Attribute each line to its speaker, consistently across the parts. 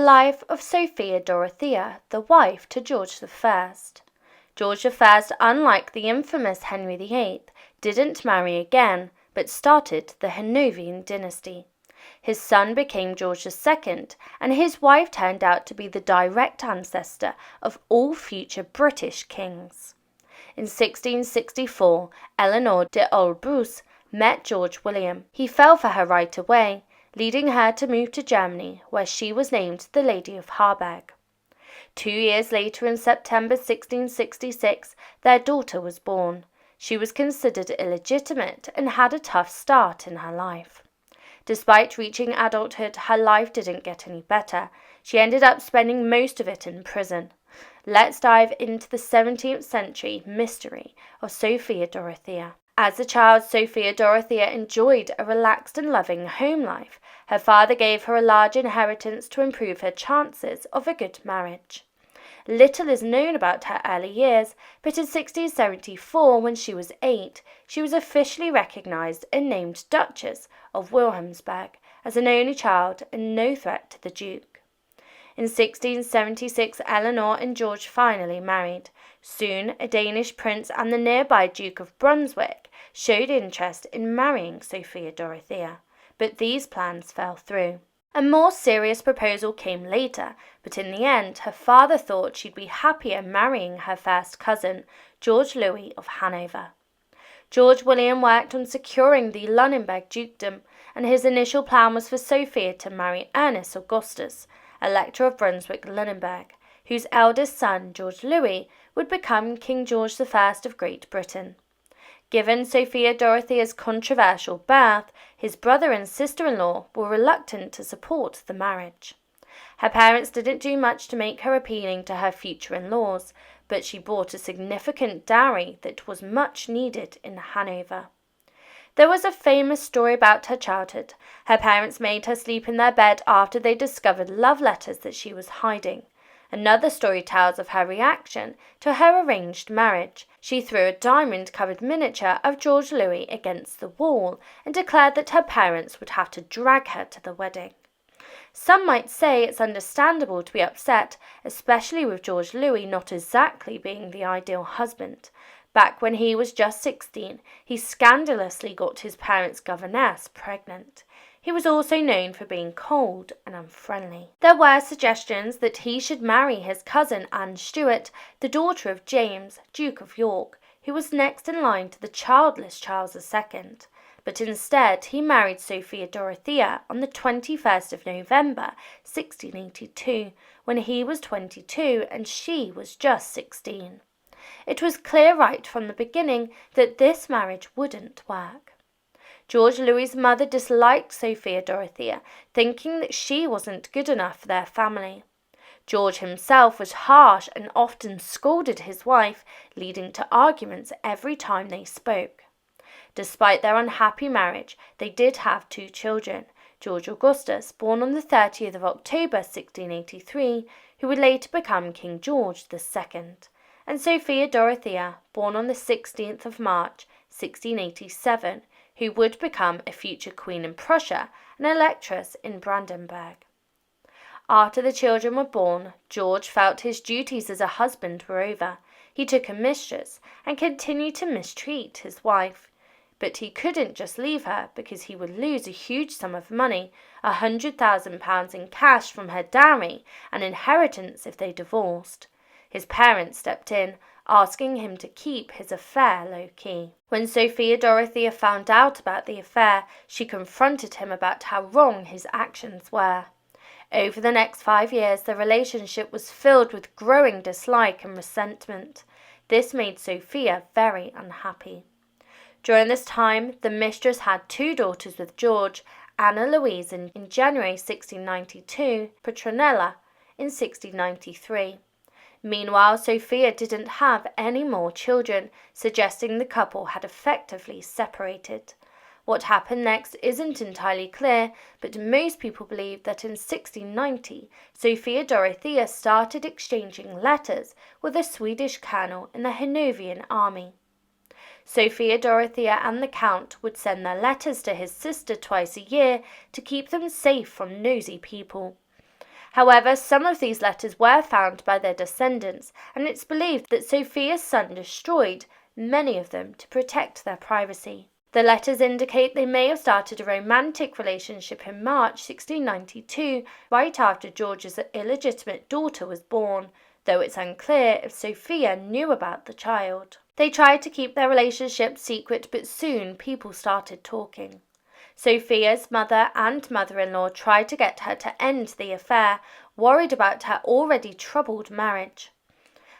Speaker 1: Life of Sophia Dorothea, the wife to George I. George I, unlike the infamous Henry VIII, didn't marry again, but started the Hanoverian dynasty. His son became George II, and his wife turned out to be the direct ancestor of all future British kings. In 1664, Eleanor de Olbreus met George William. He fell for her right away, leading her to move to Germany, where she was named the Lady of Harburg. 2 years later, in September 1666, their daughter was born. She was considered illegitimate and had a tough start in her life. Despite reaching adulthood, her life didn't get any better. She ended up spending most of it in prison. Let's dive into the 17th century mystery of Sophia Dorothea. As a child, Sophia Dorothea enjoyed a relaxed and loving home life. Her father gave her a large inheritance to improve her chances of a good marriage. Little is known about her early years, but in 1674, when she was 8, she was officially recognised and named Duchess of Wilhelmsburg as an only child and no threat to the Duke. In 1676, Eleanor and George finally married. Soon, a Danish prince and the nearby Duke of Brunswick showed interest in marrying Sophia Dorothea, but these plans fell through. A more serious proposal came later, but in the end, her father thought she'd be happier marrying her first cousin, George Louis of Hanover. George William worked on securing the Lunenburg dukedom, and his initial plan was for Sophia to marry Ernest Augustus, Elector of Brunswick-Lunenburg, whose eldest son, George Louis, would become King George I of Great Britain. Given Sophia Dorothea's controversial birth, his brother and sister-in-law were reluctant to support the marriage. Her parents didn't do much to make her appealing to her future in-laws, but she brought a significant dowry that was much needed in Hanover. There was a famous story about her childhood. Her parents made her sleep in their bed after they discovered love letters that she was hiding. Another story tells of her reaction to her arranged marriage. She threw a diamond-covered miniature of George Louis against the wall and declared that her parents would have to drag her to the wedding. Some might say it's understandable to be upset, especially with George Louis not exactly being the ideal husband. Back when he was just 16, he scandalously got his parents' governess pregnant. He was also known for being cold and unfriendly. There were suggestions that he should marry his cousin Anne Stuart, the daughter of James, Duke of York, who was next in line to the childless Charles II. But instead he married Sophia Dorothea on the 21st of November, 1682, when he was 22 and she was just 16. It was clear right from the beginning that this marriage wouldn't work. George Louis's mother disliked Sophia Dorothea, thinking that she wasn't good enough for their family. George himself was harsh and often scolded his wife, leading to arguments every time they spoke. Despite their unhappy marriage, they did have 2 children, George Augustus, born on the 30th of October 1683, who would later become King George II, and Sophia Dorothea, born on the 16th of March 1687, who would become a future queen in Prussia and electress in Brandenburg. After the children were born, George felt his duties as a husband were over. He took a mistress and continued to mistreat his wife. But he couldn't just leave her because he would lose a huge sum of money, £100,000 in cash from her dowry and inheritance if they divorced. His parents stepped in, asking him to keep his affair low-key. When Sophia Dorothea found out about the affair, she confronted him about how wrong his actions were. Over the next 5 years, the relationship was filled with growing dislike and resentment. This made Sophia very unhappy. During this time, the mistress had 2 daughters with George, Anna Louise in January 1692, Petronella in 1693. Meanwhile, Sophia didn't have any more children, suggesting the couple had effectively separated. What happened next isn't entirely clear, but most people believe that in 1690, Sophia Dorothea started exchanging letters with a Swedish colonel in the Hanoverian army. Sophia Dorothea and the Count would send their letters to his sister twice a year to keep them safe from nosy people. However, some of these letters were found by their descendants, and it's believed that Sophia's son destroyed many of them to protect their privacy. The letters indicate they may have started a romantic relationship in March 1692, right after George's illegitimate daughter was born, though it's unclear if Sophia knew about the child. They tried to keep their relationship secret, but soon people started talking. Sophia's mother and mother-in-law tried to get her to end the affair, worried about her already troubled marriage.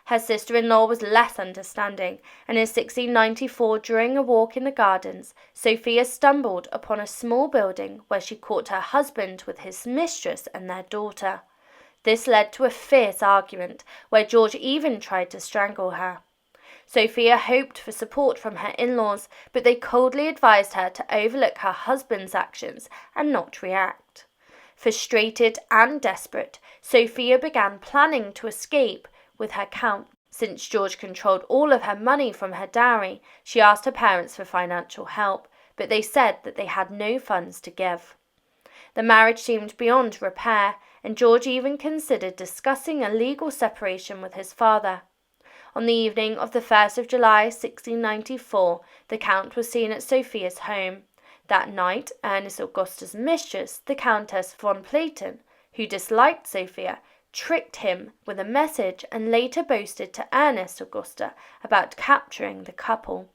Speaker 1: Her sister-in-law was less understanding, and in 1694, during a walk in the gardens, Sophia stumbled upon a small building where she caught her husband with his mistress and their daughter. This led to a fierce argument, where George even tried to strangle her. Sophia hoped for support from her in-laws, but they coldly advised her to overlook her husband's actions and not react. Frustrated and desperate, Sophia began planning to escape with her count. Since George controlled all of her money from her dowry, she asked her parents for financial help, but they said that they had no funds to give. The marriage seemed beyond repair, and George even considered discussing a legal separation with his father. On the evening of the 1st of July 1694, the Count was seen at Sophia's home. That night, Ernest Augusta's mistress, the Countess von Platen, who disliked Sophia, tricked him with a message and later boasted to Ernest Augusta about capturing the couple.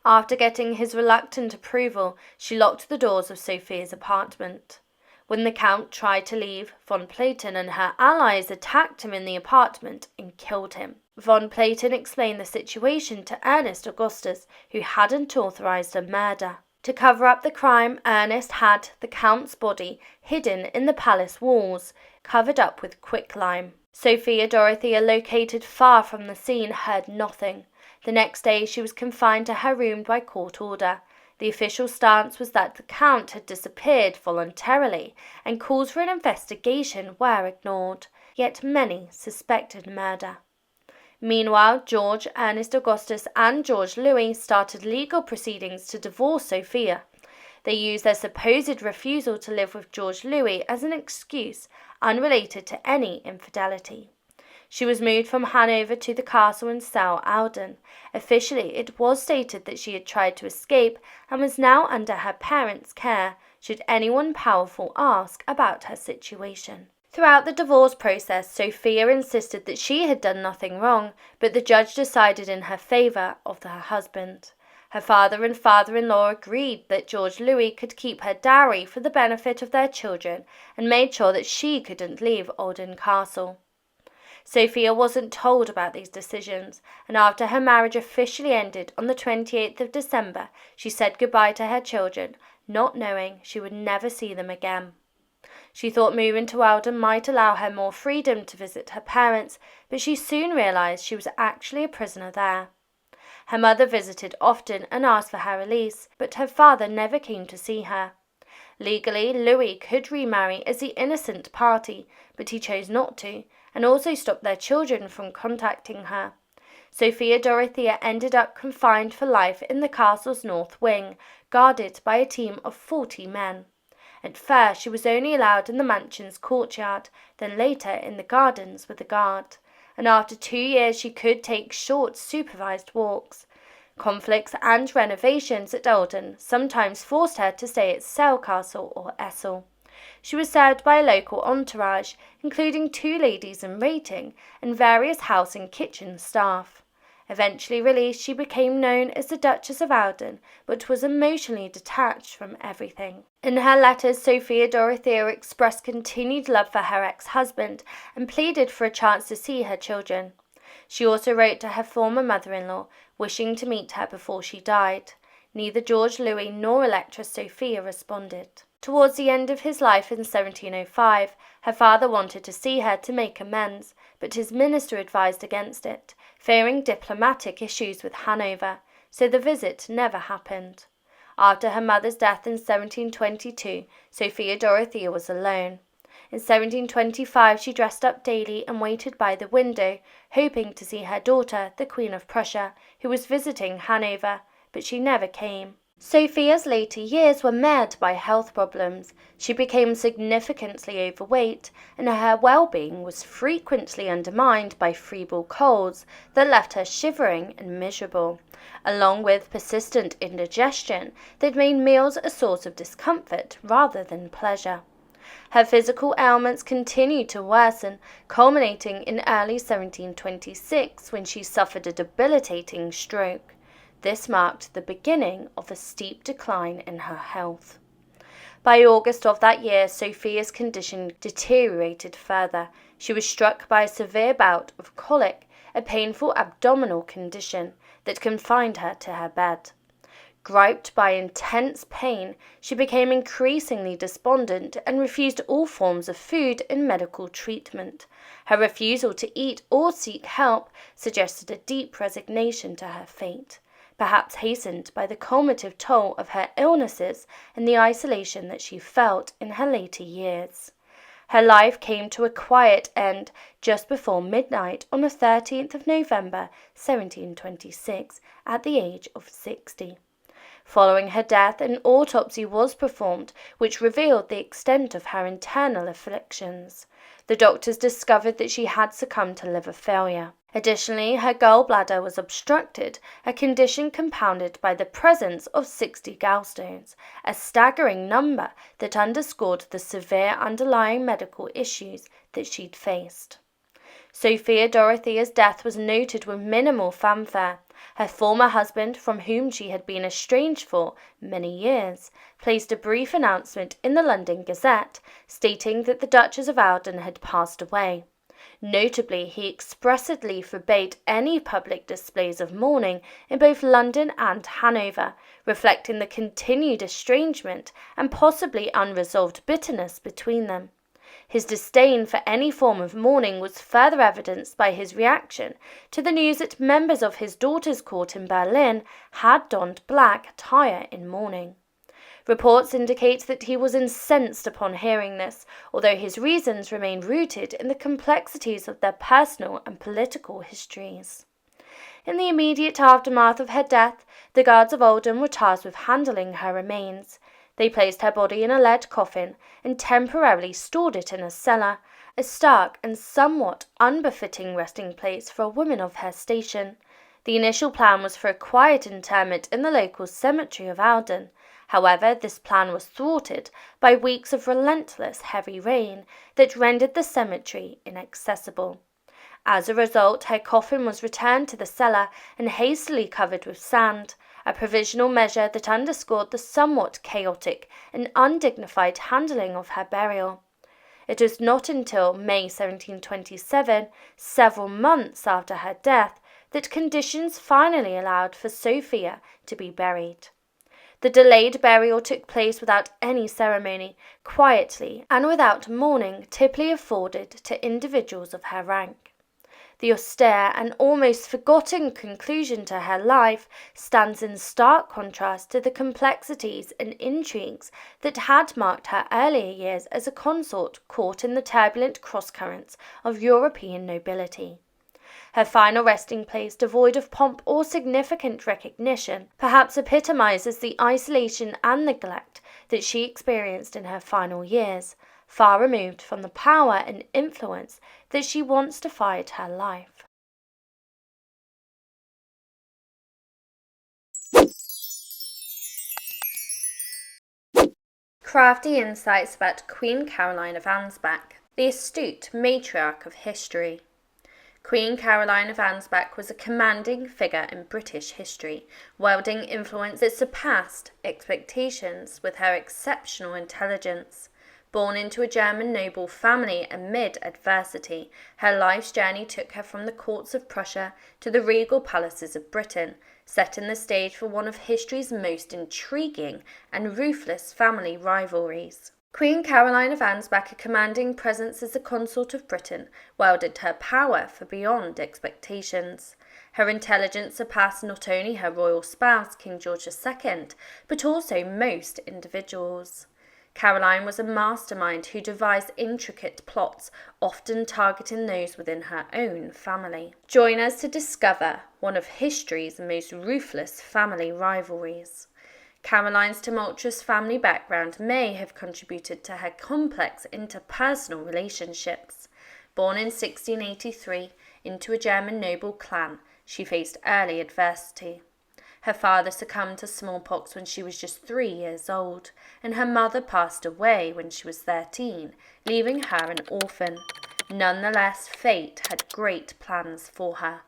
Speaker 1: After getting his reluctant approval, she locked the doors of Sophia's apartment. When the Count tried to leave, von Platen and her allies attacked him in the apartment and killed him. Von Platen explained the situation to Ernest Augustus, who hadn't authorized a murder. To cover up the crime, Ernest had the Count's body hidden in the palace walls, covered up with quicklime. Sophia Dorothea, located far from the scene, heard nothing. The next day she was confined to her room by court order. The official stance was that the Count had disappeared voluntarily, and calls for an investigation were ignored, yet many suspected murder. Meanwhile, George, Ernest Augustus and George Louis started legal proceedings to divorce Sophia. They used their supposed refusal to live with George Louis as an excuse, unrelated to any infidelity. She was moved from Hanover to the castle in Celle, Alden. Officially, it was stated that she had tried to escape and was now under her parents' care, should anyone powerful ask about her situation. Throughout the divorce process, Sophia insisted that she had done nothing wrong, but the judge decided in her favour of her husband. Her father and father-in-law agreed that George Louis could keep her dowry for the benefit of their children and made sure that she couldn't leave Alden Castle. Sophia wasn't told about these decisions, and after her marriage officially ended on the 28th of December, she said goodbye to her children, not knowing she would never see them again. She thought moving to Alden might allow her more freedom to visit her parents, but she soon realised she was actually a prisoner there. Her mother visited often and asked for her release, but her father never came to see her. Legally, Louis could remarry as the innocent party, but he chose not to, and also stopped their children from contacting her. Sophia Dorothea ended up confined for life in the castle's north wing, guarded by a team of 40 men. At first she was only allowed in the mansion's courtyard, then later in the gardens with a guard, and after 2 years she could take short supervised walks. Conflicts and renovations at Alden sometimes forced her to stay at Celle Castle or Essel. She was served by a local entourage, including 2 ladies-in-waiting and various house and kitchen staff. Eventually released, she became known as the Duchess of Alden, but was emotionally detached from everything. In her letters, Sophia Dorothea expressed continued love for her ex-husband and pleaded for a chance to see her children. She also wrote to her former mother-in-law, wishing to meet her before she died. Neither George Louis nor Electress Sophia responded. Towards the end of his life in 1705, her father wanted to see her to make amends, but his minister advised against it, fearing diplomatic issues with Hanover, so the visit never happened. After her mother's death in 1722, Sophia Dorothea was alone. In 1725 she dressed up daily and waited by the window, hoping to see her daughter, the Queen of Prussia, who was visiting Hanover, but she never came. Sophia's later years were marred by health problems. She became significantly overweight, and her well-being was frequently undermined by febrile colds that left her shivering and miserable, along with persistent indigestion that made meals a source of discomfort rather than pleasure. Her physical ailments continued to worsen, culminating in early 1726 when she suffered a debilitating stroke. This marked the beginning of a steep decline in her health. By August of that year, Sophia's condition deteriorated further. She was struck by a severe bout of colic, a painful abdominal condition that confined her to her bed. Griped by intense pain, she became increasingly despondent and refused all forms of food and medical treatment. Her refusal to eat or seek help suggested a deep resignation to her fate, perhaps hastened by the cumulative toll of her illnesses and the isolation that she felt in her later years. Her life came to a quiet end just before midnight on the 13th of November, 1726, at the age of 60. Following her death, an autopsy was performed, which revealed the extent of her internal afflictions. The doctors discovered that she had succumbed to liver failure. Additionally, her gallbladder was obstructed, a condition compounded by the presence of 60 gallstones, a staggering number that underscored the severe underlying medical issues that she'd faced. Sophia Dorothea's death was noted with minimal fanfare. Her former husband, from whom she had been estranged for many years, placed a brief announcement in the London Gazette stating that the Duchess of Alden had passed away. Notably, he expressly forbade any public displays of mourning in both London and Hanover, reflecting the continued estrangement and possibly unresolved bitterness between them. His disdain for any form of mourning was further evidenced by his reaction to the news that members of his daughter's court in Berlin had donned black attire in mourning. Reports indicate that he was incensed upon hearing this, although his reasons remained rooted in the complexities of their personal and political histories. In the immediate aftermath of her death, the guards of Alden were tasked with handling her remains. They placed her body in a lead coffin and temporarily stored it in a cellar, a stark and somewhat unbefitting resting place for a woman of her station. The initial plan was for a quiet interment in the local cemetery of Alden. However, this plan was thwarted by weeks of relentless heavy rain that rendered the cemetery inaccessible. As a result, her coffin was returned to the cellar and hastily covered with sand, a provisional measure that underscored the somewhat chaotic and undignified handling of her burial. It was not until May 1727, several months after her death, that conditions finally allowed for Sophia to be buried. The delayed burial took place without any ceremony, quietly, and without mourning typically afforded to individuals of her rank. The austere and almost forgotten conclusion to her life stands in stark contrast to the complexities and intrigues that had marked her earlier years as a consort caught in the turbulent cross-currents of European nobility. Her final resting place, devoid of pomp or significant recognition, perhaps epitomizes the isolation and neglect that she experienced in her final years, far removed from the power and influence that she once defied her life. Crafty insights about Queen Caroline of Ansbach, the astute matriarch of history. Queen Caroline of Ansbach was a commanding figure in British history, wielding influence that surpassed expectations with her exceptional intelligence. Born into a German noble family amid adversity, her life's journey took her from the courts of Prussia to the regal palaces of Britain, setting the stage for one of history's most intriguing and ruthless family rivalries. Queen Caroline of Ansbach, a commanding presence as the consort of Britain, wielded her power for beyond expectations. Her intelligence surpassed not only her royal spouse, King George II, but also most individuals. Caroline was a mastermind who devised intricate plots, often targeting those within her own family. Join us to discover one of history's most ruthless family rivalries. Caroline's tumultuous family background may have contributed to her complex interpersonal relationships. Born in 1683 into a German noble clan, she faced early adversity. Her father succumbed to smallpox when she was just 3 years old, and her mother passed away when she was 13, leaving her an orphan. Nonetheless, fate had great plans for her.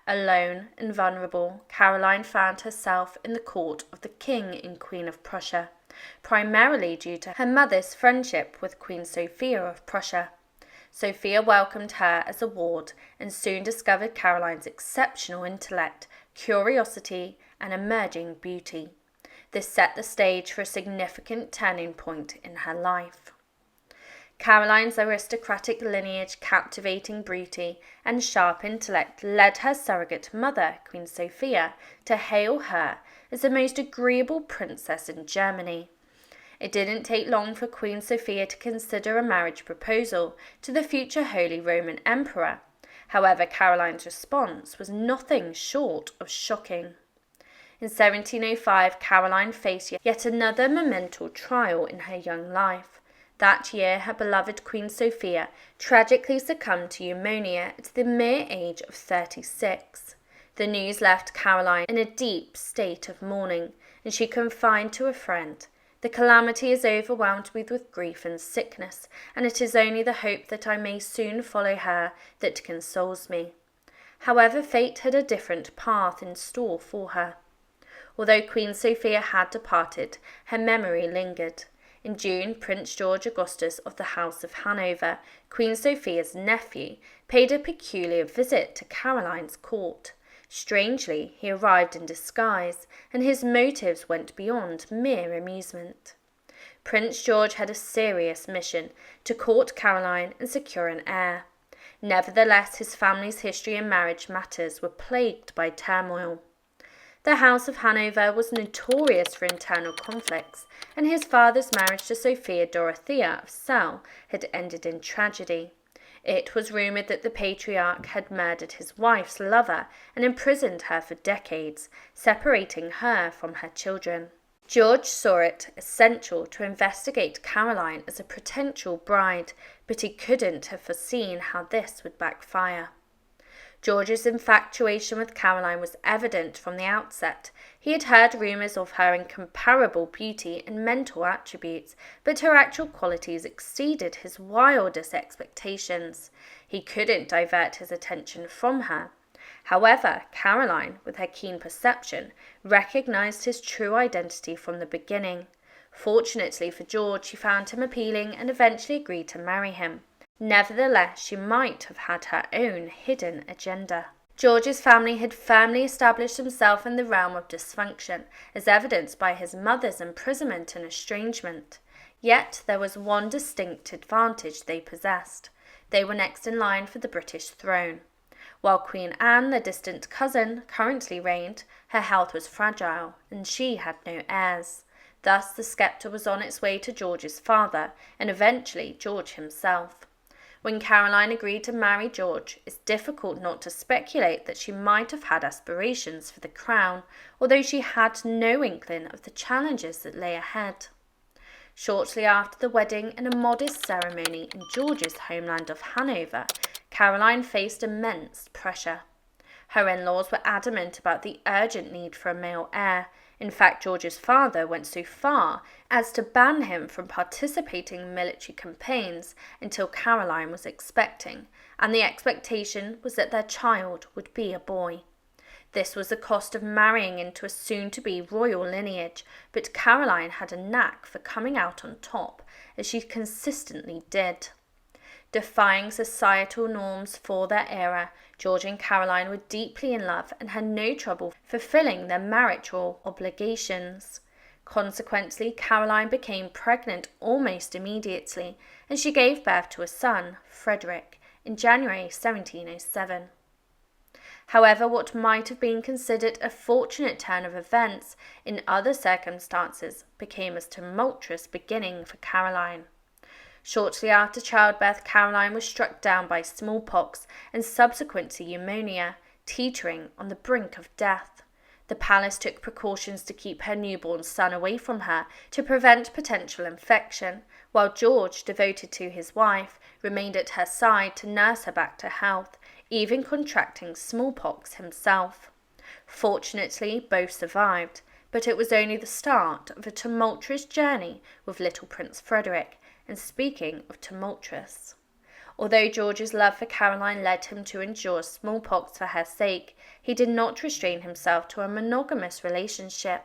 Speaker 1: Alone and vulnerable, Caroline found herself in the court of the King and Queen of Prussia, primarily due to her mother's friendship with Queen Sophia of Prussia. Sophia welcomed her as a ward and soon discovered Caroline's exceptional intellect, curiosity, and emerging beauty. This set the stage for a significant turning point in her life. Caroline's aristocratic lineage, captivating beauty, and sharp intellect led her surrogate mother, Queen Sophia, to hail her as the most agreeable princess in Germany. It didn't take long for Queen Sophia to consider a marriage proposal to the future Holy Roman Emperor. However, Caroline's response was nothing short of shocking. In 1705, Caroline faced yet another monumental trial in her young life. That year, her beloved Queen Sophia tragically succumbed to pneumonia at the mere age of 36. The news left Caroline in a deep state of mourning, and she confided to a friend, "The calamity has overwhelmed me with grief and sickness, and it is only the hope that I may soon follow her that consoles me." However, fate had a different path in store for her. Although Queen Sophia had departed, her memory lingered. In June, Prince George Augustus of the House of Hanover, Queen Sophia's nephew, paid a peculiar visit to Caroline's court. Strangely, he arrived in disguise, and his motives went beyond mere amusement. Prince George had a serious mission to court Caroline and secure an heir. Nevertheless, his family's history and marriage matters were plagued by turmoil. The House of Hanover was notorious for internal conflicts, and his father's marriage to Sophia Dorothea of Celle had ended in tragedy. It was rumoured that the patriarch had murdered his wife's lover and imprisoned her for decades, separating her from her children. George saw it essential to investigate Caroline as a potential bride, but he couldn't have foreseen how this would backfire. George's infatuation with Caroline was evident from the outset. He had heard rumours of her incomparable beauty and mental attributes, but her actual qualities exceeded his wildest expectations. He couldn't divert his attention from her. However, Caroline, with her keen perception, recognised his true identity from the beginning. Fortunately for George, she found him appealing and eventually agreed to marry him. Nevertheless, she might have had her own hidden agenda. George's family had firmly established himself in the realm of dysfunction, as evidenced by his mother's imprisonment and estrangement. Yet there was one distinct advantage they possessed. They were next in line for the British throne. While Queen Anne, their distant cousin, currently reigned, her health was fragile, and she had no heirs. Thus the sceptre was on its way to George's father, and eventually George himself. When Caroline agreed to marry George, it's difficult not to speculate that she might have had aspirations for the crown, although she had no inkling of the challenges that lay ahead. Shortly after the wedding and a modest ceremony in George's homeland of Hanover, Caroline faced immense pressure. Her in-laws were adamant about the urgent need for a male heir. In fact, George's father went so far as to ban him from participating in military campaigns until Caroline was expecting, and the expectation was that their child would be a boy. This was the cost of marrying into a soon-to-be royal lineage, but Caroline had a knack for coming out on top, as she consistently did. Defying societal norms for their era, George and Caroline were deeply in love and had no trouble fulfilling their marital obligations. Consequently, Caroline became pregnant almost immediately, and she gave birth to a son, Frederick, in January 1707. However, what might have been considered a fortunate turn of events in other circumstances became a tumultuous beginning for Caroline. Shortly after childbirth, Caroline was struck down by smallpox and subsequent to pneumonia, teetering on the brink of death. The palace took precautions to keep her newborn son away from her to prevent potential infection, while George, devoted to his wife, remained at her side to nurse her back to health, even contracting smallpox himself. Fortunately, both survived, but it was only the start of a tumultuous journey with little Prince Frederick, and speaking of tumultuous. Although George's love for Caroline led him to endure smallpox for her sake, he did not restrain himself to a monogamous relationship.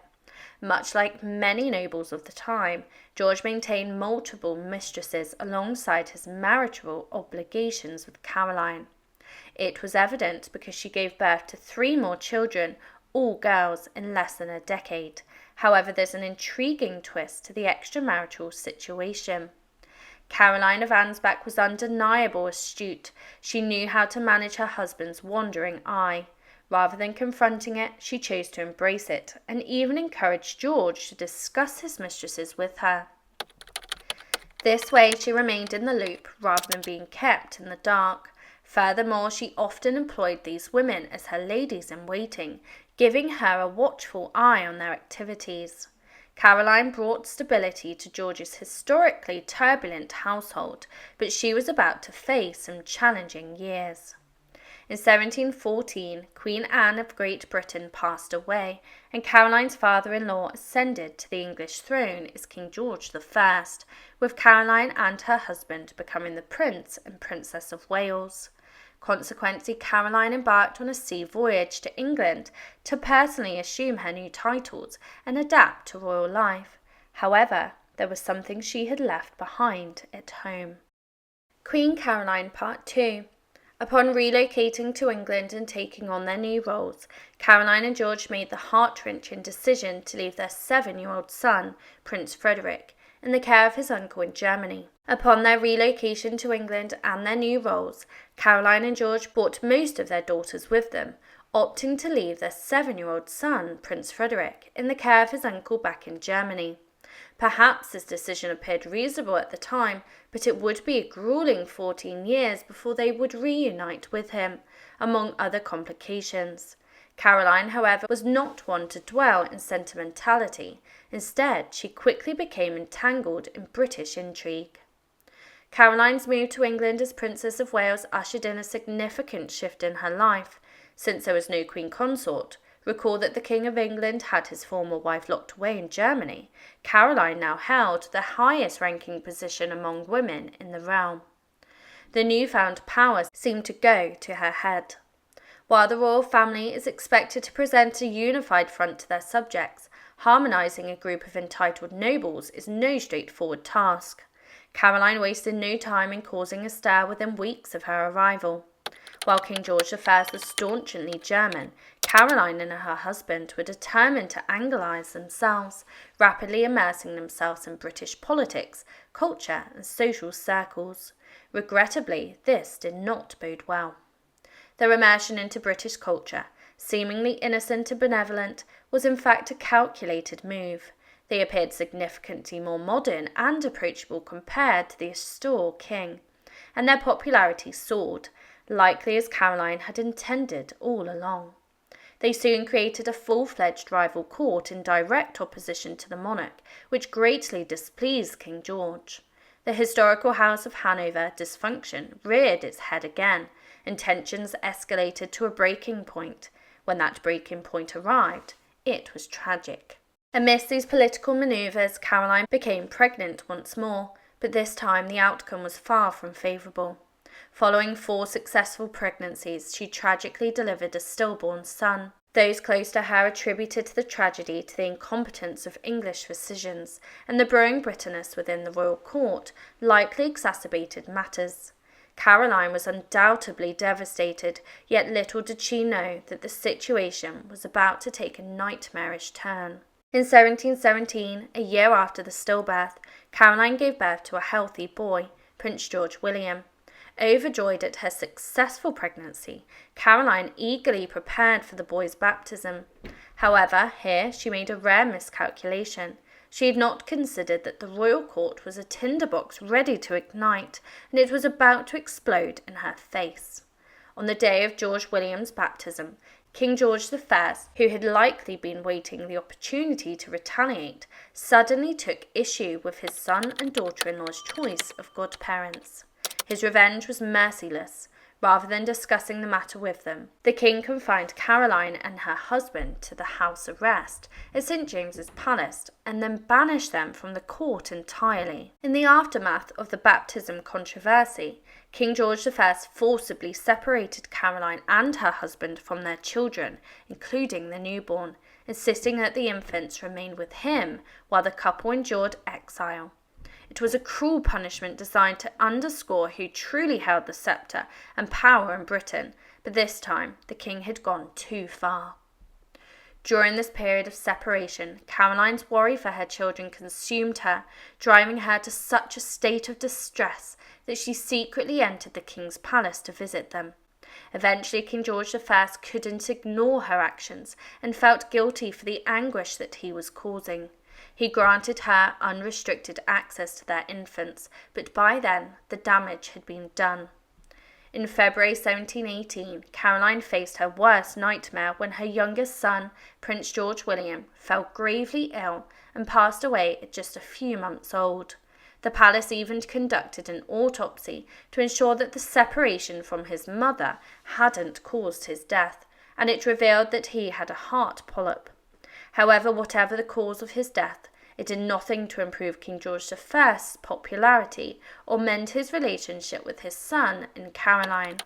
Speaker 1: Much like many nobles of the time, George maintained multiple mistresses alongside his marital obligations with Caroline. It was evident because she gave birth to 3 more children, all girls, in less than a decade. However, there's an intriguing twist to the extramarital situation. Caroline of Ansbach was undeniably astute. She knew how to manage her husband's wandering eye. Rather than confronting it, she chose to embrace it, and even encouraged George to discuss his mistresses with her. This way she remained in the loop rather than being kept in the dark. Furthermore, she often employed these women as her ladies-in-waiting, giving her a watchful eye on their activities. Caroline brought stability to George's historically turbulent household, but she was about to face some challenging years. In 1714, Queen Anne of Great Britain passed away, and Caroline's father-in-law ascended to the English throne as King George I, with Caroline and her husband becoming the Prince and Princess of Wales. Consequently, Caroline embarked on a sea voyage to England to personally assume her new titles and adapt to royal life. However, there was something she had left behind at home. Queen Caroline Part 2. Upon relocating to England and taking on their new roles, Caroline and George made the heart-wrenching decision to leave their 7-year-old son, Prince Frederick, in the care of his uncle in Germany. Upon their relocation to England and their new roles, Caroline and George brought most of their daughters with them, opting to leave their 7-year-old son, Prince Frederick, in the care of his uncle back in Germany. Perhaps this decision appeared reasonable at the time, but it would be a grueling 14 years before they would reunite with him, among other complications. Caroline, however, was not one to dwell in sentimentality. Instead, she quickly became entangled in British intrigue. Caroline's move to England as Princess of Wales ushered in a significant shift in her life. Since there was no Queen Consort, recall that the King of England had his former wife locked away in Germany, Caroline now held the highest ranking position among women in the realm. The newfound power seemed to go to her head. While the royal family is expected to present a unified front to their subjects, harmonising a group of entitled nobles is no straightforward task. Caroline wasted no time in causing a stir within weeks of her arrival. While King George I was staunchly German, Caroline and her husband were determined to Anglicise themselves, rapidly immersing themselves in British politics, culture and social circles. Regrettably, this did not bode well. Their immersion into British culture, seemingly innocent and benevolent, was in fact a calculated move. They appeared significantly more modern and approachable compared to the austere king, and their popularity soared, likely as Caroline had intended all along. They soon created a full-fledged rival court in direct opposition to the monarch, which greatly displeased King George. The historical House of Hanover dysfunction reared its head again, and tensions escalated to a breaking point. When that breaking point arrived, it was tragic. Amidst these political manoeuvres, Caroline became pregnant once more, but this time the outcome was far from favourable. Following 4 successful pregnancies, she tragically delivered a stillborn son. Those close to her attributed the tragedy to the incompetence of English physicians, and the brewing bitterness within the royal court likely exacerbated matters. Caroline was undoubtedly devastated, yet little did she know that the situation was about to take a nightmarish turn. In 1717, a year after the stillbirth, Caroline gave birth to a healthy boy, Prince George William. Overjoyed at her successful pregnancy, Caroline eagerly prepared for the boy's baptism. However, here she made a rare miscalculation. She had not considered that the royal court was a tinderbox ready to ignite, and it was about to explode in her face. On the day of George William's baptism, King George I, who had likely been waiting the opportunity to retaliate, suddenly took issue with his son and daughter-in-law's choice of godparents. His revenge was merciless. Rather than discussing the matter with them, the king confined Caroline and her husband to the house arrest at St. James's Palace and then banished them from the court entirely. In the aftermath of the baptism controversy, King George I forcibly separated Caroline and her husband from their children, including the newborn, insisting that the infants remain with him while the couple endured exile. It was a cruel punishment designed to underscore who truly held the sceptre and power in Britain, but this time the king had gone too far. During this period of separation, Caroline's worry for her children consumed her, driving her to such a state of distress that she secretly entered the king's palace to visit them. Eventually, King George I couldn't ignore her actions and felt guilty for the anguish that he was causing. He granted her unrestricted access to their infants, but by then the damage had been done. In February 1718, Caroline faced her worst nightmare when her youngest son, Prince George William, fell gravely ill and passed away at just a few months old. The palace even conducted an autopsy to ensure that the separation from his mother hadn't caused his death, and it revealed that he had a heart polyp. However, whatever the cause of his death, it did nothing to improve King George I's popularity or mend his relationship with his son and Caroline.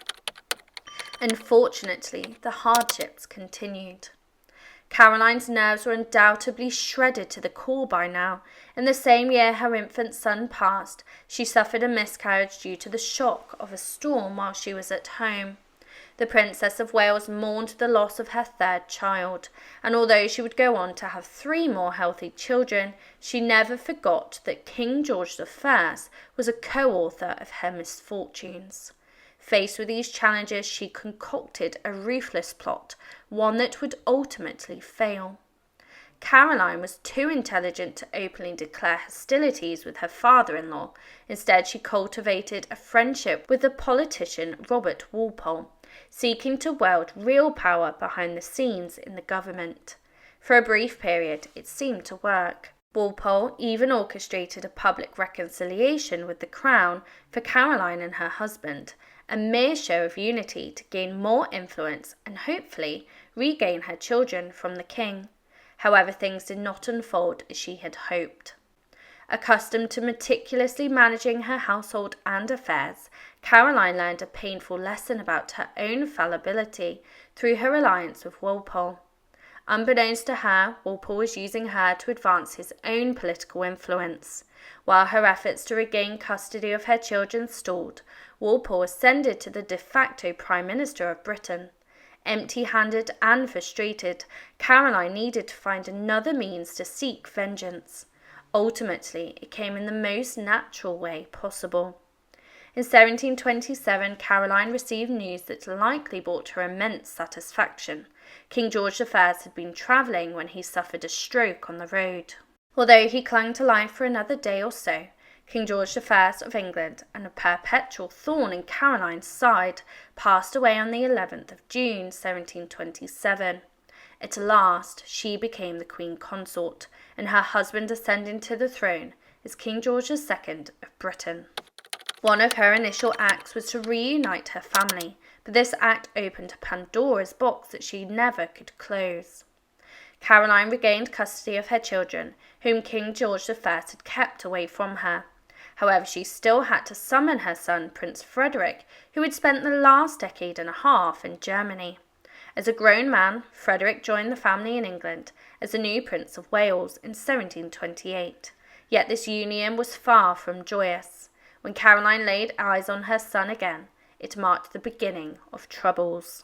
Speaker 1: Unfortunately, the hardships continued. Caroline's nerves were undoubtedly shredded to the core by now. In the same year her infant son passed, she suffered a miscarriage due to the shock of a storm while she was at home. The Princess of Wales mourned the loss of her third child, and although she would go on to have 3 more healthy children, she never forgot that King George I was a co-author of her misfortunes. Faced with these challenges, she concocted a ruthless plot, one that would ultimately fail. Caroline was too intelligent to openly declare hostilities with her father-in-law. Instead, she cultivated a friendship with the politician Robert Walpole, seeking to wield real power behind the scenes in the government. For a brief period, it seemed to work. Walpole even orchestrated a public reconciliation with the crown for Caroline and her husband, a mere show of unity to gain more influence and hopefully regain her children from the king. However, things did not unfold as she had hoped. Accustomed to meticulously managing her household and affairs, Caroline learned a painful lesson about her own fallibility through her alliance with Walpole. Unbeknownst to her, Walpole was using her to advance his own political influence. While her efforts to regain custody of her children stalled, Walpole ascended to the de facto Prime Minister of Britain. Empty-handed and frustrated, Caroline needed to find another means to seek vengeance. Ultimately, it came in the most natural way possible. In 1727, Caroline received news that likely brought her immense satisfaction. King George I had been travelling when he suffered a stroke on the road. Although he clung to life for another day or so, King George I of England, and a perpetual thorn in Caroline's side, passed away on the 11th of June 1727. At last, she became the Queen Consort, and her husband ascended to the throne as King George II of Britain. One of her initial acts was to reunite her family, but this act opened Pandora's box that she never could close. Caroline regained custody of her children, whom King George I had kept away from her. However, she still had to summon her son, Prince Frederick, who had spent the last decade and a half in Germany. As a grown man, Frederick joined the family in England as the new Prince of Wales in 1728. Yet this union was far from joyous. When Caroline laid eyes on her son again, it marked the beginning of troubles.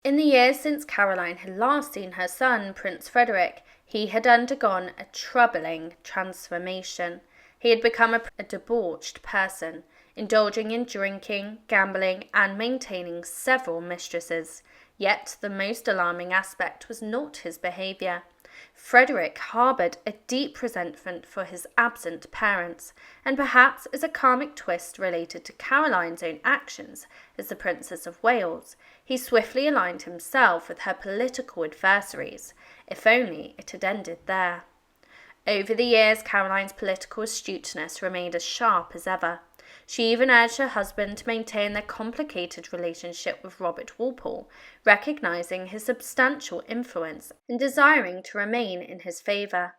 Speaker 1: In the years since Caroline had last seen her son, Prince Frederick, he had undergone a troubling transformation. He had become a debauched person, indulging in drinking, gambling, and maintaining several mistresses. Yet the most alarming aspect was not his behaviour. Frederick harboured a deep resentment for his absent parents, and perhaps as a karmic twist related to Caroline's own actions as the Princess of Wales, he swiftly aligned himself with her political adversaries, if only it had ended there. Over the years, Caroline's political astuteness remained as sharp as ever. She even urged her husband to maintain their complicated relationship with Robert Walpole, recognising his substantial influence and desiring to remain in his favour.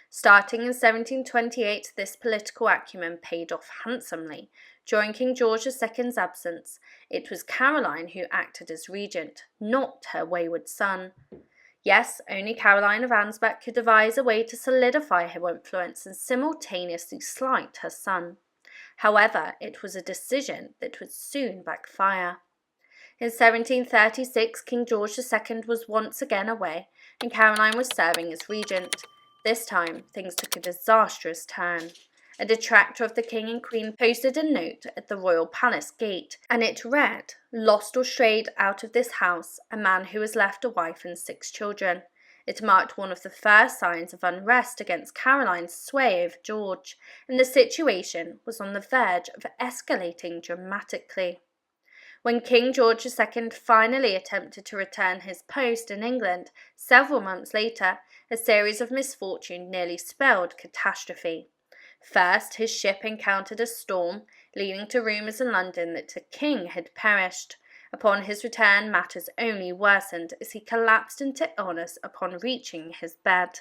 Speaker 1: Starting in 1728, this political acumen paid off handsomely. During King George II's absence, it was Caroline who acted as regent, not her wayward son. Yes, only Caroline of Ansbach could devise a way to solidify her influence and simultaneously slight her son. However, it was a decision that would soon backfire. In 1736, King George II was once again away, and Caroline was serving as regent. This time, things took a disastrous turn. A detractor of the king and queen posted a note at the royal palace gate, and it read, "Lost or strayed out of this house, a man who has left a wife and 6 children." It marked one of the first signs of unrest against Caroline's sway over George, and the situation was on the verge of escalating dramatically. When King George II finally attempted to return his post in England several months later, a series of misfortune nearly spelled catastrophe. First, his ship encountered a storm, leading to rumours in London that the king had perished. Upon his return, matters only worsened as he collapsed into illness upon reaching his bed.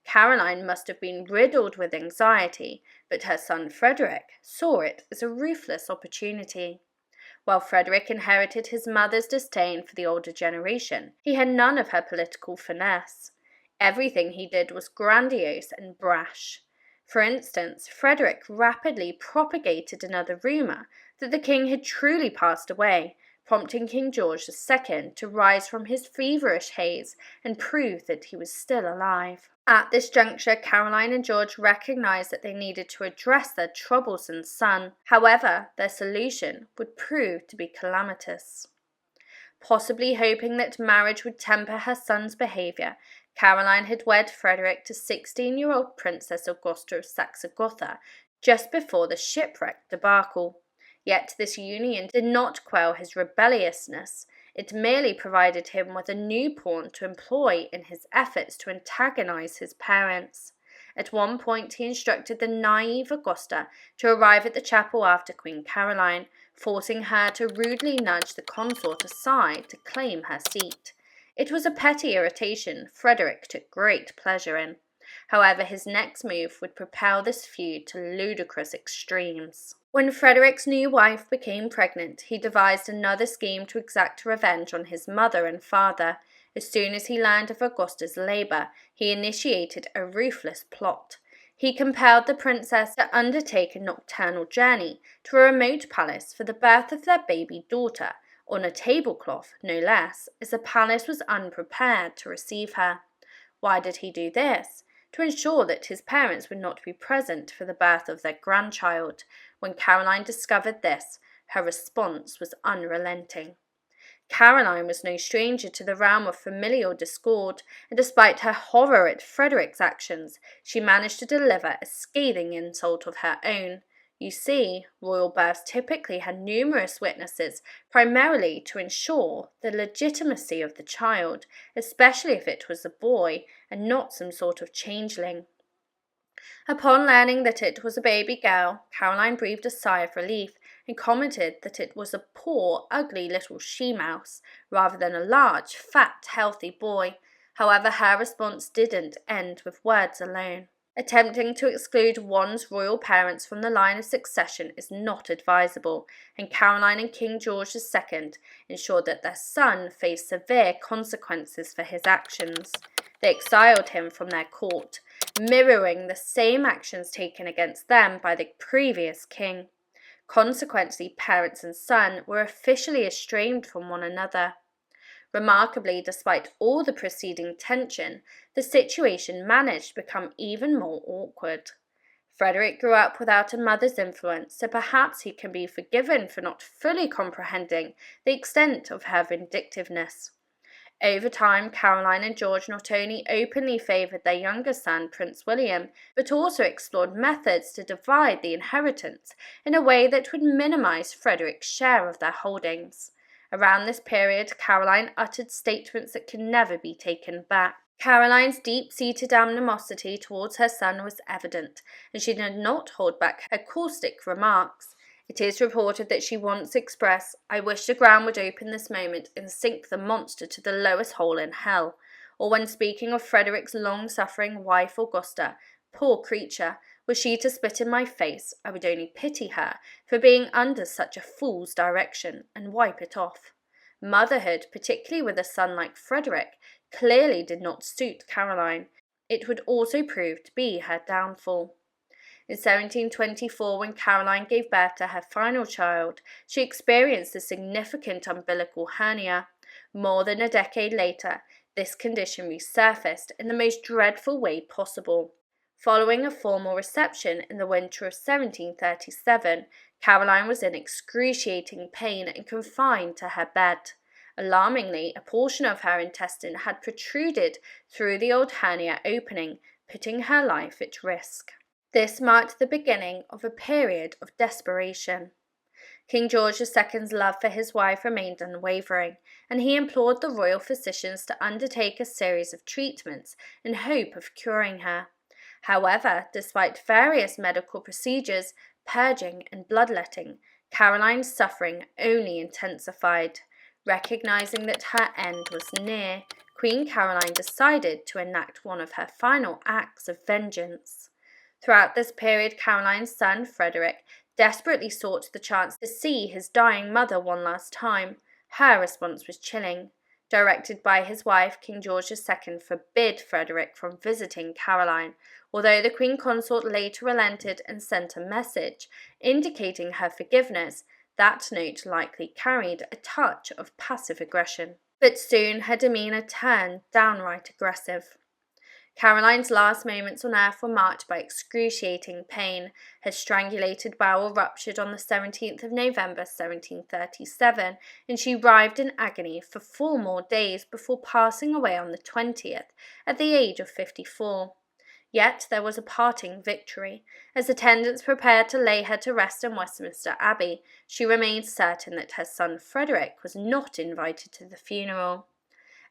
Speaker 1: Caroline must have been riddled with anxiety, but her son Frederick saw it as a ruthless opportunity. While Frederick inherited his mother's disdain for the older generation, he had none of her political finesse. Everything he did was grandiose and brash. For instance, Frederick rapidly propagated another rumour that the king had truly passed away, prompting King George II to rise from his feverish haze and prove that he was still alive. At this juncture, Caroline and George recognised that they needed to address their troublesome son. However, their solution would prove to be calamitous. Possibly hoping that marriage would temper her son's behaviour, Caroline had wed Frederick to 16-year-old Princess Augusta of Saxe-Gotha just before the shipwreck debacle. Yet this union did not quell his rebelliousness. It merely provided him with a new pawn to employ in his efforts to antagonize his parents. At one point, he instructed the naive Augusta to arrive at the chapel after Queen Caroline, forcing her to rudely nudge the consort aside to claim her seat. It was a petty irritation Frederick took great pleasure in. However, his next move would propel this feud to ludicrous extremes. When Frederick's new wife became pregnant, he devised another scheme to exact revenge on his mother and father. As soon as he learned of Augusta's labour, he initiated a ruthless plot. He compelled the princess to undertake a nocturnal journey to a remote palace for the birth of their baby daughter, on a tablecloth, no less, as the palace was unprepared to receive her. Why did he do this? To ensure that his parents would not be present for the birth of their grandchild. When Caroline discovered this, her response was unrelenting. Caroline was no stranger to the realm of familial discord, and despite her horror at Frederick's actions, she managed to deliver a scathing insult of her own. You see, royal births typically had numerous witnesses, primarily to ensure the legitimacy of the child, especially if it was a boy and not some sort of changeling. Upon learning that it was a baby girl, Caroline breathed a sigh of relief and commented that it was a poor, ugly little she-mouse, rather than a large, fat, healthy boy. However, her response didn't end with words alone. Attempting to exclude one's royal parents from the line of succession is not advisable, and Caroline and King George II ensured that their son faced severe consequences for his actions. They exiled him from their court, mirroring the same actions taken against them by the previous king. Consequently, parents and son were officially estranged from one another. Remarkably, despite all the preceding tension, the situation managed to become even more awkward. Frederick grew up without a mother's influence, so perhaps he can be forgiven for not fully comprehending the extent of her vindictiveness. Over time, Caroline and George not only openly favoured their younger son, Prince William, but also explored methods to divide the inheritance in a way that would minimise Frederick's share of their holdings. Around this period, Caroline uttered statements that could never be taken back. Caroline's deep-seated animosity towards her son was evident, and she did not hold back her caustic remarks. It is reported that she once expressed, "I wish the ground would open this moment and sink the monster to the lowest hole in hell," or when speaking of Frederick's long-suffering wife Augusta, "Poor creature, were she to spit in my face, I would only pity her for being under such a fool's direction, and wipe it off." Motherhood, particularly with a son like Frederick, clearly did not suit Caroline. It would also prove to be her downfall. In 1724, when Caroline gave birth to her final child, she experienced a significant umbilical hernia. More than a decade later, this condition resurfaced in the most dreadful way possible. Following a formal reception in the winter of 1737, Caroline was in excruciating pain and confined to her bed. Alarmingly, a portion of her intestine had protruded through the old hernia opening, putting her life at risk. This marked the beginning of a period of desperation. King George II's love for his wife remained unwavering, and he implored the royal physicians to undertake a series of treatments in hope of curing her. However, despite various medical procedures, purging and bloodletting, Caroline's suffering only intensified. Recognizing that her end was near, Queen Caroline decided to enact one of her final acts of vengeance. Throughout this period, Caroline's son, Frederick, desperately sought the chance to see his dying mother one last time. Her response was chilling. Directed by his wife, King George II forbid Frederick from visiting Caroline, although the Queen Consort later relented and sent a message indicating her forgiveness. That note likely carried a touch of passive aggression. But soon her demeanour turned downright aggressive. Caroline's last moments on earth were marked by excruciating pain. Her strangulated bowel ruptured on the 17th of November 1737, and she writhed in agony for 4 more days before passing away on the 20th, at the age of 54. Yet there was a parting victory. As attendants prepared to lay her to rest in Westminster Abbey, she remained certain that her son Frederick was not invited to the funeral.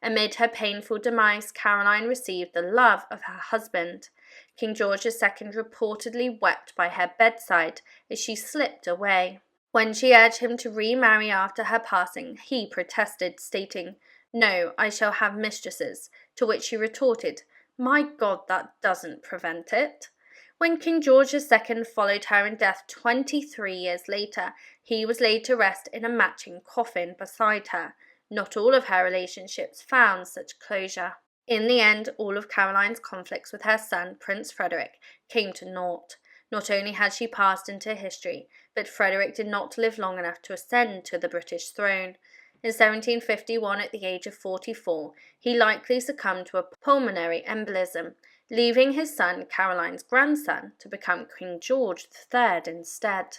Speaker 1: Amid her painful demise, Caroline received the love of her husband. King George II reportedly wept by her bedside as she slipped away. When she urged him to remarry after her passing, he protested, stating, "No, I shall have mistresses," to which she retorted, "My God, that doesn't prevent it." When King George II followed her in death 23 years later, he was laid to rest in a matching coffin beside her. Not all of her relationships found such closure. In the end, all of Caroline's conflicts with her son, Prince Frederick, came to naught. Not only had she passed into history, but Frederick did not live long enough to ascend to the British throne. In 1751, at the age of 44, he likely succumbed to a pulmonary embolism, leaving his son, Caroline's grandson, to become King George III instead.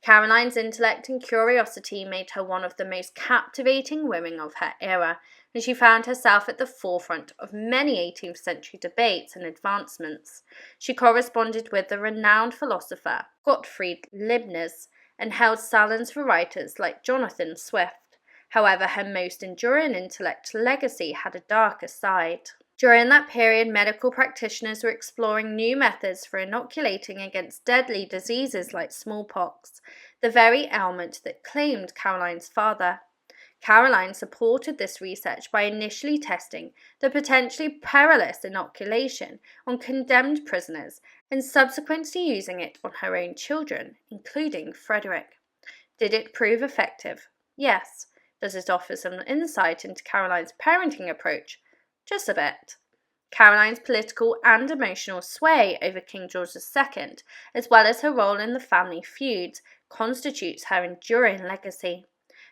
Speaker 1: Caroline's intellect and curiosity made her one of the most captivating women of her era, and she found herself at the forefront of many 18th century debates and advancements. She corresponded with the renowned philosopher Gottfried Leibniz and held salons for writers like Jonathan Swift. However, her most enduring intellect legacy had a darker side. During that period, medical practitioners were exploring new methods for inoculating against deadly diseases like smallpox, the very ailment that claimed Caroline's father. Caroline supported this research by initially testing the potentially perilous inoculation on condemned prisoners and subsequently using it on her own children, including Frederick. Did it prove effective? Yes. Does it offer some insight into Caroline's parenting approach? Just a bit. Caroline's political and emotional sway over King George II, as well as her role in the family feuds, constitutes her enduring legacy.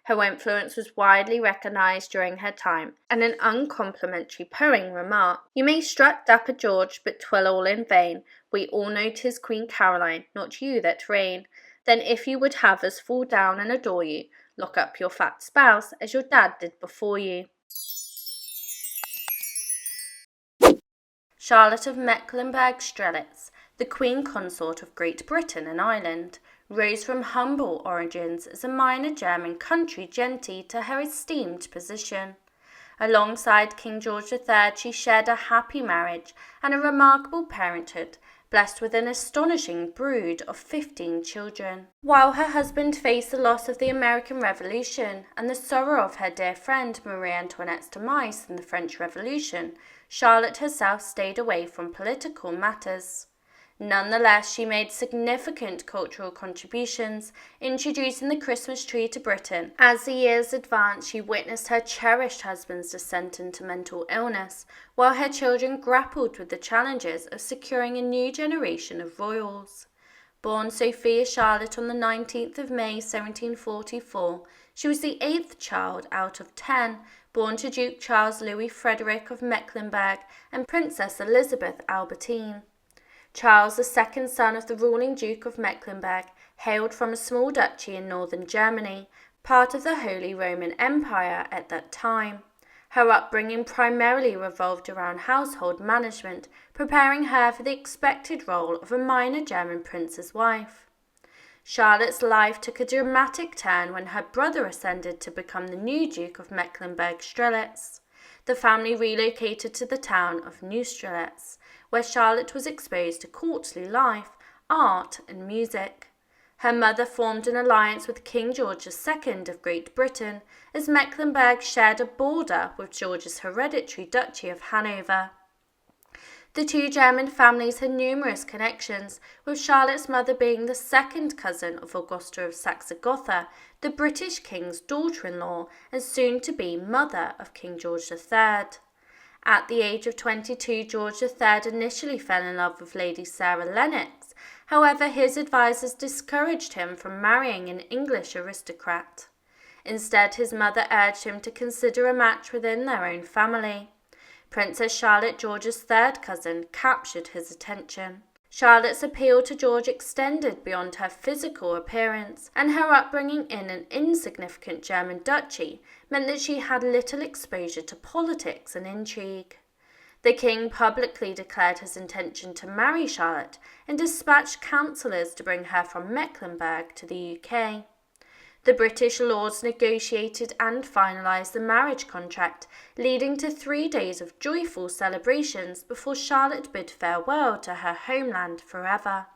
Speaker 1: Her influence was widely recognised during her time, and an uncomplimentary poem remarked, "You may strut dapper George, but 'twill all in vain. We all know 'tis Queen Caroline, not you that reign. Then if you would have us fall down and adore you, lock up your fat spouse as your dad did before you." Charlotte of Mecklenburg-Strelitz, the Queen Consort of Great Britain and Ireland, rose from humble origins as a minor German country gentry to her esteemed position. Alongside King George III, she shared a happy marriage and a remarkable parenthood, blessed with an astonishing brood of 15 children. While her husband faced the loss of the American Revolution and the sorrow of her dear friend Marie Antoinette's demise in the French Revolution, Charlotte herself stayed away from political matters. Nonetheless, she made significant cultural contributions, introducing the Christmas tree to Britain. As the years advanced, she witnessed her cherished husband's descent into mental illness, while her children grappled with the challenges of securing a new generation of royals. Born Sophia Charlotte on the 19th of May 1744, she was the 8th child out of 10, born to Duke Charles Louis Frederick of Mecklenburg and Princess Elizabeth Albertine. Charles, the second son of the ruling Duke of Mecklenburg, hailed from a small duchy in northern Germany, part of the Holy Roman Empire at that time. Her upbringing primarily revolved around household management, preparing her for the expected role of a minor German prince's wife. Charlotte's life took a dramatic turn when her brother ascended to become the new Duke of Mecklenburg-Strelitz. The family relocated to the town of Neustrelitz, where Charlotte was exposed to courtly life, art, and music. Her mother formed an alliance with King George II of Great Britain, as Mecklenburg shared a border with George's hereditary Duchy of Hanover. The two German families had numerous connections, with Charlotte's mother being the second cousin of Augusta of Saxe-Gotha, the British king's daughter-in-law and soon-to-be mother of King George III. At the age of 22, George III initially fell in love with Lady Sarah Lennox. However, his advisers discouraged him from marrying an English aristocrat. Instead, his mother urged him to consider a match within their own family. Princess Charlotte, George's third cousin, captured his attention. Charlotte's appeal to George extended beyond her physical appearance, and her upbringing in an insignificant German duchy meant that she had little exposure to politics and intrigue. The king publicly declared his intention to marry Charlotte and dispatched counsellors to bring her from Mecklenburg to the UK. The British lords negotiated and finalised the marriage contract, leading to 3 days of joyful celebrations before Charlotte bid farewell to her homeland forever.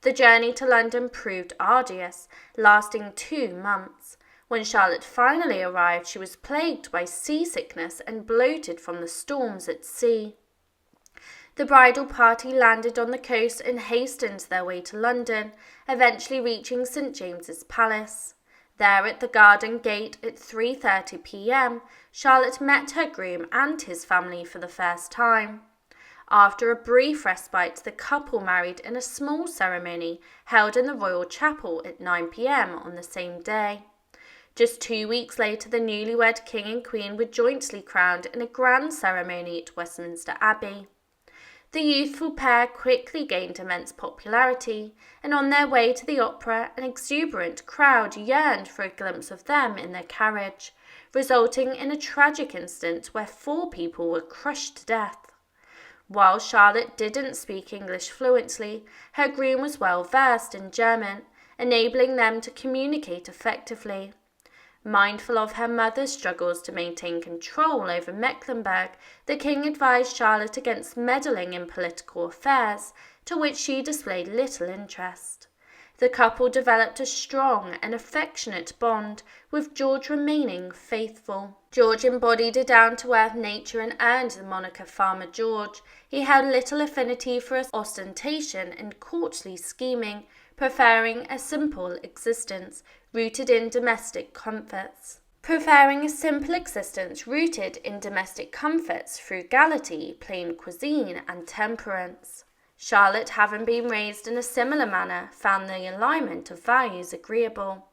Speaker 1: The journey to London proved arduous, lasting 2 months. When Charlotte finally arrived, she was plagued by seasickness and bloated from the storms at sea. The bridal party landed on the coast and hastened their way to London, eventually reaching St James's Palace. There at the garden gate at 3:30 p.m, Charlotte met her groom and his family for the first time. After a brief respite, the couple married in a small ceremony held in the Royal Chapel at 9 p.m. on the same day. Just 2 weeks later, the newlywed king and queen were jointly crowned in a grand ceremony at Westminster Abbey. The youthful pair quickly gained immense popularity, and on their way to the opera, an exuberant crowd yearned for a glimpse of them in their carriage, resulting in a tragic incident where 4 people were crushed to death. While Charlotte didn't speak English fluently, her groom was well versed in German, enabling them to communicate effectively. Mindful of her mother's struggles to maintain control over Mecklenburg, the king advised Charlotte against meddling in political affairs, to which she displayed little interest. The couple developed a strong and affectionate bond, with George remaining faithful. George embodied a down-to-earth nature and earned the moniker Farmer George. He had little affinity for ostentation and courtly scheming, preferring a simple existence rooted in domestic comforts. Frugality, plain cuisine, and temperance. Charlotte, having been raised in a similar manner, found the alignment of values agreeable.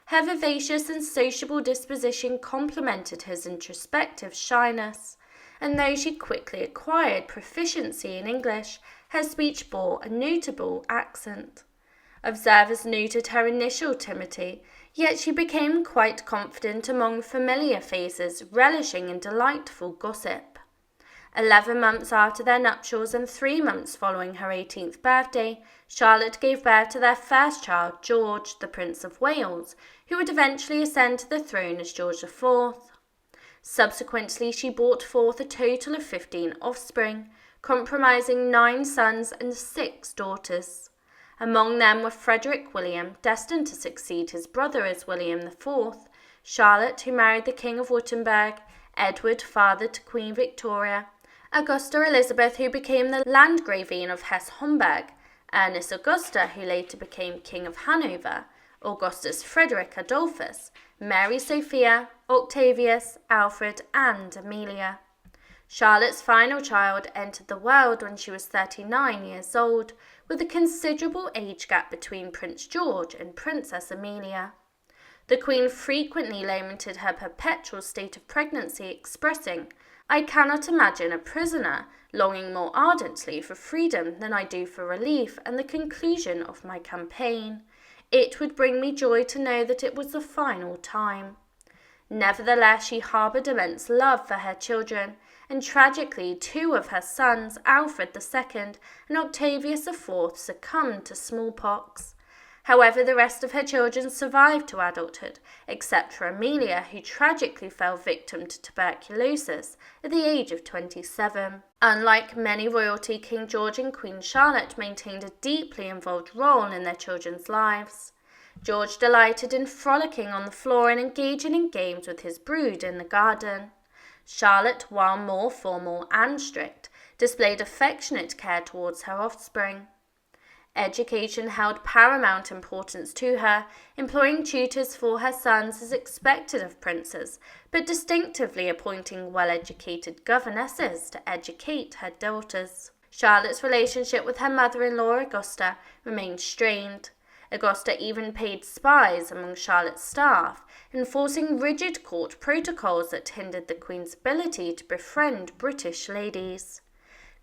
Speaker 1: Her vivacious and sociable disposition complemented his introspective shyness, and though she quickly acquired proficiency in English, her speech bore a notable accent. Observers noted her initial timidity, yet she became quite confident among familiar faces, relishing in delightful gossip. 11 months after their nuptials and 3 months following her 18th birthday, Charlotte gave birth to their first child, George, the Prince of Wales, who would eventually ascend to the throne as George IV. Subsequently, she brought forth a total of 15 offspring, comprising 9 sons and 6 daughters. Among them were Frederick William, destined to succeed his brother as William IV, Charlotte, who married the King of Württemberg, Edward, father to Queen Victoria, Augusta Elizabeth, who became the Landgravine of Hesse-Homburg, Ernest Augusta, who later became King of Hanover, Augustus Frederick Adolphus, Mary Sophia, Octavius, Alfred, and Amelia. Charlotte's final child entered the world when she was 39 years old, with a considerable age gap between Prince George and Princess Amelia. The Queen frequently lamented her perpetual state of pregnancy, expressing, "I cannot imagine a prisoner longing more ardently for freedom than I do for relief and the conclusion of my campaign. It would bring me joy to know that it was the final time." Nevertheless, she harboured immense love for her children, and tragically 2 of her sons, Alfred II and Octavius IV, succumbed to smallpox. However, the rest of her children survived to adulthood, except for Amelia, who tragically fell victim to tuberculosis at the age of 27. Unlike many royalty, King George and Queen Charlotte maintained a deeply involved role in their children's lives. George delighted in frolicking on the floor and engaging in games with his brood in the garden. Charlotte, while more formal and strict, displayed affectionate care towards her offspring. Education held paramount importance to her, employing tutors for her sons as expected of princes, but distinctively appointing well-educated governesses to educate her daughters. Charlotte's relationship with her mother-in-law Augusta remained strained. Augusta even paid spies among Charlotte's staff, enforcing rigid court protocols that hindered the Queen's ability to befriend British ladies.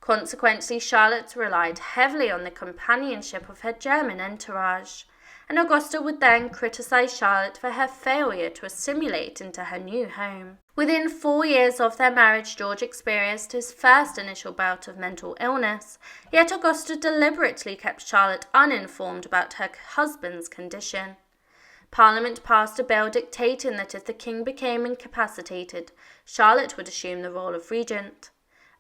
Speaker 1: Consequently, Charlotte relied heavily on the companionship of her German entourage, and Augusta would then criticise Charlotte for her failure to assimilate into her new home. Within 4 years of their marriage, George experienced his first initial bout of mental illness, yet Augusta deliberately kept Charlotte uninformed about her husband's condition. Parliament passed a bill dictating that if the king became incapacitated, Charlotte would assume the role of regent.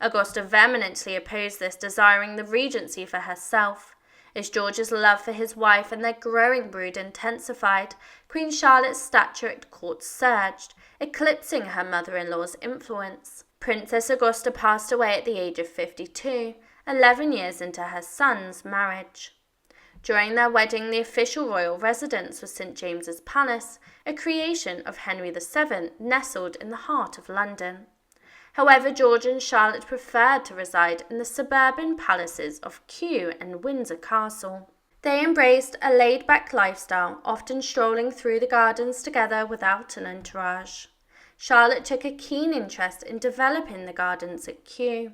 Speaker 1: Augusta vehemently opposed this, desiring the regency for herself. As George's love for his wife and their growing brood intensified, Queen Charlotte's stature at court surged, eclipsing her mother-in-law's influence. Princess Augusta passed away at the age of 52, 11 years into her son's marriage. During their wedding, the official royal residence was St James's Palace, a creation of Henry VII, nestled in the heart of London. However, George and Charlotte preferred to reside in the suburban palaces of Kew and Windsor Castle. They embraced a laid-back lifestyle, often strolling through the gardens together without an entourage. Charlotte took a keen interest in developing the gardens at Kew.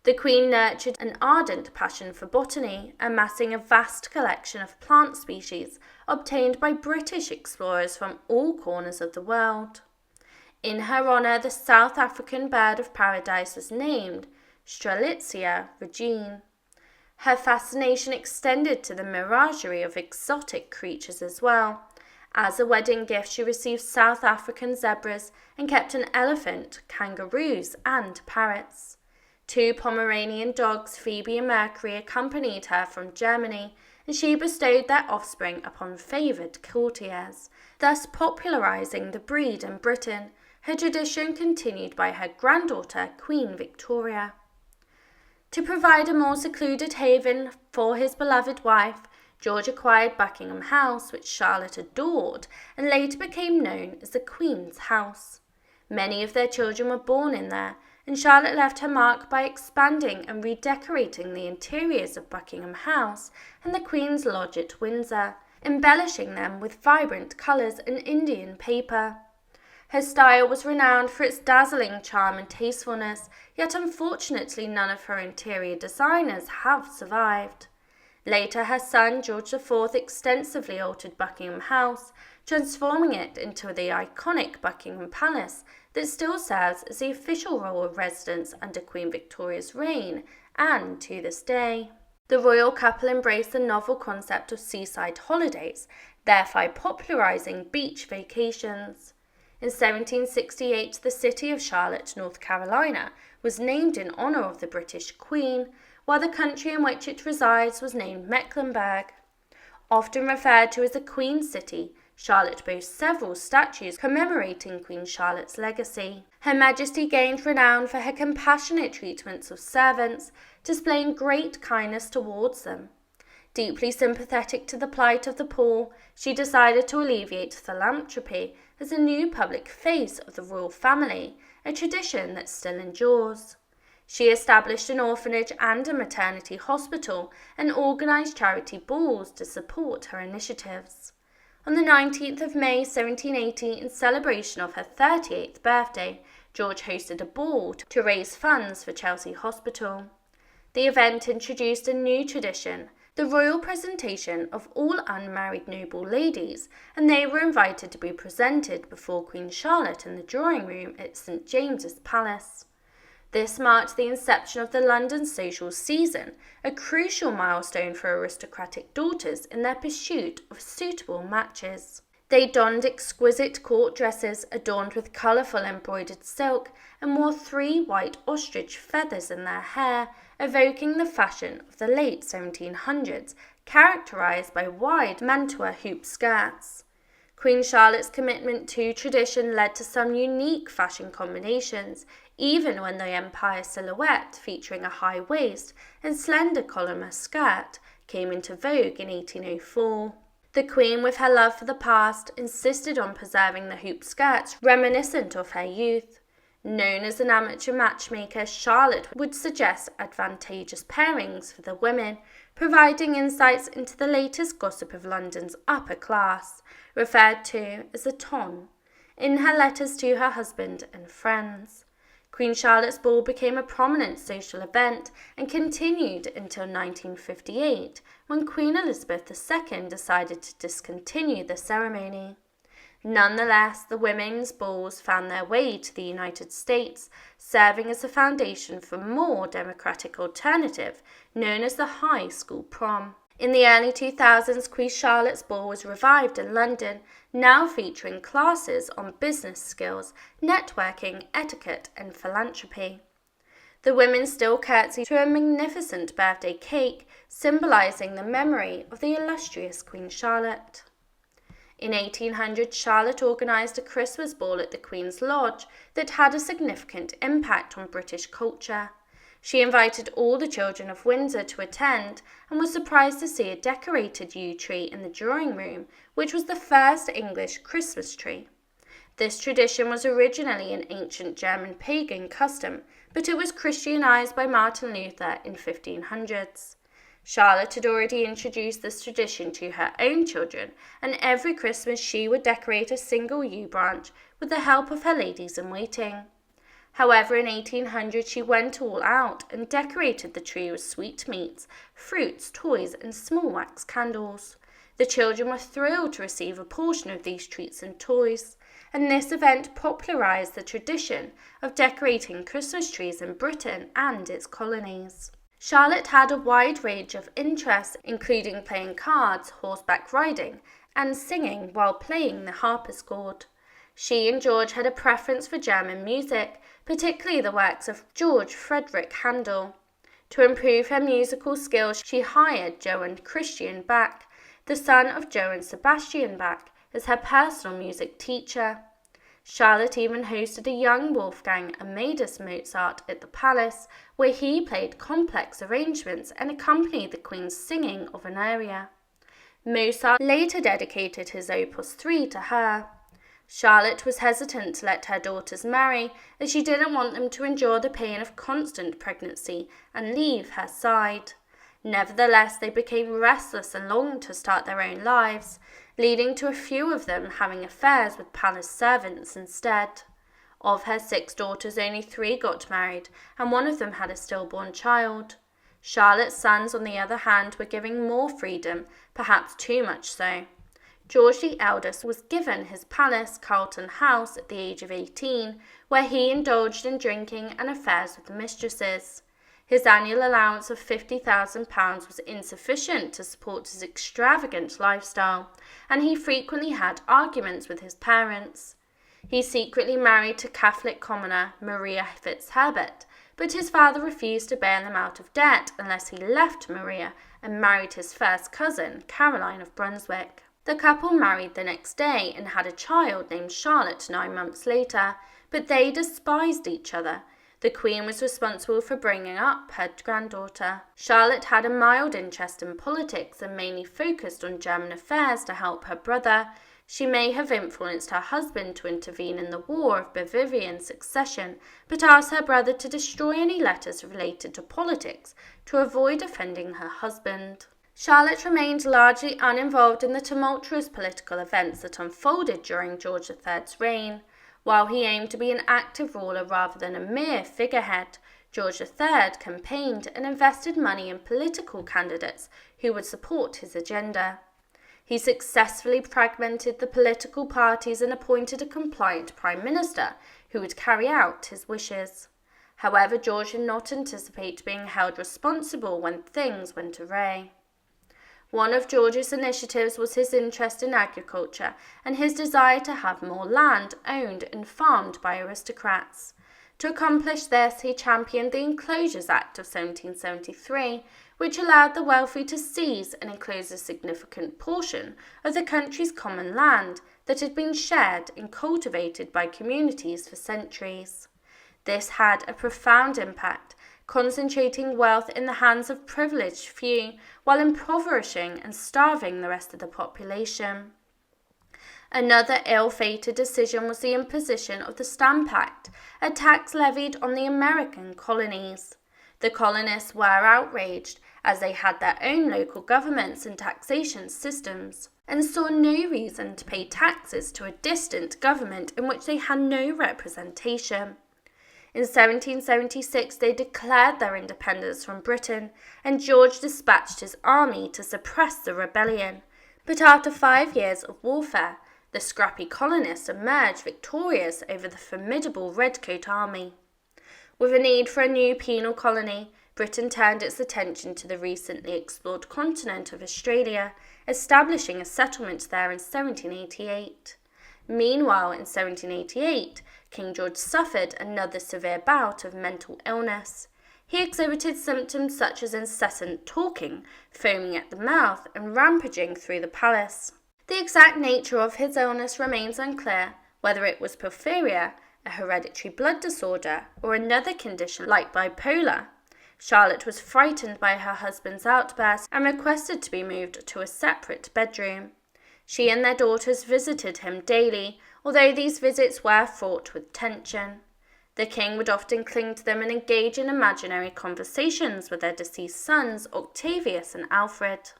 Speaker 1: The Queen nurtured an ardent passion for botany, amassing a vast collection of plant species obtained by British explorers from all corners of the world. In her honour, the South African bird of paradise was named Strelitzia regine. Her fascination extended to the menagerie of exotic creatures as well. As a wedding gift, she received South African zebras and kept an elephant, kangaroos, and parrots. 2 Pomeranian dogs, Phoebe and Mercury, accompanied her from Germany, and she bestowed their offspring upon favoured courtiers, thus popularising the breed in Britain, her tradition continued by her granddaughter, Queen Victoria. To provide a more secluded haven for his beloved wife, George acquired Buckingham House, which Charlotte adored, and later became known as the Queen's House. Many of their children were born in there, and Charlotte left her mark by expanding and redecorating the interiors of Buckingham House and the Queen's Lodge at Windsor, embellishing them with vibrant colours and Indian paper. Her style was renowned for its dazzling charm and tastefulness, yet unfortunately none of her interior designers have survived. Later, her son George IV extensively altered Buckingham House, transforming it into the iconic Buckingham Palace that still serves as the official royal residence under Queen Victoria's reign and to this day. The royal couple embraced the novel concept of seaside holidays, thereby popularizing beach vacations. In 1768, the city of Charlotte, North Carolina, was named in honor of the British Queen, while the country in which it resides was named Mecklenburg. Often referred to as the Queen City, Charlotte boasts several statues commemorating Queen Charlotte's legacy. Her Majesty gained renown for her compassionate treatments of servants, displaying great kindness towards them. Deeply sympathetic to the plight of the poor, she decided to alleviate philanthropy as a new public face of the royal family, a tradition that still endures. She established an orphanage and a maternity hospital and organised charity balls to support her initiatives. On the 19th of May 1780, in celebration of her 38th birthday, George hosted a ball to raise funds for Chelsea Hospital. The event introduced a new tradition, the royal presentation of all unmarried noble ladies, and they were invited to be presented before Queen Charlotte in the drawing room at St James's Palace. This marked the inception of the London social season, a crucial milestone for aristocratic daughters in their pursuit of suitable matches. They donned exquisite court dresses adorned with colourful embroidered silk and wore 3 white ostrich feathers in their hair, evoking the fashion of the late 1700s, characterised by wide mantua hoop skirts. Queen Charlotte's commitment to tradition led to some unique fashion combinations, even when the empire silhouette featuring a high waist and slender collar skirt came into vogue in 1804. The Queen, with her love for the past, insisted on preserving the hoop skirts reminiscent of her youth. Known as an amateur matchmaker, Charlotte would suggest advantageous pairings for the women, providing insights into the latest gossip of London's upper class, referred to as the ton, in her letters to her husband and friends. Queen Charlotte's Ball became a prominent social event and continued until 1958, when Queen Elizabeth II decided to discontinue the ceremony. Nonetheless, the women's balls found their way to the United States, serving as a foundation for a more democratic alternative known as the high school prom. In the early 2000s, Queen Charlotte's Ball was revived in London, now featuring classes on business skills, networking, etiquette, and philanthropy. The women still curtsy to a magnificent birthday cake, symbolising the memory of the illustrious Queen Charlotte. In 1800, Charlotte organised a Christmas ball at the Queen's Lodge that had a significant impact on British culture. She invited all the children of Windsor to attend and was surprised to see a decorated yew tree in the drawing room, which was the first English Christmas tree. This tradition was originally an ancient German pagan custom, but it was Christianized by Martin Luther in 1500s. Charlotte had already introduced this tradition to her own children, and every Christmas she would decorate a single yew branch with the help of her ladies-in-waiting. However, in 1800 she went all out and decorated the tree with sweetmeats, fruits, toys, and small wax candles. The children were thrilled to receive a portion of these treats and toys, and this event popularised the tradition of decorating Christmas trees in Britain and its colonies. Charlotte had a wide range of interests, including playing cards, horseback riding, and singing while playing the harpsichord. She and George had a preference for German music, particularly the works of George Frederick Handel. To improve her musical skills, she hired Johann Christian Bach, the son of Johann Sebastian Bach, as her personal music teacher. Charlotte even hosted a young Wolfgang Amadeus Mozart at the palace, where he played complex arrangements and accompanied the Queen's singing of an aria. Mozart later dedicated his Opus 3 to her. Charlotte was hesitant to let her daughters marry, as she didn't want them to endure the pain of constant pregnancy and leave her side. Nevertheless, they became restless and longed to start their own lives, leading to a few of them having affairs with palace servants instead. Of her 6 daughters, only 3 got married, and one of them had a stillborn child. Charlotte's sons, on the other hand, were given more freedom, perhaps too much so. George the eldest was given his palace, Carlton House, at the age of 18, where he indulged in drinking and affairs with the mistresses. His annual allowance of £50,000 was insufficient to support his extravagant lifestyle, and he frequently had arguments with his parents. He secretly married to Catholic commoner Maria Fitzherbert, but his father refused to bail him out of debt unless he left Maria and married his first cousin, Caroline of Brunswick. The couple married the next day and had a child named Charlotte 9 months later, but they despised each other. The Queen was responsible for bringing up her granddaughter. Charlotte had a mild interest in politics and mainly focused on German affairs to help her brother. She may have influenced her husband to intervene in the War of Bavarian Succession, but asked her brother to destroy any letters related to politics to avoid offending her husband. Charlotte remained largely uninvolved in the tumultuous political events that unfolded during George III's reign. While he aimed to be an active ruler rather than a mere figurehead, George III campaigned and invested money in political candidates who would support his agenda. He successfully fragmented the political parties and appointed a compliant prime minister who would carry out his wishes. However, George did not anticipate being held responsible when things went awry. One of George's initiatives was his interest in agriculture and his desire to have more land owned and farmed by aristocrats. To accomplish this, he championed the Enclosures Act of 1773, which allowed the wealthy to seize and enclose a significant portion of the country's common land that had been shared and cultivated by communities for centuries. This had a profound impact, concentrating wealth in the hands of privileged few while impoverishing and starving the rest of the population. Another ill-fated decision was the imposition of the Stamp Act, a tax levied on the American colonies. The colonists were outraged, as they had their own local governments and taxation systems, and saw no reason to pay taxes to a distant government in which they had no representation. In 1776 they declared their independence from Britain, and George dispatched his army to suppress the rebellion. But after 5 years of warfare, the scrappy colonists emerged victorious over the formidable Redcoat army. With a need for a new penal colony, Britain turned its attention to the recently explored continent of Australia, establishing a settlement there in 1788. Meanwhile, in 1788, King George suffered another severe bout of mental illness. He exhibited symptoms such as incessant talking, foaming at the mouth, and rampaging through the palace. The exact nature of his illness remains unclear, whether it was porphyria, a hereditary blood disorder, or another condition like bipolar. Charlotte was frightened by her husband's outburst and requested to be moved to a separate bedroom. She and their daughters visited him daily, although these visits were fraught with tension. The king would often cling to them and engage in imaginary conversations with their deceased sons, Octavius and Alfred.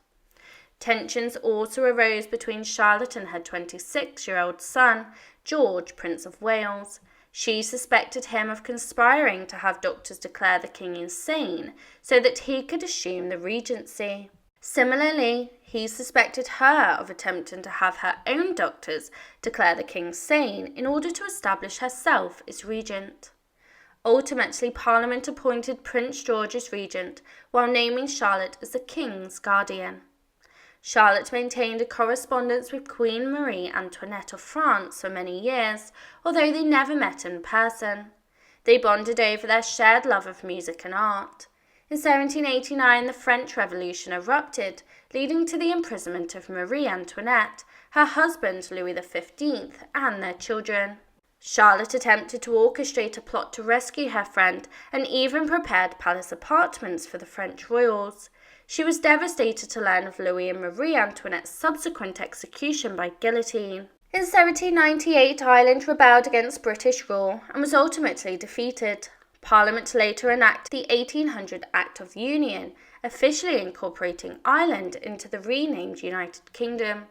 Speaker 1: Tensions also arose between Charlotte and her 26-year-old son, George, Prince of Wales. She suspected him of conspiring to have doctors declare the king insane so that he could assume the regency. Similarly, he suspected her of attempting to have her own doctors declare the king sane in order to establish herself as regent. Ultimately, Parliament appointed Prince George as regent, while naming Charlotte as the king's guardian. Charlotte maintained a correspondence with Queen Marie Antoinette of France for many years, although they never met in person. They bonded over their shared love of music and art. In 1789, the French Revolution erupted, leading to the imprisonment of Marie Antoinette, her husband Louis XV, and their children. Charlotte attempted to orchestrate a plot to rescue her friend and even prepared palace apartments for the French royals. She was devastated to learn of Louis and Marie Antoinette's subsequent execution by guillotine. In 1798, Ireland rebelled against British rule and was ultimately defeated. Parliament later enacted the 1800 Act of Union, officially incorporating Ireland into the renamed United Kingdom.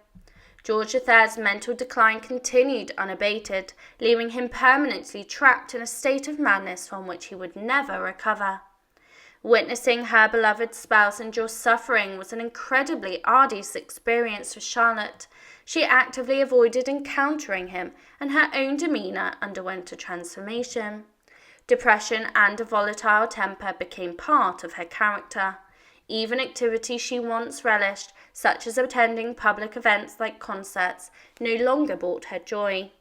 Speaker 1: George III's mental decline continued unabated, leaving him permanently trapped in a state of madness from which he would never recover. Witnessing her beloved spouse endure suffering was an incredibly arduous experience for Charlotte. She actively avoided encountering him, and her own demeanour underwent a transformation. Depression and a volatile temper became part of her character. Even activities she once relished, such as attending public events like concerts, no longer brought her joy.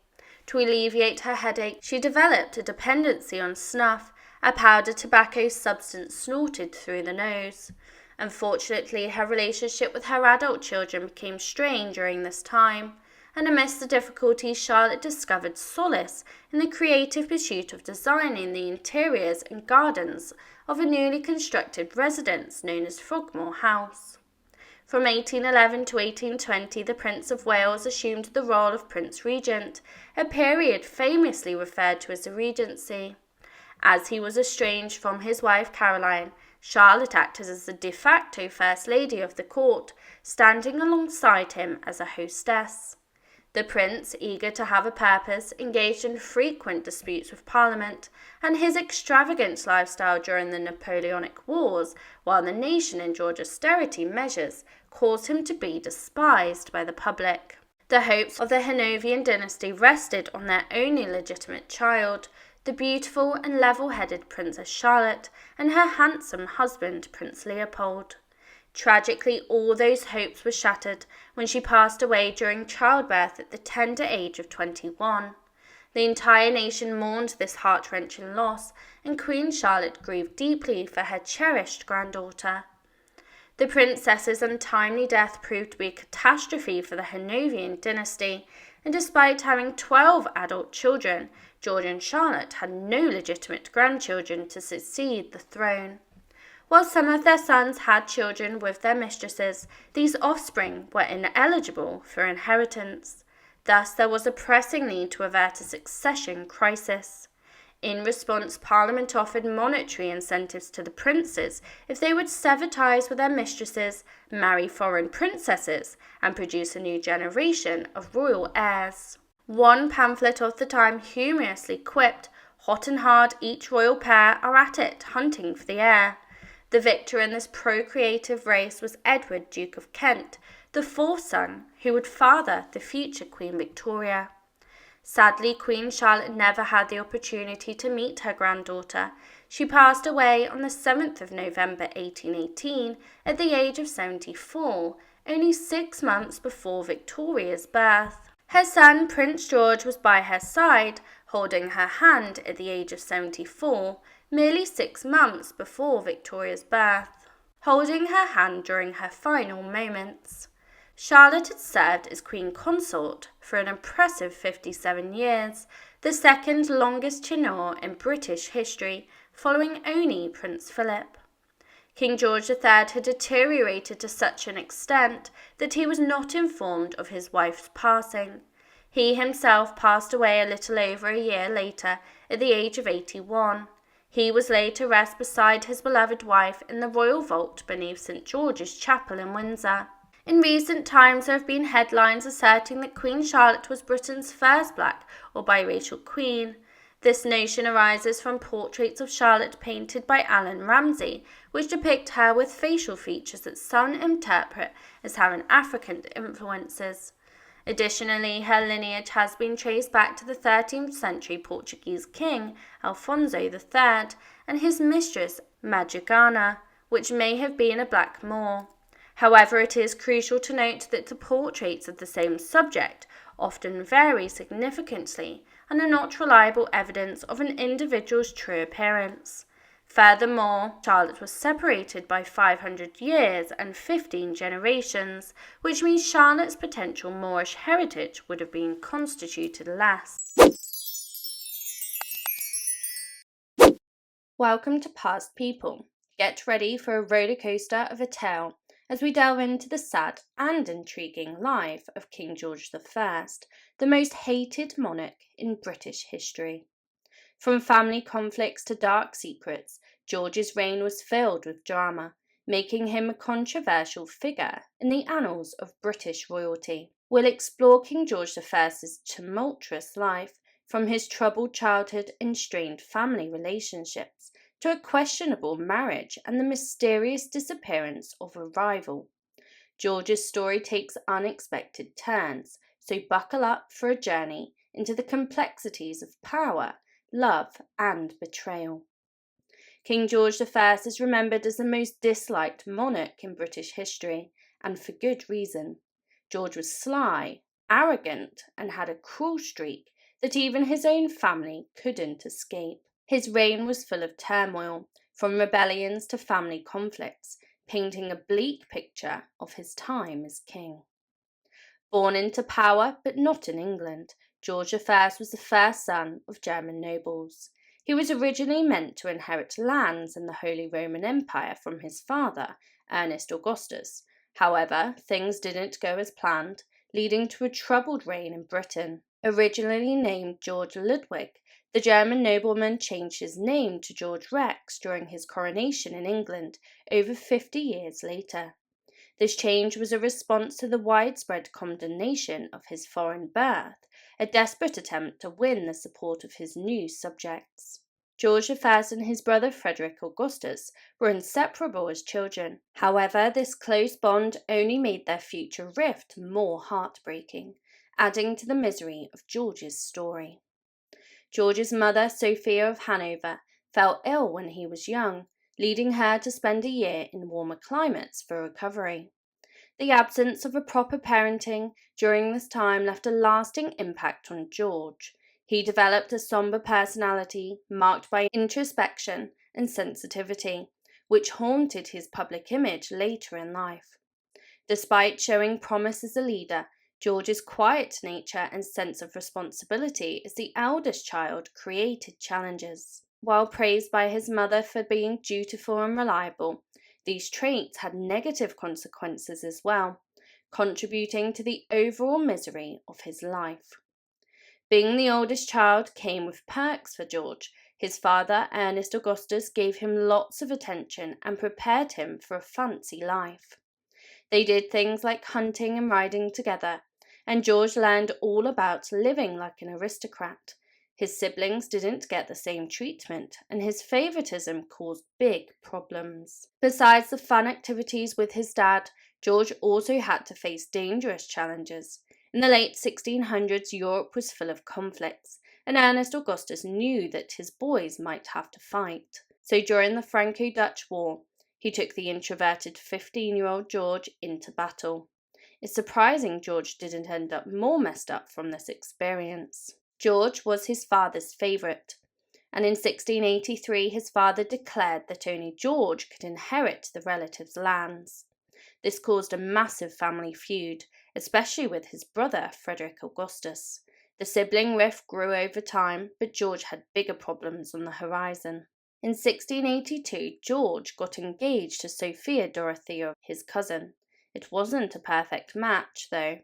Speaker 1: To alleviate her headache, she developed a dependency on snuff, a powdered tobacco substance snorted through the nose. Unfortunately, her relationship with her adult children became strained during this time, and amidst the difficulties, Charlotte discovered solace in the creative pursuit of designing the interiors and gardens of a newly constructed residence known as Frogmore House. From 1811 to 1820, the Prince of Wales assumed the role of Prince Regent, a period famously referred to as the Regency. As he was estranged from his wife Caroline, Charlotte acted as the de facto First Lady of the court, standing alongside him as a hostess. The prince, eager to have a purpose, engaged in frequent disputes with Parliament, and his extravagant lifestyle during the Napoleonic Wars, while the nation endured austerity measures, caused him to be despised by the public. The hopes of the Hanoverian dynasty rested on their only legitimate child, the beautiful and level-headed Princess Charlotte, and her handsome husband, Prince Leopold. Tragically, all those hopes were shattered when she passed away during childbirth at the tender age of 21. The entire nation mourned this heart-wrenching loss, and Queen Charlotte grieved deeply for her cherished granddaughter. The princess's untimely death proved to be a catastrophe for the Hanoverian dynasty, and despite having 12 adult children, George and Charlotte had no legitimate grandchildren to succeed the throne. While some of their sons had children with their mistresses, these offspring were ineligible for inheritance. Thus, there was a pressing need to avert a succession crisis. In response, Parliament offered monetary incentives to the princes if they would sever ties with their mistresses, marry foreign princesses, and produce a new generation of royal heirs. One pamphlet of the time humorously quipped, "Hot and hard, each royal pair are at it, hunting for the heir." The victor in this procreative race was Edward, Duke of Kent, the fourth son who would father the future Queen Victoria. Sadly, Queen Charlotte never had the opportunity to meet her granddaughter. She passed away on the 7th of November 1818 at the age of 74, only 6 months before Victoria's birth. Her son, Prince George, was by her side, holding her hand at the age of 74, merely 6 months before Victoria's birth, holding her hand during her final moments. Charlotte had served as Queen Consort for an impressive 57 years, the second longest tenure in British history, following only Prince Philip. King George III had deteriorated to such an extent that he was not informed of his wife's passing. He himself passed away a little over a year later, at the age of 81. He was laid to rest beside his beloved wife in the royal vault beneath St. George's Chapel in Windsor. In recent times, there have been headlines asserting that Queen Charlotte was Britain's first black or biracial queen. This notion arises from portraits of Charlotte painted by Alden Ramsay, which depict her with facial features that some interpret as having African influences. Additionally, her lineage has been traced back to the 13th century Portuguese king, Alfonso III, and his mistress, Madjugana, which may have been a black Moor. However, it is crucial to note that the portraits of the same subject often vary significantly and are not reliable evidence of an individual's true appearance. Furthermore, Charlotte was separated by 500 years and 15 generations, which means Charlotte's potential Moorish heritage would have been constituted less. Welcome to Past People. Get ready for a roller coaster of a tale as we delve into the sad and intriguing life of King George I, the most hated monarch in British history. From family conflicts to dark secrets, George's reign was filled with drama, making him a controversial figure in the annals of British royalty. We'll explore King George I's tumultuous life, from his troubled childhood and strained family relationships to a questionable marriage and the mysterious disappearance of a rival. George's story takes unexpected turns, so buckle up for a journey into the complexities of power, love, and betrayal. King George I is remembered as the most disliked monarch in British history, and for good reason. George was sly, arrogant, and had a cruel streak that even his own family couldn't escape. His reign was full of turmoil, from rebellions to family conflicts, painting a bleak picture of his time as king. Born into power, but not in England, George I was the first son of German nobles. He was originally meant to inherit lands in the Holy Roman Empire from his father, Ernest Augustus. However, things didn't go as planned, leading to a troubled reign in Britain. Originally named George Ludwig, the German nobleman changed his name to George Rex during his coronation in England over 50 years later. This change was a response to the widespread condemnation of his foreign birth, a desperate attempt to win the support of his new subjects. George I and his brother Frederick Augustus were inseparable as children. However, this close bond only made their future rift more heartbreaking, adding to the misery of George's story. George's mother, Sophia of Hanover, fell ill when he was young, leading her to spend a year in warmer climates for recovery. The absence of a proper parenting during this time left a lasting impact on George. He developed a somber personality marked by introspection and sensitivity, which haunted his public image later in life. Despite showing promise as a leader, George's quiet nature and sense of responsibility as the eldest child created challenges. While praised by his mother for being dutiful and reliable, these traits had negative consequences as well, contributing to the overall misery of his life. Being the oldest child came with perks for George. His father, Ernest Augustus, gave him lots of attention and prepared him for a fancy life. They did things like hunting and riding together, and George learned all about living like an aristocrat. His siblings didn't get the same treatment, and his favoritism caused big problems. Besides the fun activities with his dad, George also had to face dangerous challenges. In the late 1600s, Europe was full of conflicts, and Ernest Augustus knew that his boys might have to fight. So during the Franco-Dutch War, he took the introverted 15-year-old George into battle. It's surprising George didn't end up more messed up from this experience. George was his father's favourite, and in 1683 his father declared that only George could inherit the relatives' lands. This caused a massive family feud, especially with his brother Frederick Augustus. The sibling rift grew over time, but George had bigger problems on the horizon. In 1682, George got engaged to Sophia Dorothea, his cousin. It wasn't a perfect match, though.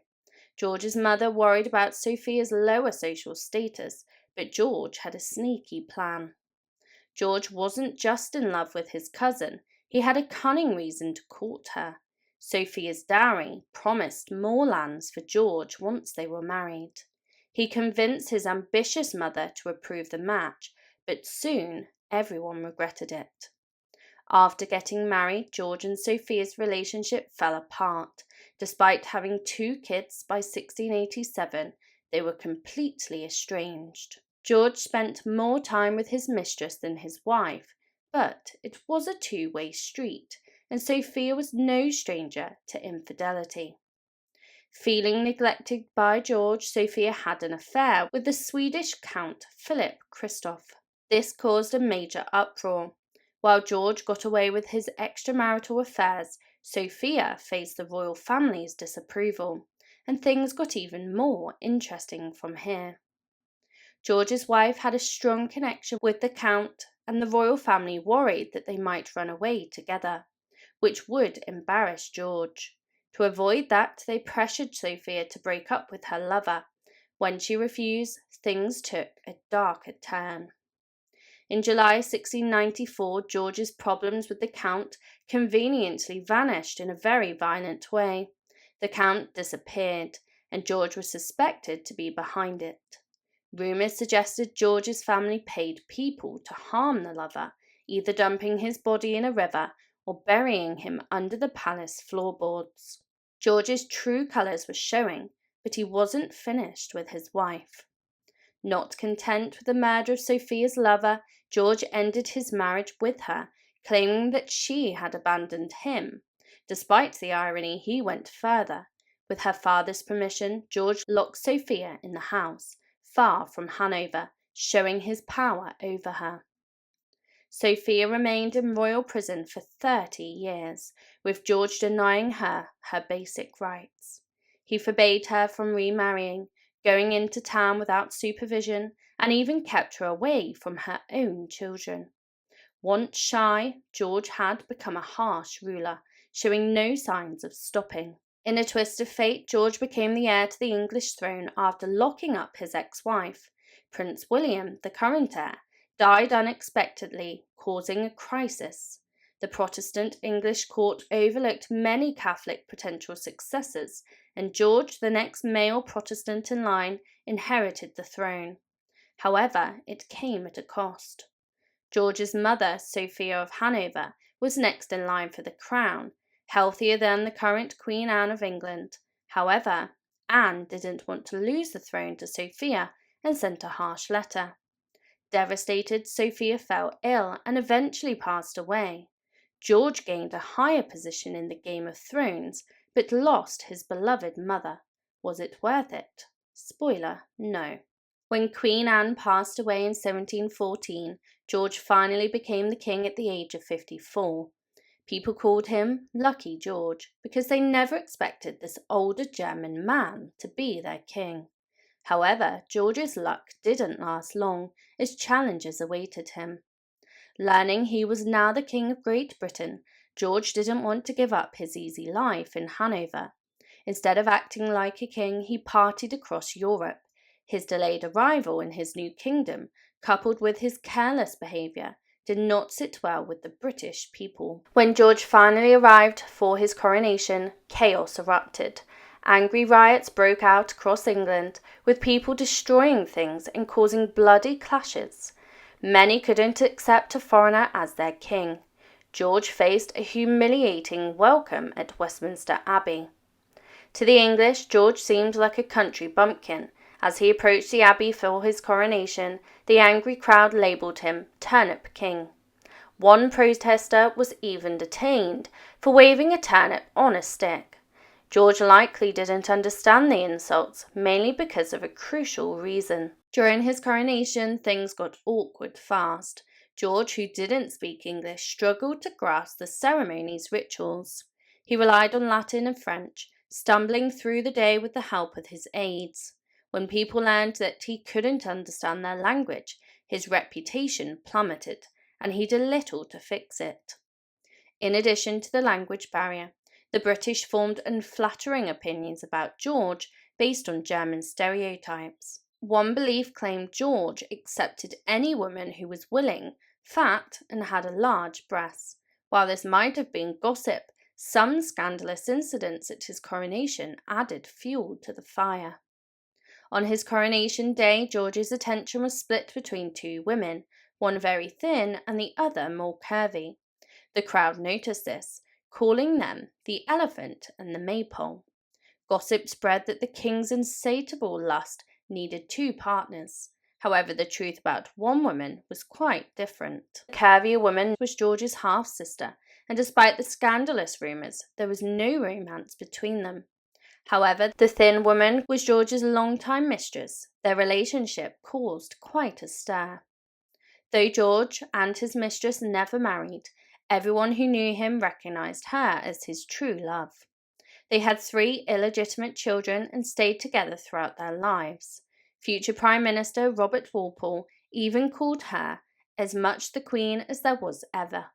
Speaker 1: George's mother worried about Sophia's lower social status, but George had a sneaky plan. George wasn't just in love with his cousin, he had a cunning reason to court her. Sophia's dowry promised more lands for George once they were married. He convinced his ambitious mother to approve the match, but soon everyone regretted it. After getting married, George and Sophia's relationship fell apart. Despite having 2 kids by 1687, they were completely estranged. George spent more time with his mistress than his wife, but it was a two-way street, and Sophia was no stranger to infidelity. Feeling neglected by George, Sophia had an affair with the Swedish Count Philip Christoph. This caused a major uproar. While George got away with his extramarital affairs, Sophia faced the royal family's disapproval, and things got even more interesting from here. George's wife had a strong connection with the Count, and the royal family worried that they might run away together, which would embarrass George. To avoid that, they pressured Sophia to break up with her lover. When she refused, things took a darker turn. In July 1694, George's problems with the Count conveniently vanished in a very violent way. The Count disappeared, and George was suspected to be behind it. Rumours suggested George's family paid people to harm the lover, either dumping his body in a river or burying him under the palace floorboards. George's true colours were showing, but he wasn't finished with his wife. Not content with the murder of Sophia's lover, George ended his marriage with her, claiming that she had abandoned him. Despite the irony, he went further. With her father's permission, George locked Sophia in the house, far from Hanover, showing his power over her. Sophia remained in royal prison for 30 years, with George denying her her basic rights. He forbade her from remarrying, going into town without supervision, and even kept her away from her own children. Once shy, George had become a harsh ruler, showing no signs of stopping. In a twist of fate, George became the heir to the English throne after locking up his ex-wife. Prince William, the current heir, died unexpectedly, causing a crisis. The Protestant English court overlooked many Catholic potential successors, and George, the next male Protestant in line, inherited the throne. However, it came at a cost. George's mother, Sophia of Hanover, was next in line for the crown, healthier than the current Queen Anne of England. However, Anne didn't want to lose the throne to Sophia and sent a harsh letter. Devastated, Sophia fell ill and eventually passed away. George gained a higher position in the Game of Thrones, but lost his beloved mother. Was it worth it? Spoiler, no. When Queen Anne passed away in 1714, George finally became the king at the age of 54. People called him Lucky George because they never expected this older German man to be their king. However, George's luck didn't last long, as challenges awaited him. Learning he was now the King of Great Britain, George didn't want to give up his easy life in Hanover. Instead of acting like a king, he partied across Europe. His delayed arrival in his new kingdom, coupled with his careless behaviour, did not sit well with the British people. When George finally arrived for his coronation, chaos erupted. Angry riots broke out across England, with people destroying things and causing bloody clashes. Many couldn't accept a foreigner as their king. George faced a humiliating welcome at Westminster Abbey. To the English, George seemed like a country bumpkin. As he approached the Abbey for his coronation, the angry crowd labelled him Turnip King. One protester was even detained for waving a turnip on a stick. George likely didn't understand the insults, mainly because of a crucial reason. During his coronation, things got awkward fast. George, who didn't speak English, struggled to grasp the ceremony's rituals. He relied on Latin and French, stumbling through the day with the help of his aides. When people learned that he couldn't understand their language, his reputation plummeted, and he did little to fix it. In addition to the language barrier, the British formed unflattering opinions about George based on German stereotypes. One belief claimed George accepted any woman who was willing, fat, and had a large breast. While this might have been gossip, some scandalous incidents at his coronation added fuel to the fire. On his coronation day, George's attention was split between two women, one very thin and the other more curvy. The crowd noticed this, calling them the elephant and the maypole. Gossip spread that the king's insatiable lust needed two partners. However, the truth about one woman was quite different. The curvier woman was George's half-sister, and despite the scandalous rumours, there was no romance between them. However, the thin woman was George's longtime mistress. Their relationship caused quite a stir. Though George and his mistress never married, everyone who knew him recognised her as his true love. They had 3 illegitimate children and stayed together throughout their lives. Future Prime Minister Robert Walpole even called her as much the Queen as there was ever,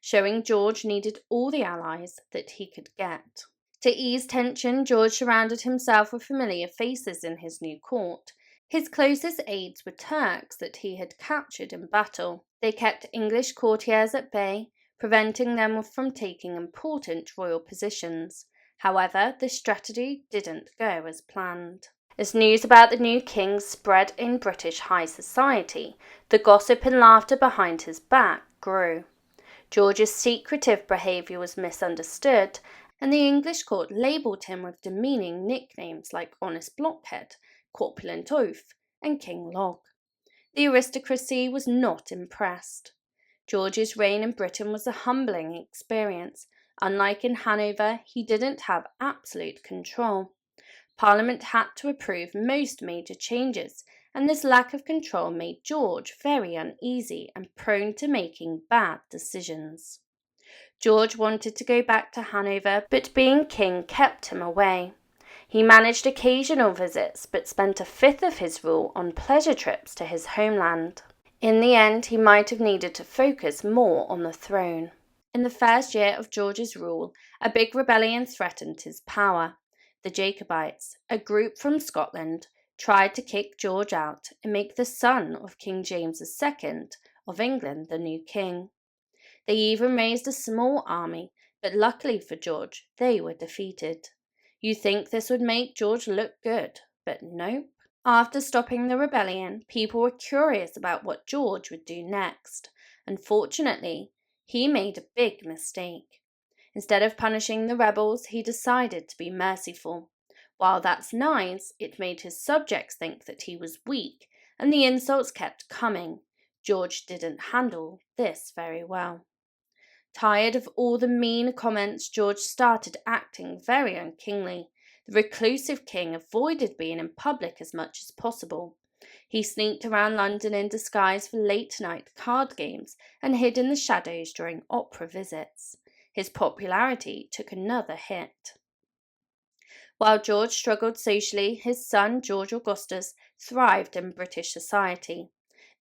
Speaker 1: showing George needed all the allies that he could get. To ease tension, George surrounded himself with familiar faces in his new court. His closest aides were Turks that he had captured in battle. They kept English courtiers at bay, preventing them from taking important royal positions. However, this strategy didn't go as planned. As news about the new king spread in British high society, the gossip and laughter behind his back grew. George's secretive behaviour was misunderstood, and the English court labelled him with demeaning nicknames like Honest Blockhead, Corpulent Oaf, and King Log. The aristocracy was not impressed. George's reign in Britain was a humbling experience. Unlike in Hanover, he didn't have absolute control. Parliament had to approve most major changes, and this lack of control made George very uneasy and prone to making bad decisions. George wanted to go back to Hanover, but being king kept him away. He managed occasional visits, but spent a fifth of his rule on pleasure trips to his homeland. In the end, he might have needed to focus more on the throne. In the first year of George's rule, a big rebellion threatened his power. The Jacobites, a group from Scotland, tried to kick George out and make the son of King James II of England the new king. They even raised a small army, but luckily for George, they were defeated. You'd think this would make George look good, but nope. After stopping the rebellion, people were curious about what George would do next. Unfortunately, he made a big mistake. Instead of punishing the rebels, he decided to be merciful. While that's nice, it made his subjects think that he was weak, and the insults kept coming. George didn't handle this very well. Tired of all the mean comments, George started acting very unkingly. The reclusive king avoided being in public as much as possible. He sneaked around London in disguise for late-night card games and hid in the shadows during opera visits. His popularity took another hit. While George struggled socially, his son George Augustus thrived in British society.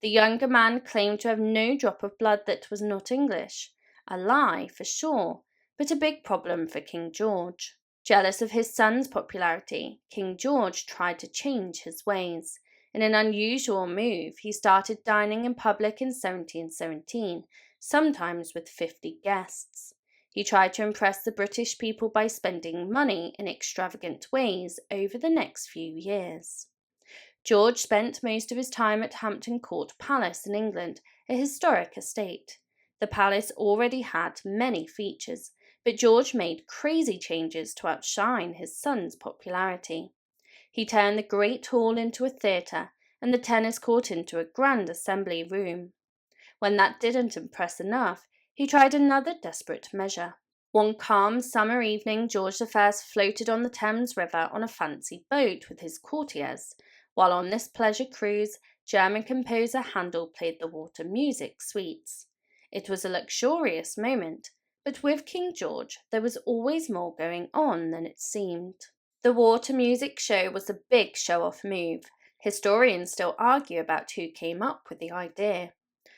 Speaker 1: The younger man claimed to have no drop of blood that was not English. A lie, for sure, but a big problem for King George. Jealous of his son's popularity, King George tried to change his ways. In an unusual move, he started dining in public in 1717, sometimes with 50 guests. He tried to impress the British people by spending money in extravagant ways over the next few years. George spent most of his time at Hampton Court Palace in England, a historic estate. The palace already had many features, but George made crazy changes to outshine his son's popularity. He turned the Great Hall into a theatre and the tennis court into a grand assembly room. When that didn't impress enough, he tried another desperate measure. One calm summer evening, George I floated on the Thames River on a fancy boat with his courtiers. While on this pleasure cruise, German composer Handel played the water music suites. It was a luxurious moment, but with King George there was always more going on than it seemed. The water music show was a big show-off move. Historians still argue about who came up with the idea.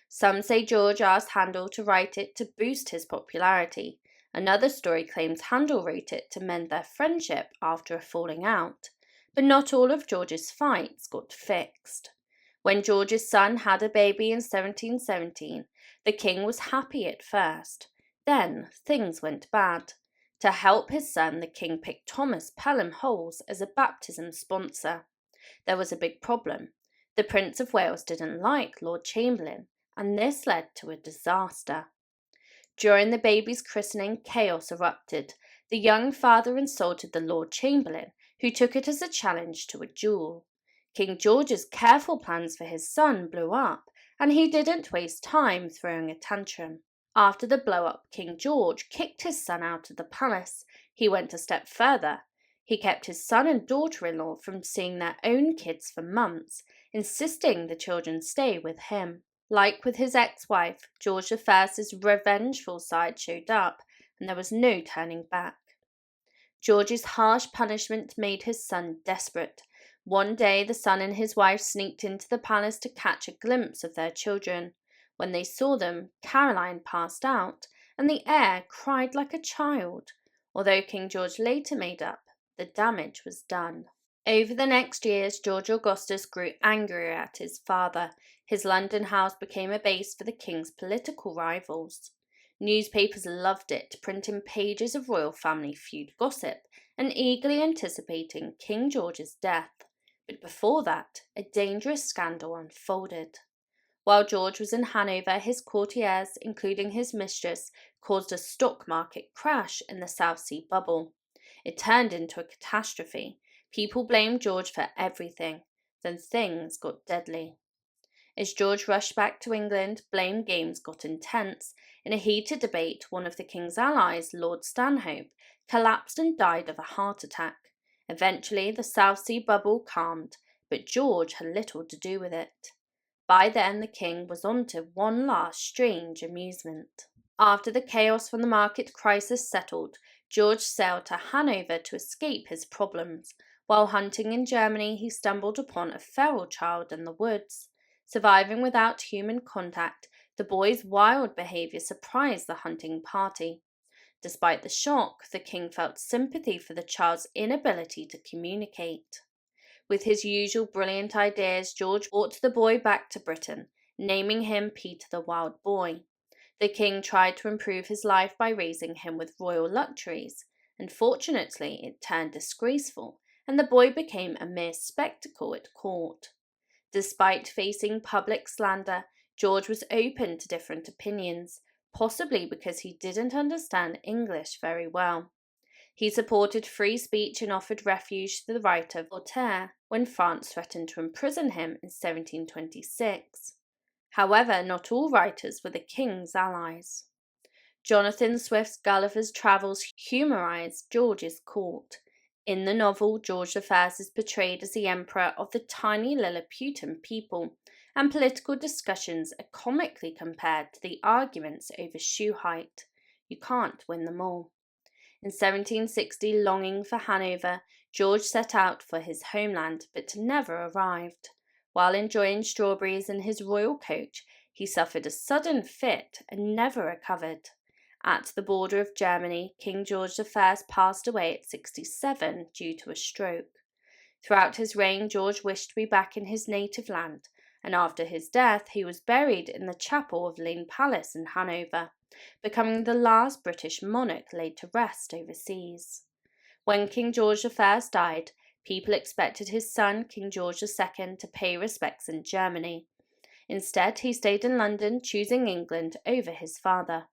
Speaker 1: Some say George asked Handel to write it to boost his popularity. Another story claims Handel wrote it to mend their friendship after a falling out. But not all of George's fights got fixed. When George's son had a baby in 1717, the king was happy at first. Then things went bad. To help his son, the king picked Thomas Pelham Holles as a baptism sponsor. There was a big problem. The Prince of Wales didn't like Lord Chamberlain, and this led to a disaster. During the baby's christening, chaos erupted. The young father insulted the Lord Chamberlain, who took it as a challenge to a duel. King George's careful plans for his son blew up, and he didn't waste time throwing a tantrum. After the blow-up, King George kicked his son out of the palace. He went a step further. He kept his son and daughter-in-law from seeing their own kids for months, insisting the children stay with him. Like with his ex-wife, George I's revengeful side showed up, and there was no turning back. George's harsh punishment made his son desperate. One day, the son and his wife sneaked into the palace to catch a glimpse of their children. When they saw them, Caroline passed out, and the heir cried like a child. Although King George later made up, the damage was done. Over the next years, George Augustus grew angrier at his father. His London house became a base for the king's political rivals. Newspapers loved it, printing pages of royal family feud gossip and eagerly anticipating King George's death. But before that, a dangerous scandal unfolded. While George was in Hanover, his courtiers, including his mistress, caused a stock market crash in the South Sea bubble. It turned into a catastrophe. People blamed George for everything. Then things got deadly. As George rushed back to England, blame games got intense. In a heated debate, one of the king's allies, Lord Stanhope, collapsed and died of a heart attack. Eventually, the South Sea bubble calmed, but George had little to do with it. By then, the king was on to one last strange amusement. After the chaos from the market crisis settled, George sailed to Hanover to escape his problems. While hunting in Germany, he stumbled upon a feral child in the woods. Surviving without human contact, the boy's wild behavior surprised the hunting party. Despite the shock, the king felt sympathy for the child's inability to communicate. With his usual brilliant ideas, George brought the boy back to Britain, naming him Peter the Wild Boy. The king tried to improve his life by raising him with royal luxuries. Unfortunately, it turned disgraceful, and the boy became a mere spectacle at court. Despite facing public slander, George was open to different opinions, possibly because he didn't understand English very well. He supported free speech and offered refuge to the writer Voltaire when France threatened to imprison him in 1726. However, not all writers were the king's allies. Jonathan Swift's Gulliver's Travels humorized George's court. In the novel, George I is portrayed as the emperor of the tiny Lilliputian people, and political discussions are comically compared to the arguments over shoe height. You can't win them all. In 1760, longing for Hanover, George set out for his homeland, but never arrived. While enjoying strawberries in his royal coach, he suffered a sudden fit and never recovered. At the border of Germany, King George I passed away at 67 due to a stroke. Throughout his reign, George wished to be back in his native land, and after his death, he was buried in the chapel of Lane Palace in Hanover, becoming the last British monarch laid to rest overseas. When King George I died, people expected his son, King George II, to pay respects in Germany. Instead, he stayed in London, choosing England over his father.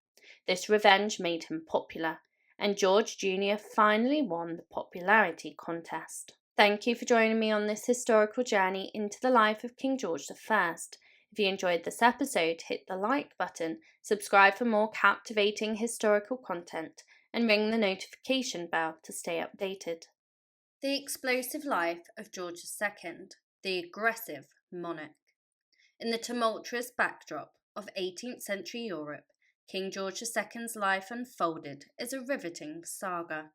Speaker 1: This revenge made him popular, and George Jr. finally won the popularity contest. Thank you for joining me on this historical journey into the life of King George I. If you enjoyed this episode, hit the like button, subscribe for more captivating historical content, and ring the notification bell to stay updated. The explosive life of George II, the aggressive monarch. In the tumultuous backdrop of 18th century Europe, King George II's life unfolded as a riveting saga,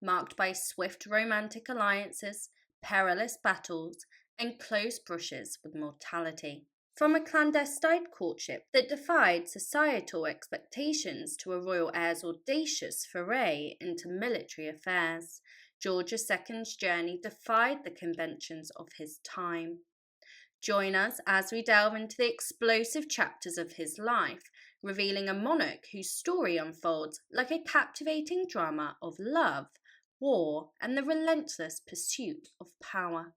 Speaker 1: marked by swift romantic alliances, perilous battles, and close brushes with mortality. From a clandestine courtship that defied societal expectations to a royal heir's audacious foray into military affairs, George II's journey defied the conventions of his time. Join us as we delve into the explosive chapters of his life, revealing a monarch whose story unfolds like a captivating drama of love, war, and the relentless pursuit of power.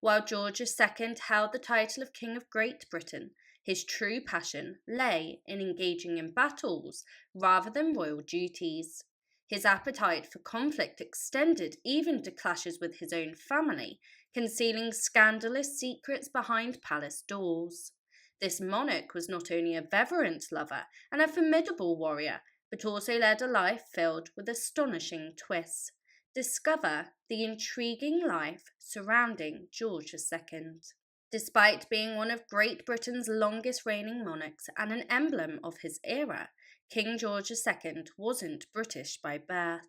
Speaker 1: While George II held the title of King of Great Britain, his true passion lay in engaging in battles rather than royal duties. His appetite for conflict extended even to clashes with his own family, concealing scandalous secrets behind palace doors. This monarch was not only a reverent lover and a formidable warrior, but also led a life filled with astonishing twists. Discover the intriguing life surrounding George II. Despite being one of Great Britain's longest reigning monarchs and an emblem of his era, King George II wasn't British by birth.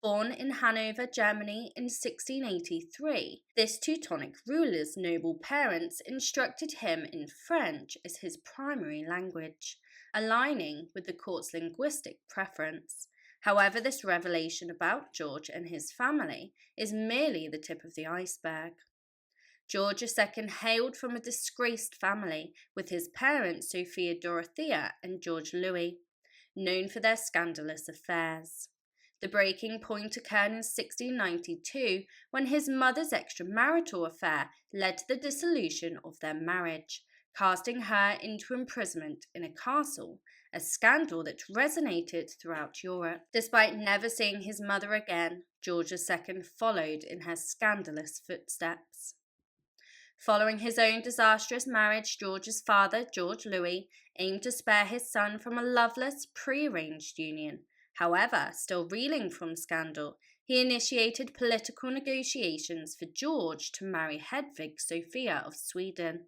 Speaker 1: Born in Hanover, Germany in 1683, this Teutonic ruler's noble parents instructed him in French as his primary language, aligning with the court's linguistic preference. However, this revelation about George and his family is merely the tip of the iceberg. George II hailed from a disgraced family, with his parents Sophia Dorothea and George Louis, known for their scandalous affairs. The breaking point occurred in 1692 when his mother's extramarital affair led to the dissolution of their marriage, casting her into imprisonment in a castle, a scandal that resonated throughout Europe. Despite never seeing his mother again, George II followed in her scandalous footsteps. Following his own disastrous marriage, George's father, George Louis, aimed to spare his son from a loveless, pre-arranged union. However, still reeling from scandal, he initiated political negotiations for George to marry Hedvig Sophia of Sweden.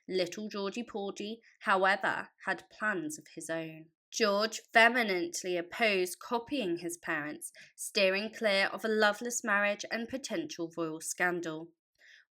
Speaker 1: Little Georgie Porgy, however, had plans of his own. George vehemently opposed copying his parents, steering clear of a loveless marriage and potential royal scandal.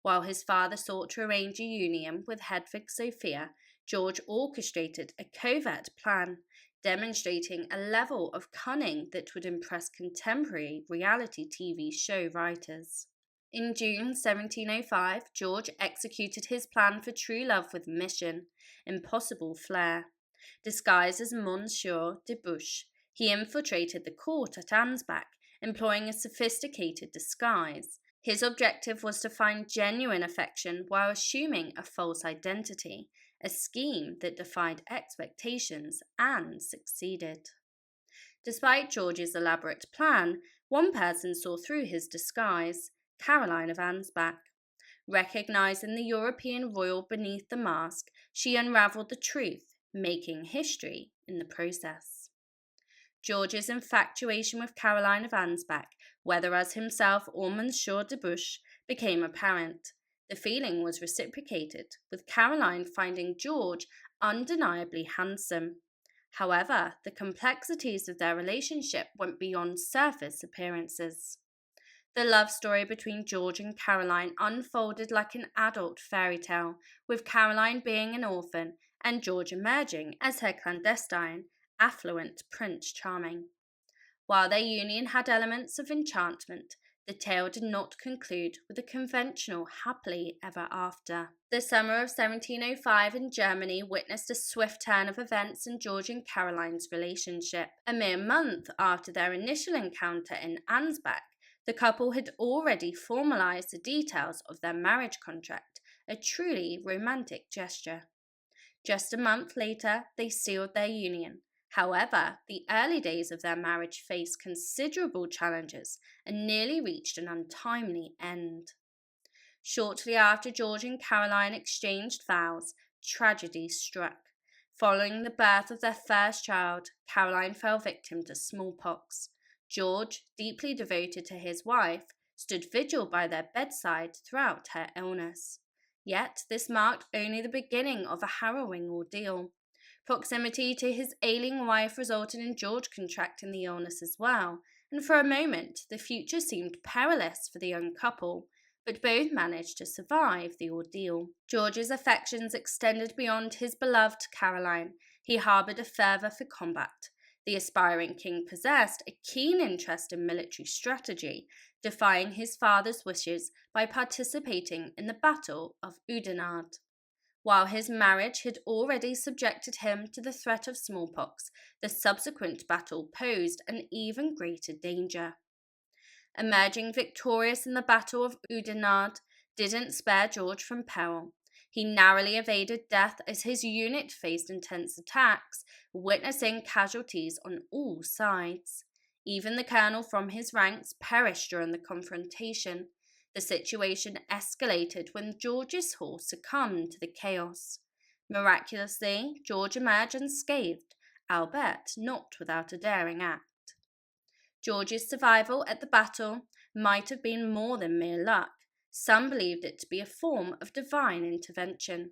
Speaker 1: While his father sought to arrange a union with Hedvig Sophia, George orchestrated a covert plan, demonstrating a level of cunning that would impress contemporary reality TV show writers. In June 1705, George executed his plan for true love with mission, impossible flair. Disguised as Monsieur de Buch, he infiltrated the court at Ansbach, employing a sophisticated disguise. His objective was to find genuine affection while assuming a false identity, a scheme that defied expectations and succeeded. Despite George's elaborate plan, one person saw through his disguise, Caroline of Ansbach. Recognizing the European royal beneath the mask, she unraveled the truth, making history in the process. George's infatuation with Caroline of Ansbach, whether as himself or Monsieur de Buch, became apparent. The feeling was reciprocated, with Caroline finding George undeniably handsome. However, the complexities of their relationship went beyond surface appearances. The love story between George and Caroline unfolded like an adult fairy tale, with Caroline being an orphan and George emerging as her clandestine, affluent Prince Charming. While their union had elements of enchantment, the tale did not conclude with a conventional happily ever after. The summer of 1705 in Germany witnessed a swift turn of events in George and Caroline's relationship. A mere month after their initial encounter in Ansbach, the couple had already formalized the details of their marriage contract, a truly romantic gesture. Just a month later, they sealed their union. However, the early days of their marriage faced considerable challenges and nearly reached an untimely end. Shortly after George and Caroline exchanged vows, tragedy struck. Following the birth of their first child, Caroline fell victim to smallpox. George, deeply devoted to his wife, stood vigil by their bedside throughout her illness. Yet this marked only the beginning of a harrowing ordeal. Proximity to his ailing wife resulted in George contracting the illness as well, and for a moment the future seemed perilous for the young couple, but both managed to survive the ordeal. George's affections extended beyond his beloved Caroline. He harboured a fervour for combat. The aspiring king possessed a keen interest in military strategy, defying his father's wishes by participating in the Battle of Oudenarde. While his marriage had already subjected him to the threat of smallpox, the subsequent battle posed an even greater danger. Emerging victorious in the Battle of Oudenarde didn't spare George from peril. He narrowly evaded death as his unit faced intense attacks, witnessing casualties on all sides. Even the colonel from his ranks perished during the confrontation. The situation escalated when George's horse succumbed to the chaos. Miraculously, George emerged unscathed, albeit not without a daring act. George's survival at the battle might have been more than mere luck. Some believed it to be a form of divine intervention.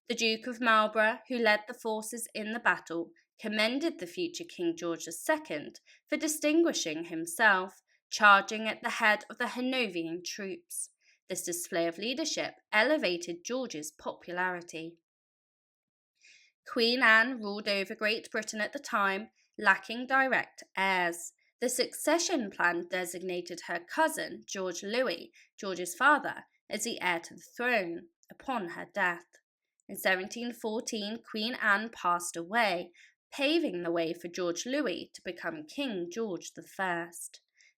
Speaker 1: The Duke of Marlborough, who led the forces in the battle, commended the future King George II for distinguishing himself, charging at the head of the Hanoverian troops. This display of leadership elevated George's popularity. Queen Anne ruled over Great Britain at the time, lacking direct heirs. The succession plan designated her cousin, George Louis, George's father, as the heir to the throne upon her death. In 1714, Queen Anne passed away, paving the way for George Louis to become King George I.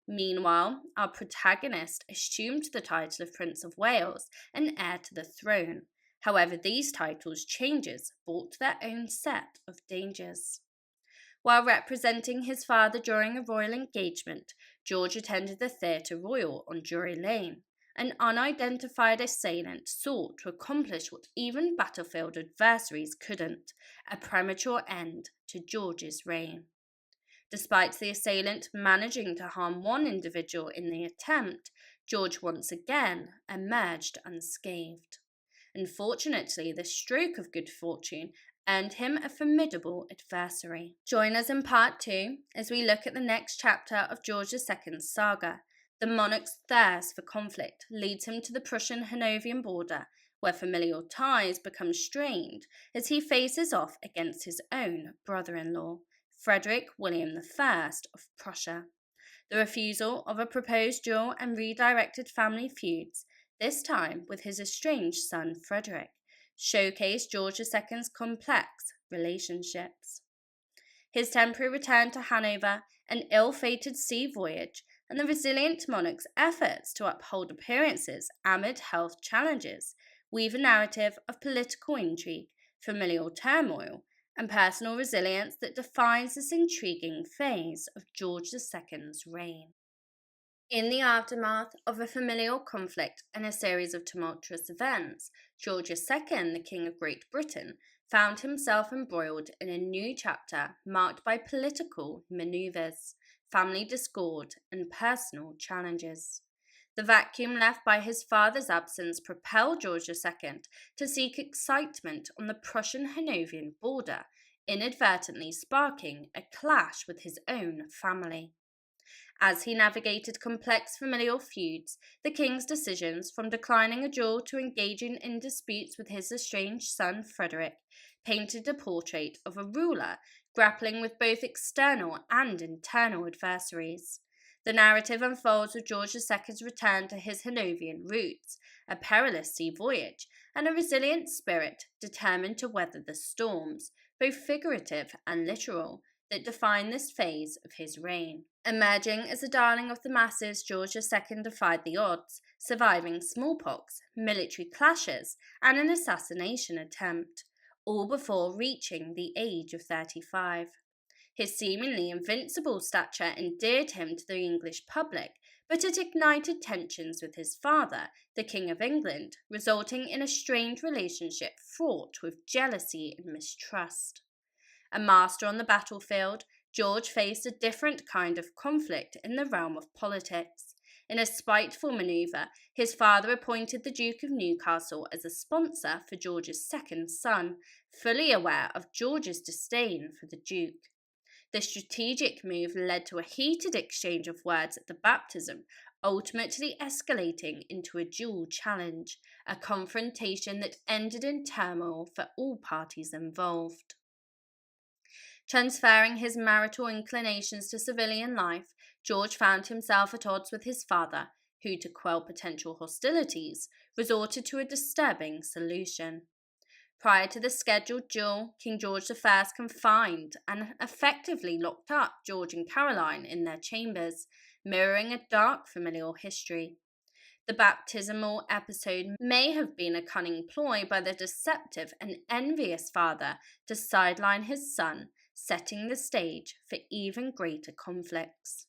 Speaker 1: Meanwhile, our protagonist assumed the title of Prince of Wales and heir to the throne. However, these titles' changes brought their own set of dangers. While representing his father during a royal engagement, George attended the Theatre Royal on Drury Lane. An unidentified assailant sought to accomplish what even battlefield adversaries couldn't, a premature end to George's reign. Despite the assailant managing to harm one individual in the attempt, George once again emerged unscathed. Unfortunately, this stroke of good fortune earned him a formidable adversary. Join us in part 2 as we look at the next chapter of George II's saga. The monarch's thirst for conflict leads him to the Prussian-Hanoverian border, where familial ties become strained as he faces off against his own brother-in-law, Frederick William I of Prussia. The refusal of a proposed duel and redirected family feuds, this time with his estranged son Frederick, showcased George II's complex relationships. His temporary return to Hanover, an ill-fated sea voyage, and the resilient monarch's efforts to uphold appearances amid health challenges weave a narrative of political intrigue, familial turmoil, and personal resilience that defines this intriguing phase of George II's reign. In the aftermath of a familial conflict and a series of tumultuous events, George II, the King of Great Britain, found himself embroiled in a new chapter marked by political manoeuvres, family discord, and personal challenges. The vacuum left by his father's absence propelled George II to seek excitement on the Prussian-Hanoverian border, inadvertently sparking a clash with his own family. As he navigated complex familial feuds, the king's decisions, from declining a duel to engaging in disputes with his estranged son Frederick, painted a portrait of a ruler grappling with both external and internal adversaries. The narrative unfolds with George II's return to his Hanoverian roots, a perilous sea voyage, and a resilient spirit determined to weather the storms, both figurative and literal, that define this phase of his reign. Emerging as a darling of the masses, George II defied the odds, surviving smallpox, military clashes, and an assassination attempt, all before reaching the age of 35. His seemingly invincible stature endeared him to the English public, but it ignited tensions with his father, the King of England, resulting in a strained relationship fraught with jealousy and mistrust. A master on the battlefield, George faced a different kind of conflict in the realm of politics. In a spiteful manoeuvre, his father appointed the Duke of Newcastle as a sponsor for George's second son, fully aware of George's disdain for the Duke. The strategic move led to a heated exchange of words at the baptism, ultimately escalating into a dual challenge, a confrontation that ended in turmoil for all parties involved. Transferring his marital inclinations to civilian life, George found himself at odds with his father, who, to quell potential hostilities, resorted to a disturbing solution. Prior to the scheduled duel, King George I confined and effectively locked up George and Caroline in their chambers, mirroring a dark familial history. The baptismal episode may have been a cunning ploy by the deceptive and envious father to sideline his son, setting the stage for even greater conflicts.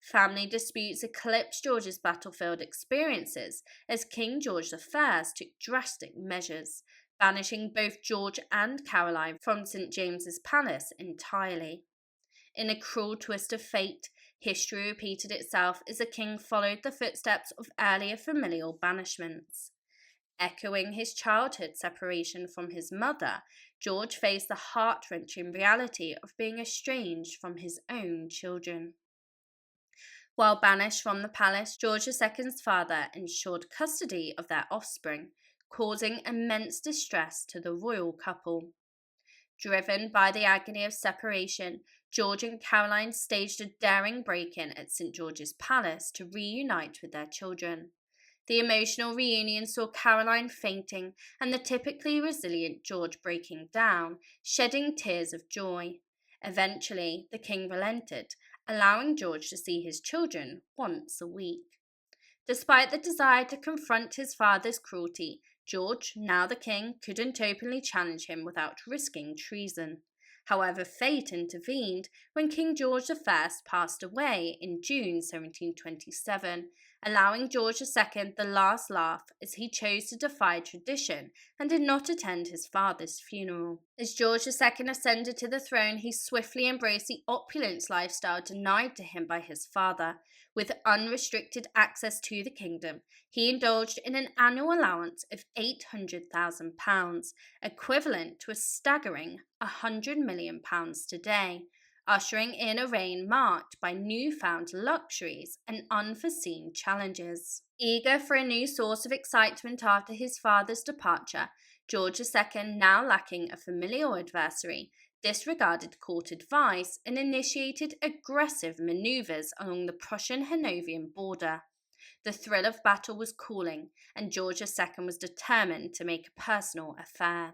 Speaker 1: Family disputes eclipsed George's battlefield experiences as King George I took drastic measures, banishing both George and Caroline from St. James's Palace entirely. In a cruel twist of fate, history repeated itself as the king followed the footsteps of earlier familial banishments. Echoing his childhood separation from his mother, George faced the heart-wrenching reality of being estranged from his own children. While banished from the palace, George II's father ensured custody of their offspring, causing immense distress to the royal couple. Driven by the agony of separation, George and Caroline staged a daring break-in at St. George's Palace to reunite with their children. The emotional reunion saw Caroline fainting and the typically resilient George breaking down, shedding tears of joy. Eventually, the king relented, allowing George to see his children once a week. Despite the desire to confront his father's cruelty, George, now the king, couldn't openly challenge him without risking treason. However, fate intervened when King George I passed away in June 1727, allowing George II the last laugh as he chose to defy tradition and did not attend his father's funeral. As George II ascended to the throne, he swiftly embraced the opulent lifestyle denied to him by his father. With unrestricted access to the kingdom, he indulged in an annual allowance of £800,000, equivalent to a staggering £100 million today, ushering in a reign marked by newfound luxuries and unforeseen challenges. Eager for a new source of excitement after his father's departure, George II, now lacking a familial adversary, disregarded court advice and initiated aggressive maneuvers along the Prussian-Hanoverian border. The thrill of battle was cooling, and George II was determined to make a personal affair.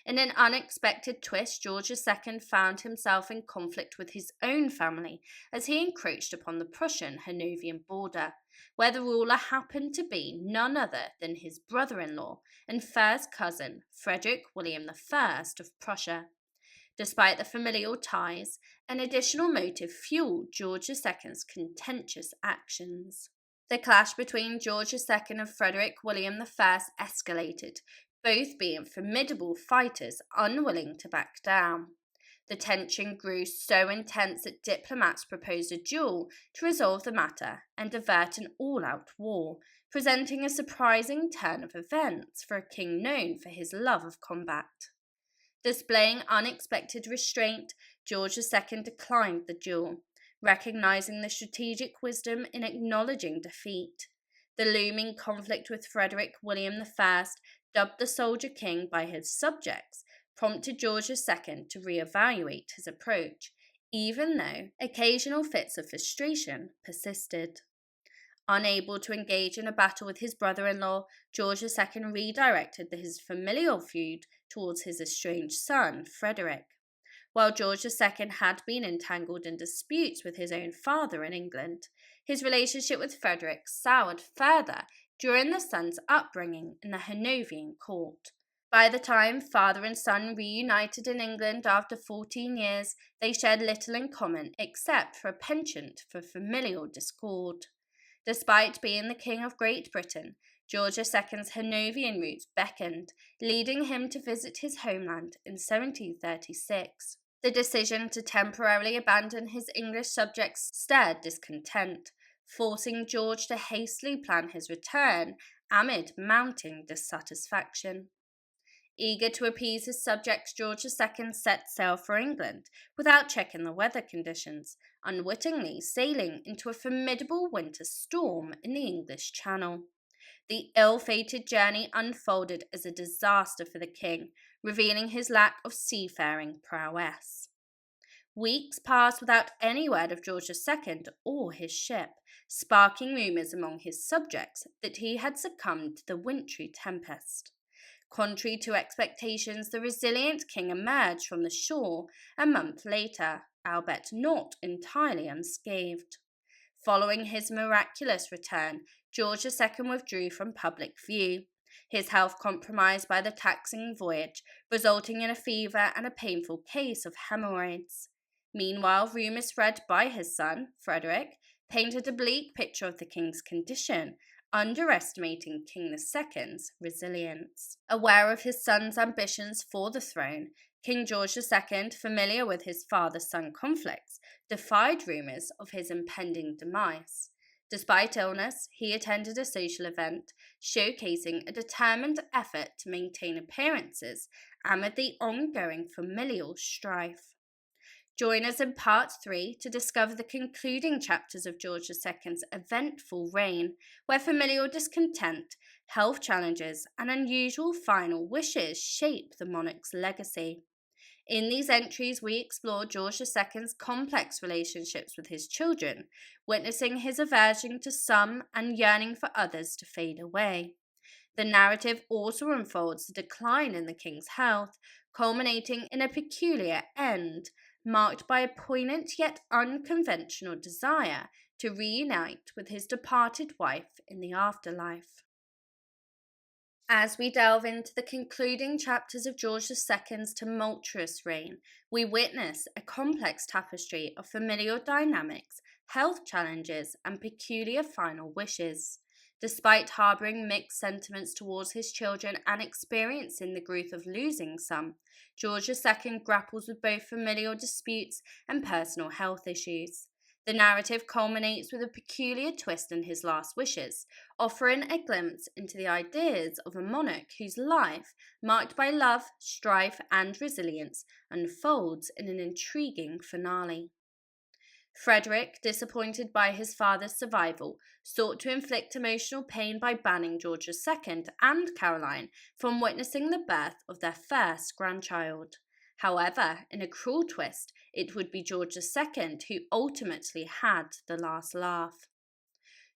Speaker 1: In an unexpected twist, George II found himself in conflict with his own family as he encroached upon the Prussian-Hanoverian border, where the ruler happened to be none other than his brother-in-law and first cousin, Frederick William I of Prussia. Despite the familial ties, an additional motive fueled George II's contentious actions. The clash between George II and Frederick William I escalated, both being formidable fighters unwilling to back down. The tension grew so intense that diplomats proposed a duel to resolve the matter and avert an all-out war, presenting a surprising turn of events for a king known for his love of combat. Displaying unexpected restraint, George II declined the duel, recognizing the strategic wisdom in acknowledging defeat. The looming conflict with Frederick William I, dubbed the Soldier King by his subjects, prompted George II to re-evaluate his approach, even though occasional fits of frustration persisted. Unable to engage in a battle with his brother-in-law, George II redirected his familial feud towards his estranged son, Frederick. While George II had been entangled in disputes with his own father in England, his relationship with Frederick soured further during the son's upbringing in the Hanoverian court. By the time father and son reunited in England after 14 years, they shared little in common except for a penchant for familial discord. Despite being the King of Great Britain, George II's Hanoverian roots beckoned, leading him to visit his homeland in 1736. The decision to temporarily abandon his English subjects stirred discontent, forcing George to hastily plan his return amid mounting dissatisfaction. Eager to appease his subjects, George II set sail for England without checking the weather conditions, unwittingly sailing into a formidable winter storm in the English Channel. The ill-fated journey unfolded as a disaster for the king, revealing his lack of seafaring prowess. Weeks passed without any word of George II or his ship, sparking rumours among his subjects that he had succumbed to the wintry tempest. Contrary to expectations, the resilient king emerged from the shore a month later, albeit not entirely unscathed. Following his miraculous return, George II withdrew from public view, his health compromised by the taxing voyage, resulting in a fever and a painful case of hemorrhoids. Meanwhile, rumours spread by his son, Frederick, painted a bleak picture of the king's condition, underestimating King II's resilience. Aware of his son's ambitions for the throne, King George II, familiar with his father-son conflicts, defied rumours of his impending demise. Despite illness, he attended a social event, showcasing a determined effort to maintain appearances amid the ongoing familial strife. Join us in part 3 to discover the concluding chapters of George II's eventful reign, where familial discontent, health challenges, and unusual final wishes shape the monarch's legacy. In these entries, we explore George II's complex relationships with his children, witnessing his aversion to some and yearning for others to fade away. The narrative also unfolds the decline in the king's health, culminating in a peculiar end, marked by a poignant yet unconventional desire to reunite with his departed wife in the afterlife. As we delve into the concluding chapters of George II's tumultuous reign, we witness a complex tapestry of familial dynamics, health challenges, and peculiar final wishes. Despite harbouring mixed sentiments towards his children and experiencing the grief of losing some, George II grapples with both familial disputes and personal health issues. The narrative culminates with a peculiar twist in his last wishes, offering a glimpse into the ideas of a monarch whose life, marked by love, strife, and resilience, unfolds in an intriguing finale. Frederick, disappointed by his father's survival, sought to inflict emotional pain by banning George II and Caroline from witnessing the birth of their first grandchild. However, in a cruel twist, it would be George II who ultimately had the last laugh.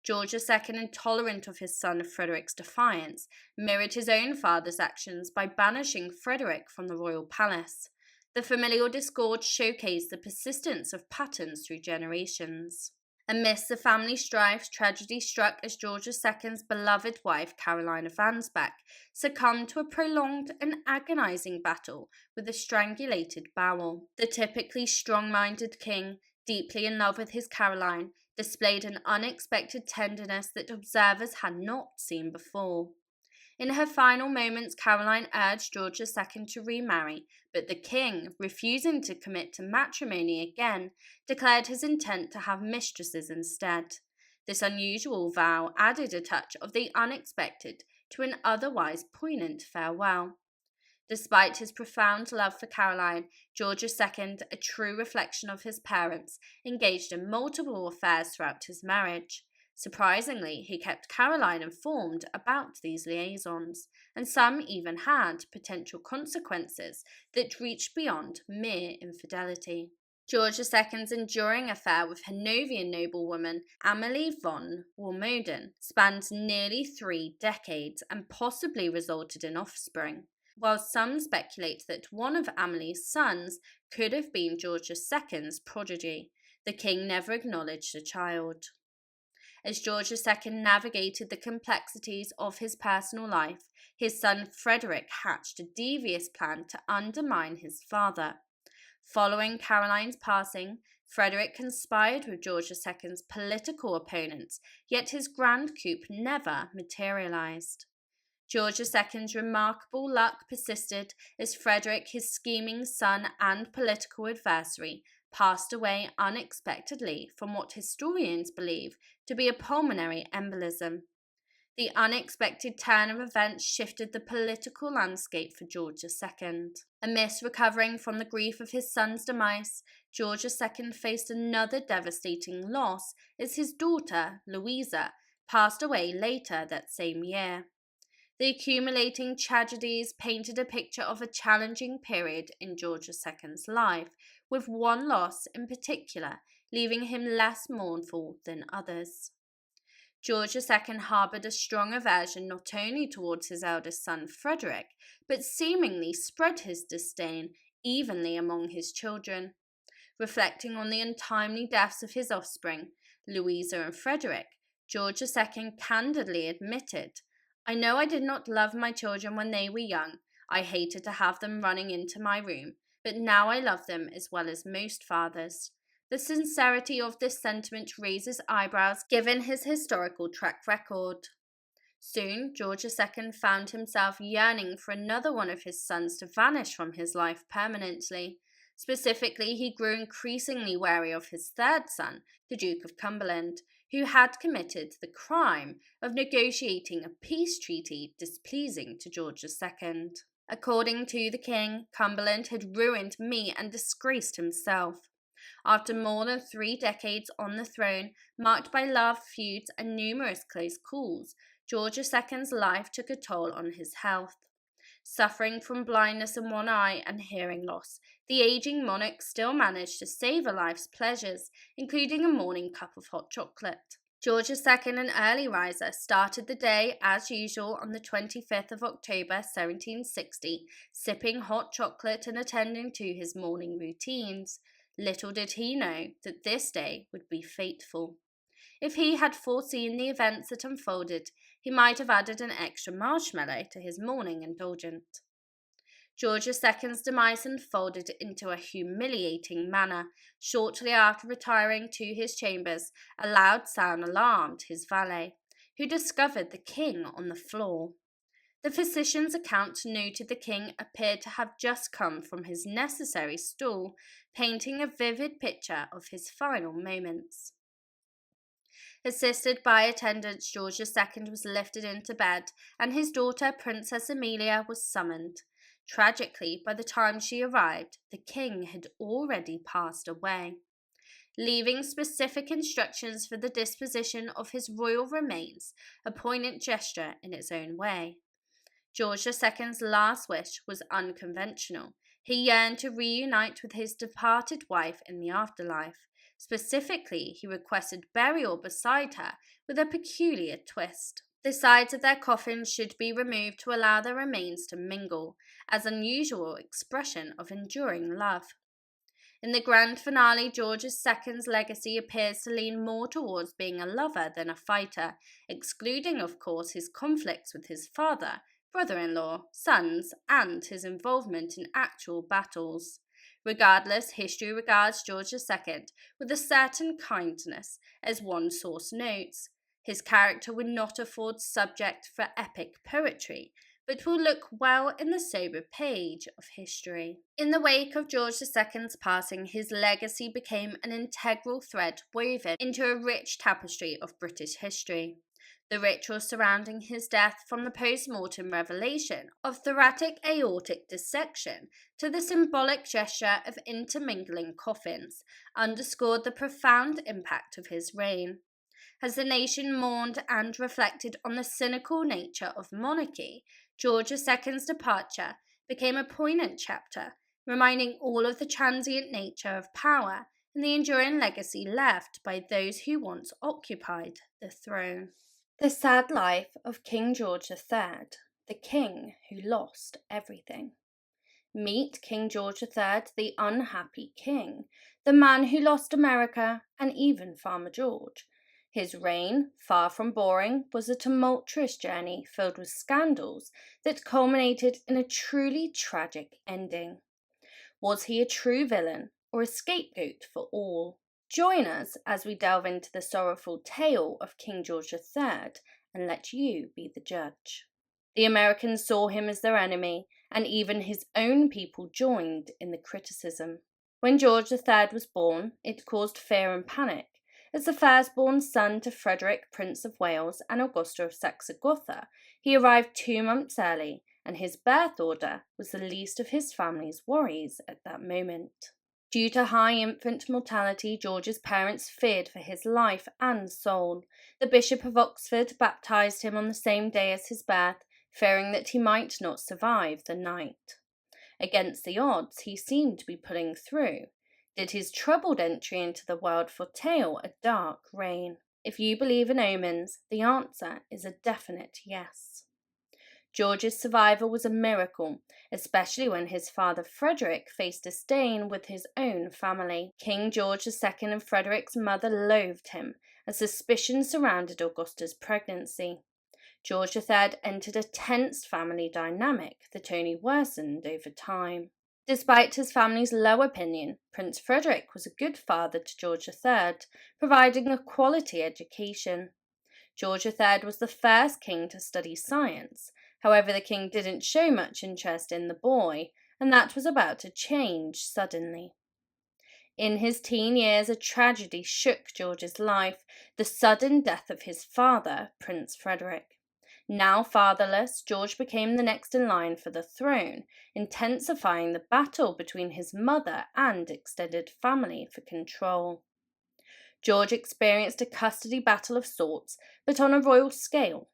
Speaker 1: George II, intolerant of his son Frederick's defiance, mirrored his own father's actions by banishing Frederick from the royal palace. The familial discord showcased the persistence of patterns through generations. Amidst the family strife, tragedy struck as George II's beloved wife, Caroline of Ansbach, succumbed to a prolonged and agonizing battle with a strangulated bowel. The typically strong-minded king, deeply in love with his Caroline, displayed an unexpected tenderness that observers had not seen before. In her final moments, Caroline urged George II to remarry, but the king, refusing to commit to matrimony again, declared his intent to have mistresses instead. This unusual vow added a touch of the unexpected to an otherwise poignant farewell. Despite his profound love for Caroline, George II, a true reflection of his parents, engaged in multiple affairs throughout his marriage. Surprisingly, he kept Caroline informed about these liaisons, and some even had potential consequences that reached beyond mere infidelity. George II's enduring affair with Hanoverian noblewoman Amalie von Warmoden spanned nearly 3 decades and possibly resulted in offspring. While some speculate that one of Amalie's sons could have been George II's prodigy, the king never acknowledged a child. As George II navigated the complexities of his personal life, his son Frederick hatched a devious plan to undermine his father. Following Caroline's passing, Frederick conspired with George II's political opponents, yet his grand coup never materialized. George II's remarkable luck persisted as Frederick, his scheming son and political adversary, passed away unexpectedly from what historians believe to be a pulmonary embolism. The unexpected turn of events shifted the political landscape for George II. Amidst recovering from the grief of his son's demise, George II faced another devastating loss as his daughter, Louisa, passed away later that same year. The accumulating tragedies painted a picture of a challenging period in George II's life, with one loss in particular leaving him less mournful than others. George II harboured a strong aversion not only towards his eldest son Frederick, but seemingly spread his disdain evenly among his children. Reflecting on the untimely deaths of his offspring, Louisa and Frederick, George II candidly admitted, "I know I did not love my children when they were young. I hated to have them running into my room, but now I love them as well as most fathers." The sincerity of this sentiment raises eyebrows given his historical track record. Soon, George II found himself yearning for another one of his sons to vanish from his life permanently. Specifically, he grew increasingly wary of his third son, the Duke of Cumberland, who had committed the crime of negotiating a peace treaty displeasing to George II. According to the king, Cumberland had ruined me and disgraced himself. After more than 3 decades on the throne, marked by love, feuds, and numerous close calls, George II's life took a toll on his health. Suffering from blindness in one eye and hearing loss, the aging monarch still managed to savor life's pleasures, including a morning cup of hot chocolate. George II, an early riser, started the day, as usual, on the 25th of October 1760, sipping hot chocolate and attending to his morning routines. Little did he know that this day would be fateful. If he had foreseen the events that unfolded, he might have added an extra marshmallow to his morning indulgence. George II's demise unfolded into a humiliating manner. Shortly after retiring to his chambers, a loud sound alarmed his valet, who discovered the king on the floor. The physician's account noted the king appeared to have just come from his necessary stool, painting a vivid picture of his final moments. Assisted by attendants, George II was lifted into bed, and his daughter, Princess Amelia, was summoned. Tragically, by the time she arrived, the king had already passed away, leaving specific instructions for the disposition of his royal remains, a poignant gesture in its own way. George II's last wish was unconventional. He yearned to reunite with his departed wife in the afterlife. Specifically, he requested burial beside her with a peculiar twist. The sides of their coffins should be removed to allow their remains to mingle, as an unusual expression of enduring love. In the grand finale, George II's legacy appears to lean more towards being a lover than a fighter, excluding, of course, his conflicts with his father, brother-in-law, sons, and his involvement in actual battles. Regardless, history regards George II with a certain kindness, as one source notes. His character would not afford subject for epic poetry, but will look well in the sober page of history. In the wake of George II's passing, his legacy became an integral thread woven into a rich tapestry of British history. The ritual surrounding his death, from the post-mortem revelation of thoracic aortic dissection to the symbolic gesture of intermingling coffins, underscored the profound impact of his reign. As the nation mourned and reflected on the cynical nature of monarchy, George II's departure became a poignant chapter, reminding all of the transient nature of power and the enduring legacy left by those who once occupied the throne. The sad life of King George III, the king who lost everything. Meet King George III, the unhappy king, the man who lost America and even Farmer George. His reign, far from boring, was a tumultuous journey filled with scandals that culminated in a truly tragic ending. Was he a true villain or a scapegoat for all? Join us as we delve into the sorrowful tale of King George III and let you be the judge. The Americans saw him as their enemy, and even his own people joined in the criticism. When George III was born, it caused fear and panic. As the firstborn son to Frederick, Prince of Wales, and Augusta of Saxe-Gotha, he arrived 2 months early, and his birth order was the least of his family's worries at that moment. Due to high infant mortality, George's parents feared for his life and soul. The Bishop of Oxford baptized him on the same day as his birth, fearing that he might not survive the night. Against the odds, he seemed to be pulling through. Did his troubled entry into the world foretell a dark reign? If you believe in omens, the answer is a definite yes. George's survival was a miracle, especially when his father Frederick faced disdain with his own family. King George II and Frederick's mother loathed him, as suspicion surrounded Augusta's pregnancy. George III entered a tense family dynamic that only worsened over time. Despite his family's low opinion, Prince Frederick was a good father to George III, providing a quality education. George III was the first king to study science. However, the king didn't show much interest in the boy, and that was about to change suddenly. In his teen years, a tragedy shook George's life, the sudden death of his father, Prince Frederick. Now fatherless, George became the next in line for the throne, intensifying the battle between his mother and extended family for control. George experienced a custody battle of sorts, but on a royal scale.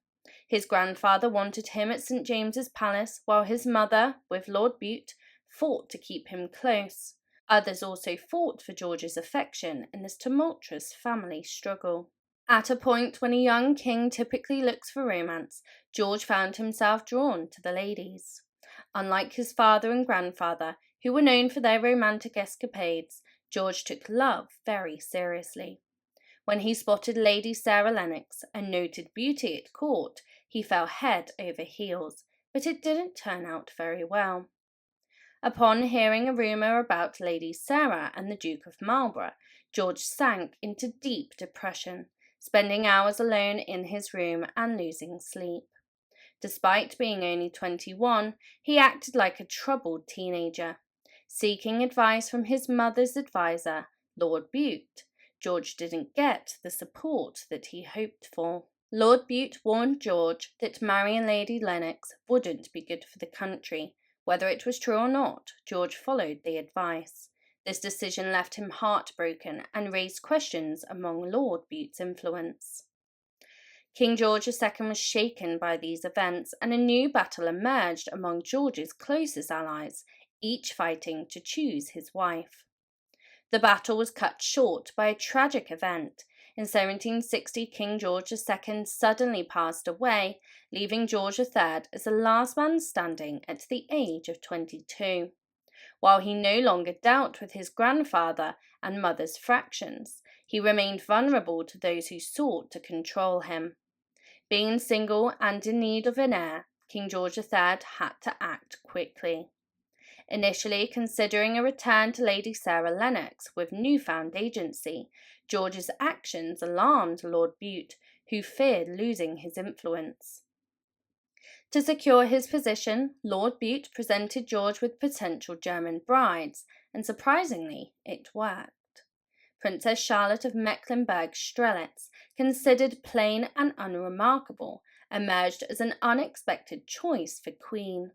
Speaker 1: His grandfather wanted him at St. James's Palace, while his mother, with Lord Bute, fought to keep him close. Others also fought for George's affection in this tumultuous family struggle. At a point when a young king typically looks for romance, George found himself drawn to the ladies. Unlike his father and grandfather, who were known for their romantic escapades, George took love very seriously. When he spotted Lady Sarah Lennox, a noted beauty at court, He fell head over heels, but it didn't turn out very well. Upon hearing a rumour about Lady Sarah and the Duke of Marlborough, George sank into deep depression, spending hours alone in his room and losing sleep. Despite being only 21, he acted like a troubled teenager. Seeking advice from his mother's advisor, Lord Bute, George didn't get the support that he hoped for. Lord Bute warned George that marrying Lady Lennox wouldn't be good for the country. Whether it was true or not, George followed the advice. This decision left him heartbroken and raised questions among Lord Bute's influence. King George II was shaken by these events, and a new battle emerged among George's closest allies, each fighting to choose his wife. The battle was cut short by a tragic event. In 1760, King George II suddenly passed away, leaving George III as the last man standing at the age of 22. While he no longer dealt with his grandfather and mother's fractions, he remained vulnerable to those who sought to control him. Being single and in need of an heir, King George III had to act quickly. Initially considering a return to Lady Sarah Lennox with newfound agency, George's actions alarmed Lord Bute, who feared losing his influence. To secure his position, Lord Bute presented George with potential German brides, and surprisingly, it worked. Princess Charlotte of Mecklenburg-Strelitz, considered plain and unremarkable, emerged as an unexpected choice for queen.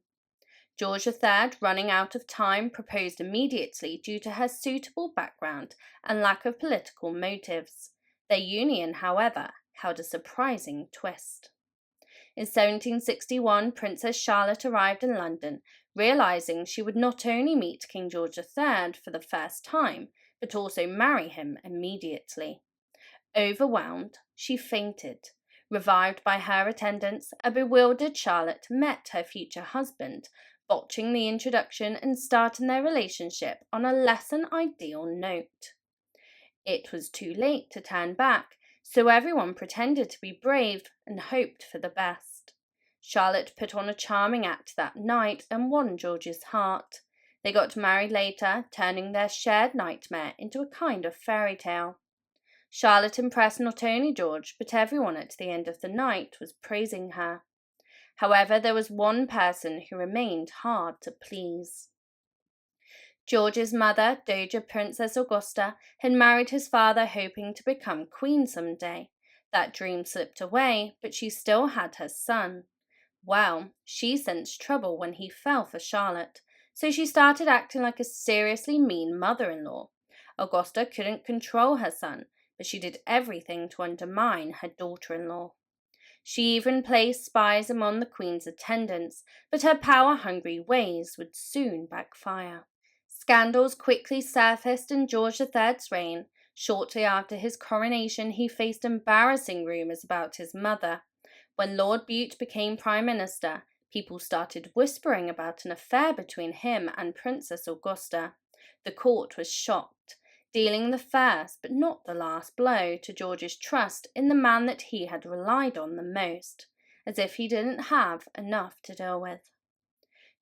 Speaker 1: George III, running out of time, proposed immediately due to her suitable background and lack of political motives. Their union, however, held a surprising twist. In 1761, Princess Charlotte arrived in London, realizing she would not only meet King George III for the first time, but also marry him immediately. Overwhelmed, she fainted. Revived by her attendants, a bewildered Charlotte met her future husband, botching the introduction and starting their relationship on a less than ideal note. It was too late to turn back, so everyone pretended to be brave and hoped for the best. Charlotte put on a charming act that night and won George's heart. They got married later, turning their shared nightmare into a kind of fairy tale. Charlotte impressed not only George, but everyone at the end of the night was praising her. However, there was one person who remained hard to please. George's mother, Dowager Princess Augusta, had married his father hoping to become queen someday. That dream slipped away, but she still had her son. Well, she sensed trouble when he fell for Charlotte, so she started acting like a seriously mean mother-in-law. Augusta couldn't control her son, but she did everything to undermine her daughter-in-law. She even placed spies among the Queen's attendants, but her power-hungry ways would soon backfire. Scandals quickly surfaced in George III's reign. Shortly after his coronation, he faced embarrassing rumours about his mother. When Lord Bute became Prime Minister, people started whispering about an affair between him and Princess Augusta. The court was shocked, dealing the first but not the last blow to George's trust in the man that he had relied on the most, as if he didn't have enough to deal with.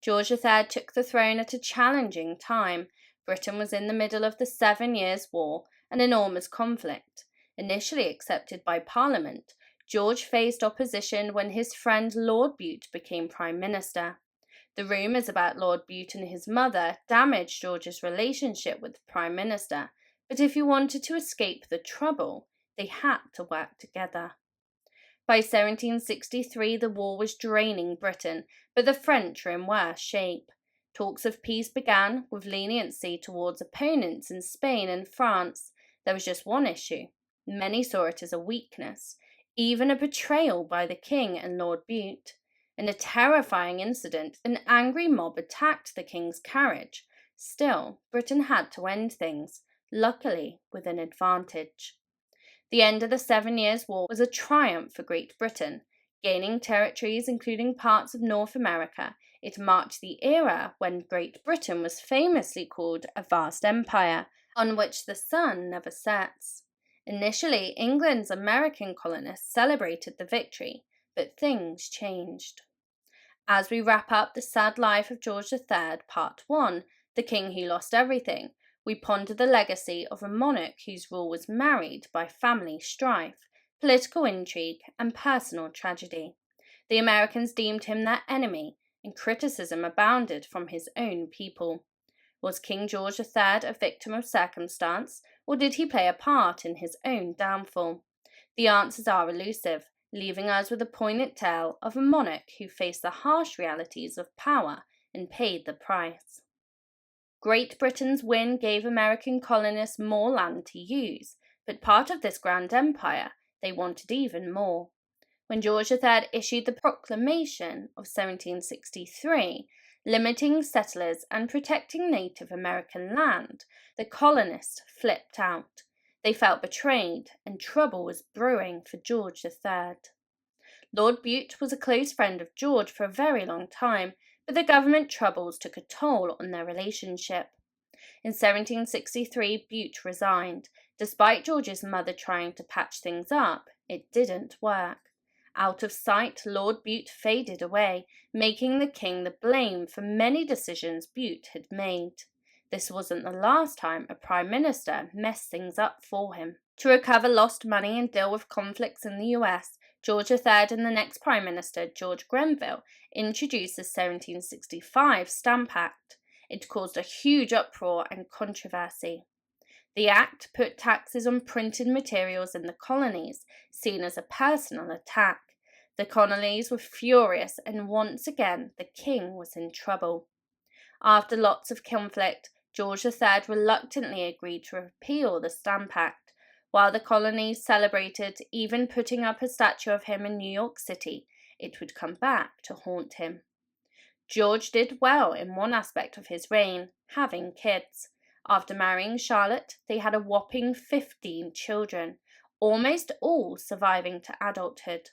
Speaker 1: George III took the throne at a challenging time. Britain was in the middle of the 7 Years' War, an enormous conflict. Initially accepted by Parliament, George faced opposition when his friend Lord Bute became Prime Minister. The rumours about Lord Bute and his mother damaged George's relationship with the Prime Minister, but if he wanted to escape the trouble, they had to work together. By 1763, the war was draining Britain, but the French were in worse shape. Talks of peace began, with leniency towards opponents in Spain and France. There was just one issue. Many saw it as a weakness, even a betrayal by the King and Lord Bute. In a terrifying incident, an angry mob attacked the King's carriage. Still, Britain had to end things, luckily with an advantage. The end of the 7 Years' War was a triumph for Great Britain. Gaining territories, including parts of North America, it marked the era when Great Britain was famously called a vast empire, on which the sun never sets. Initially, England's American colonists celebrated the victory, But things changed. As we wrap up the sad life of George III, Part 1, The King Who Lost Everything, we ponder the legacy of a monarch whose rule was marred by family strife, political intrigue, and personal tragedy. The Americans deemed him their enemy, and criticism abounded from his own people. Was King George III a victim of circumstance, or did he play a part in his own downfall? The answers are elusive, leaving us with a poignant tale of a monarch who faced the harsh realities of power and paid the price. Great Britain's win gave American colonists more land to use, but part of this grand empire, they wanted even more. When George III issued the Proclamation of 1763, limiting settlers and protecting Native American land, the colonists flipped out. They felt betrayed, and trouble was brewing for George III. Lord Bute was a close friend of George for a very long time, but the government troubles took a toll on their relationship. In 1763, Bute resigned. Despite George's mother trying to patch things up, it didn't work. Out of sight, Lord Bute faded away, making the king the blame for many decisions Bute had made. This wasn't the last time a prime minister messed things up for him. To recover lost money and deal with conflicts in the US, George III and the next prime minister, George Grenville, introduced the 1765 Stamp Act. It caused a huge uproar and controversy. The act put taxes on printed materials in the colonies, seen as a personal attack. The colonies were furious, and once again the king was in trouble. After lots of conflict, George III reluctantly agreed to repeal the Stamp Act. While the colonies celebrated, even putting up a statue of him in New York City, it would come back to haunt him. George did well in one aspect of his reign, having kids. After marrying Charlotte, they had a whopping 15 children, almost all surviving to adulthood.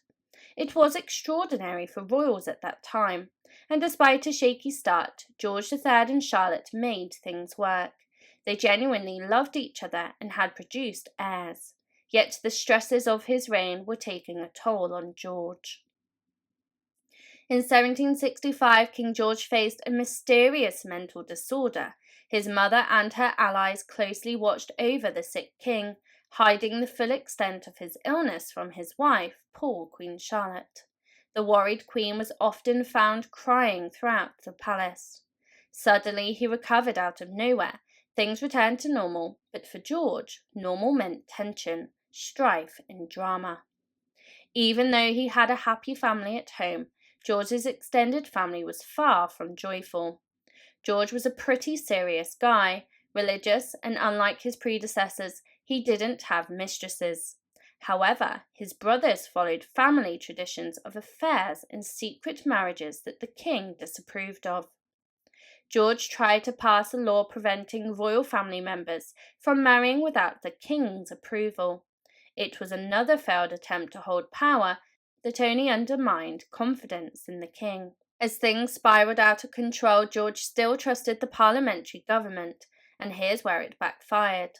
Speaker 1: It was extraordinary for royals at that time, and despite a shaky start, George III and Charlotte made things work. They genuinely loved each other and had produced heirs. Yet the stresses of his reign were taking a toll on George. In 1765, King George faced a mysterious mental disorder. His mother and her allies closely watched over the sick king, hiding the full extent of his illness from his wife, poor Queen Charlotte. The worried queen was often found crying throughout the palace. Suddenly he recovered out of nowhere. Things returned to normal, but for George, normal meant tension, strife, and drama. Even though he had a happy family at home, George's extended family was far from joyful. George was a pretty serious guy, religious, and unlike his predecessors, he didn't have mistresses. However, his brothers followed family traditions of affairs and secret marriages that the king disapproved of. George tried to pass a law preventing royal family members from marrying without the king's approval. It was another failed attempt to hold power that only undermined confidence in the king. As things spiraled out of control, George still trusted the parliamentary government, and here's where it backfired.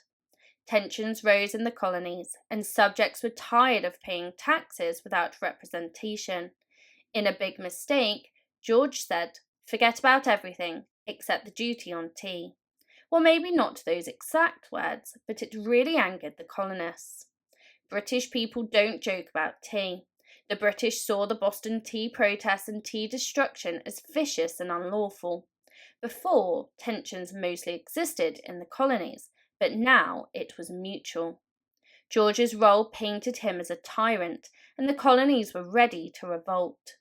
Speaker 1: Tensions rose in the colonies, and subjects were tired of paying taxes without representation. In a big mistake, George said, "Forget about everything, except the duty on tea." Well, maybe not those exact words, but it really angered the colonists. British people don't joke about tea. The British saw the Boston tea protests and tea destruction as vicious and unlawful. Before, tensions mostly existed in the colonies, but now it was mutual. George's role painted him as a tyrant, and the colonies were ready to revolt.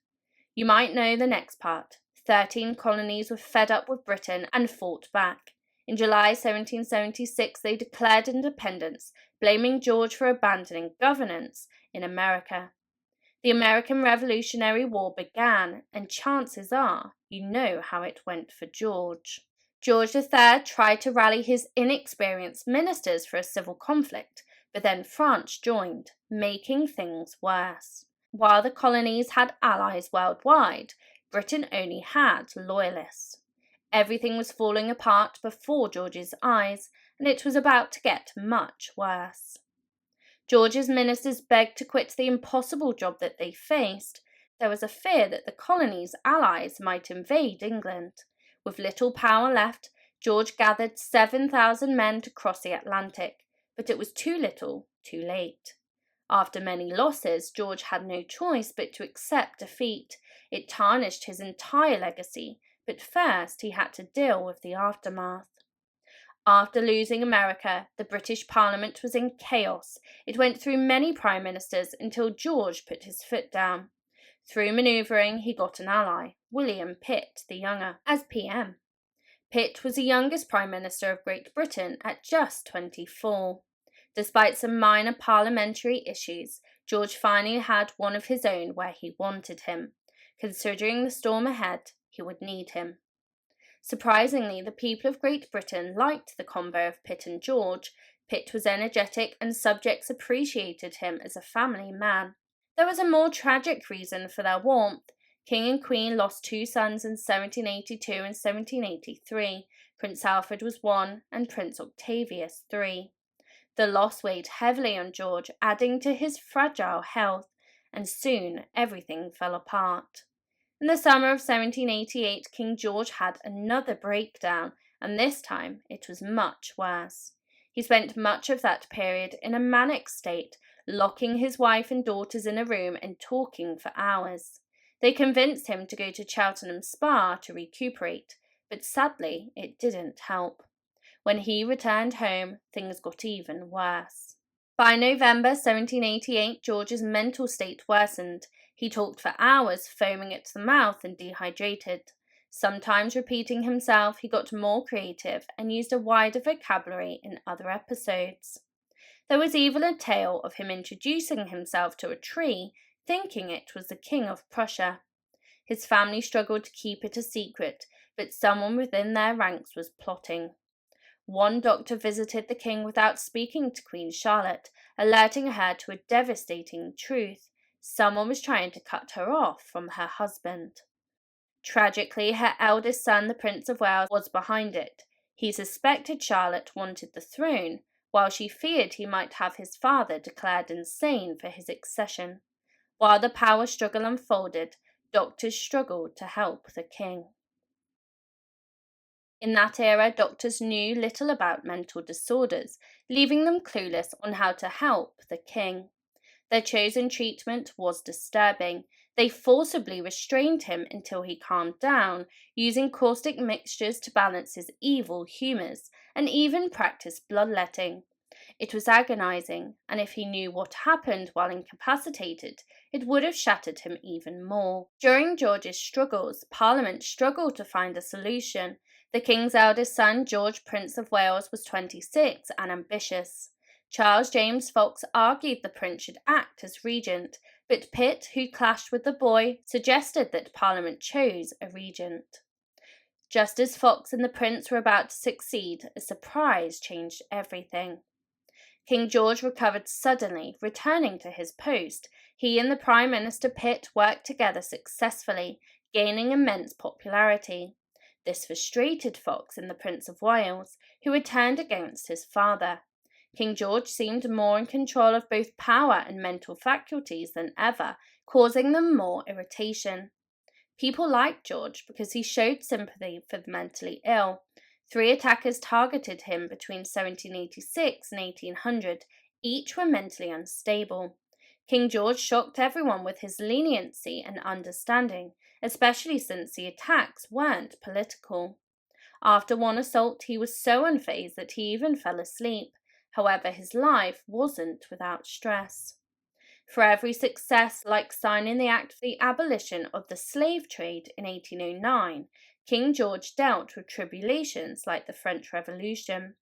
Speaker 1: You might know the next part. 13 colonies were fed up with Britain and fought back. In July 1776, they declared independence, blaming George for abandoning governance in America. The American Revolutionary War began, and chances are you know how it went for George. George III tried to rally his inexperienced ministers for a civil conflict, but then France joined, making things worse. While the colonies had allies worldwide, Britain only had loyalists. Everything was falling apart before George's eyes, and it was about to get much worse. George's ministers begged to quit the impossible job that they faced, there was a fear that the colony's allies might invade England. With little power left, George gathered 7,000 men to cross the Atlantic, but it was too little, too late. After many losses, George had no choice but to accept defeat. It tarnished his entire legacy, but first he had to deal with the aftermath. After losing America, the British Parliament was in chaos. It went through many prime ministers until George put his foot down. Through manoeuvring, he got an ally, William Pitt the Younger, as PM. Pitt was the youngest Prime Minister of Great Britain at just 24. Despite some minor parliamentary issues, George finally had one of his own where he wanted him. Considering the storm ahead, he would need him. Surprisingly, the people of Great Britain liked the combo of Pitt and George. Pitt was energetic and subjects appreciated him as a family man. There was a more tragic reason for their warmth. King and Queen lost 2 sons in 1782 and 1783. Prince Alfred was 1 and Prince Octavius 3. The loss weighed heavily on George, adding to his fragile health, and soon everything fell apart. In the summer of 1788, King George had another breakdown, and this time it was much worse. He spent much of that period in a manic state, locking his wife and daughters in a room and talking for hours. They convinced him to go to Cheltenham Spa to recuperate, but sadly it didn't help. When he returned home, things got even worse. By November 1788, George's mental state worsened. He talked for hours, foaming at the mouth and dehydrated. Sometimes repeating himself, he got more creative and used a wider vocabulary in other episodes. There was even a tale of him introducing himself to a tree, thinking it was the King of Prussia. His family struggled to keep it a secret, but someone within their ranks was plotting. One doctor visited the king without speaking to Queen Charlotte, alerting her to a devastating truth. Someone was trying to cut her off from her husband. Tragically, her eldest son, the Prince of Wales, was behind it. He suspected Charlotte wanted the throne, while she feared he might have his father declared insane for his accession. While the power struggle unfolded, doctors struggled to help the king. In that era, doctors knew little about mental disorders, leaving them clueless on how to help the king. Their chosen treatment was disturbing. They forcibly restrained him until he calmed down, using caustic mixtures to balance his evil humours, and even practiced bloodletting. It was agonizing, and if he knew what happened while incapacitated, it would have shattered him even more. During George's struggles, Parliament struggled to find a solution. The king's eldest son, George, Prince of Wales, was 26 and ambitious. Charles James Fox argued the prince should act as regent, but Pitt, who clashed with the boy, suggested that Parliament chose a regent. Just as Fox and the prince were about to succeed, a surprise changed everything. King George recovered suddenly, returning to his post. He and the Prime Minister Pitt worked together successfully, gaining immense popularity. This frustrated Fox and the Prince of Wales, who had turned against his father. King George seemed more in control of both power and mental faculties than ever, causing them more irritation. People liked George because he showed sympathy for the mentally ill. 3 attackers targeted him between 1786 and 1800. Each were mentally unstable. King George shocked everyone with his leniency and understanding, especially since the attacks weren't political. After one assault, he was so unfazed that he even fell asleep. However, his life wasn't without stress. For every success, like signing the Act for the abolition of the slave trade in 1809, King George dealt with tribulations like the French Revolution.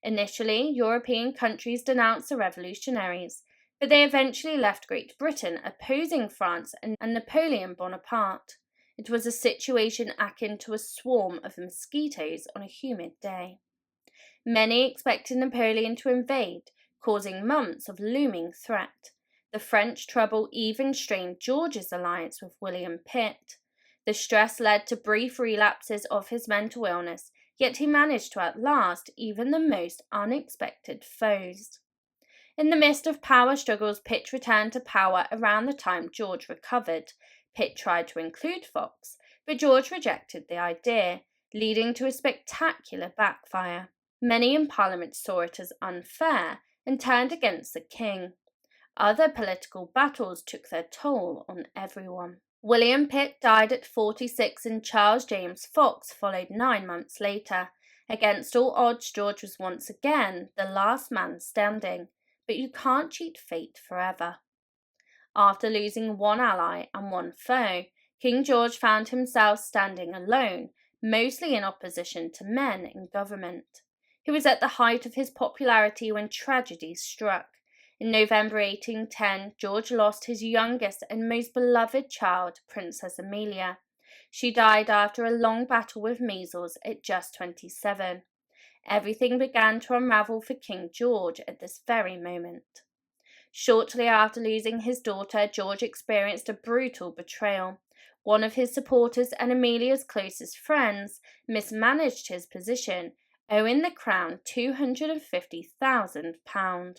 Speaker 1: Initially, European countries denounced the revolutionaries, but they eventually left Great Britain opposing France and Napoleon Bonaparte. It was a situation akin to a swarm of mosquitoes on a humid day. Many expected Napoleon to invade, causing months of looming threat. The French trouble even strained George's alliance with William Pitt. The stress led to brief relapses of his mental illness, yet he managed to outlast even the most unexpected foes. In the midst of power struggles, Pitt returned to power around the time George recovered. Pitt tried to include Fox, but George rejected the idea, leading to a spectacular backfire. Many in Parliament saw it as unfair and turned against the king. Other political battles took their toll on everyone. William Pitt died at 46 and Charles James Fox followed 9 months later. Against all odds, George was once again the last man standing, but you can't cheat fate forever. After losing one ally and one foe, King George found himself standing alone, mostly in opposition to men in government. He was at the height of his popularity when tragedy struck. In November 1810, George lost his youngest and most beloved child, Princess Amelia. She died after a long battle with measles at just 27. Everything began to unravel for King George at this very moment. Shortly after losing his daughter, George experienced a brutal betrayal. One of his supporters and Amelia's closest friends mismanaged his position, owing the crown £250,000.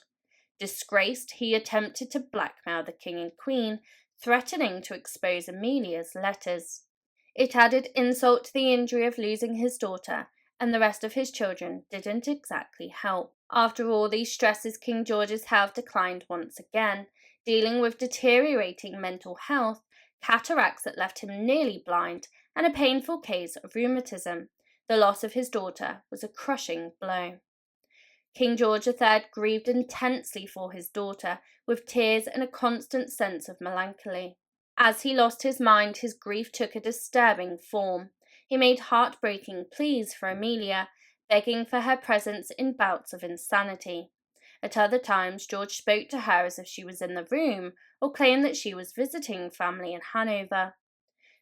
Speaker 1: Disgraced, he attempted to blackmail the king and queen, threatening to expose Amelia's letters. It added insult to the injury of losing his daughter, and the rest of his children didn't exactly help. After all these stresses, King George's health declined once again, dealing with deteriorating mental health, cataracts that left him nearly blind, and a painful case of rheumatism. The loss of his daughter was a crushing blow. King George III grieved intensely for his daughter, with tears and a constant sense of melancholy. As he lost his mind, his grief took a disturbing form. He made heartbreaking pleas for Amelia, begging for her presence in bouts of insanity. At other times, George spoke to her as if she was in the room, or claimed that she was visiting family in Hanover.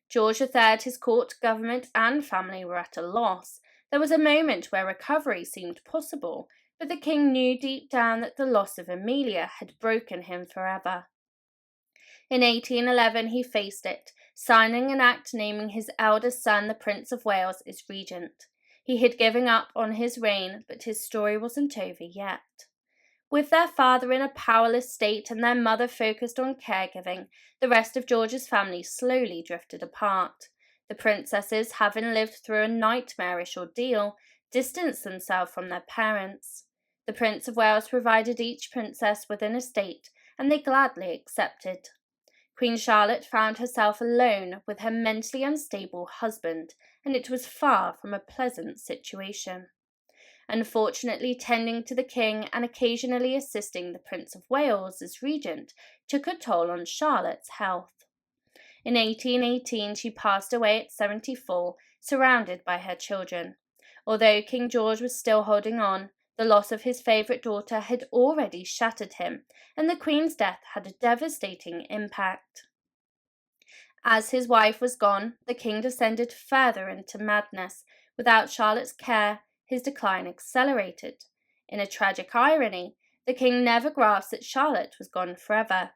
Speaker 1: George III, his court, government, and family were at a loss. There was a moment where recovery seemed possible, but the king knew deep down that the loss of Amelia had broken him forever. In 1811 he faced it, signing an act naming his eldest son, the Prince of Wales, as regent. He had given up on his reign, but his story wasn't over yet. With their father in a powerless state and their mother focused on caregiving, the rest of George's family slowly drifted apart. The princesses, having lived through a nightmarish ordeal, distanced themselves from their parents. The Prince of Wales provided each princess with an estate, and they gladly accepted. Queen Charlotte found herself alone with her mentally unstable husband, and it was far from a pleasant situation. Unfortunately, tending to the king and occasionally assisting the Prince of Wales as regent took a toll on Charlotte's health. In 1818 she passed away at 74, surrounded by her children. Although King George was still holding on, the loss of his favourite daughter had already shattered him, and the Queen's death had a devastating impact. As his wife was gone, the king descended further into madness. Without Charlotte's care, his decline accelerated. In a tragic irony, the king never grasped that Charlotte was gone forever.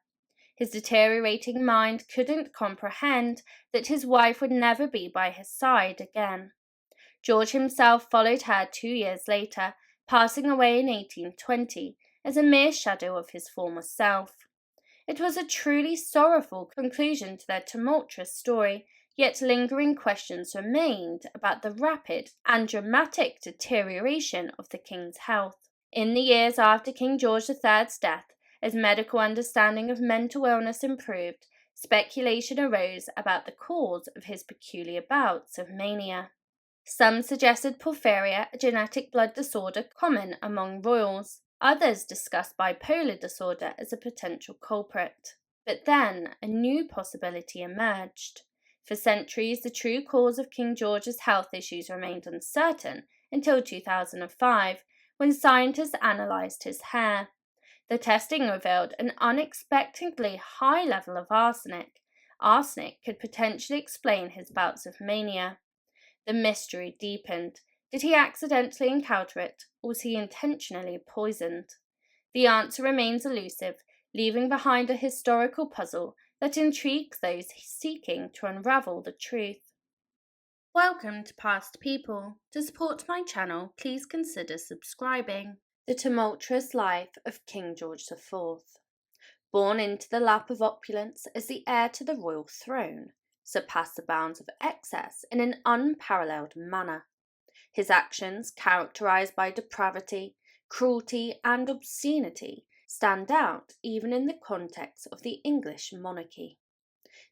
Speaker 1: His deteriorating mind couldn't comprehend that his wife would never be by his side again. George himself followed her 2 years later, passing away in 1820 as a mere shadow of his former self. It was a truly sorrowful conclusion to their tumultuous story, yet lingering questions remained about the rapid and dramatic deterioration of the king's health. In the years after King George III's death, as medical understanding of mental illness improved, speculation arose about the cause of his peculiar bouts of mania. Some suggested porphyria, a genetic blood disorder common among royals. Others discussed bipolar disorder as a potential culprit. But then a new possibility emerged. For centuries, the true cause of King George's health issues remained uncertain until 2005, when scientists analysed his hair. The testing revealed an unexpectedly high level of arsenic. Arsenic could potentially explain his bouts of mania. The mystery deepened. Did he accidentally encounter it, or was he intentionally poisoned? The answer remains elusive, leaving behind a historical puzzle that intrigues those seeking to unravel the truth. Welcome to Past People. To support my channel, please consider subscribing. The tumultuous life of King George IV. born into the lap of opulence as the heir to the royal throne, surpassed the bounds of excess in an unparalleled manner. His actions, characterized by depravity, cruelty, and obscenity, stand out even in the context of the English monarchy.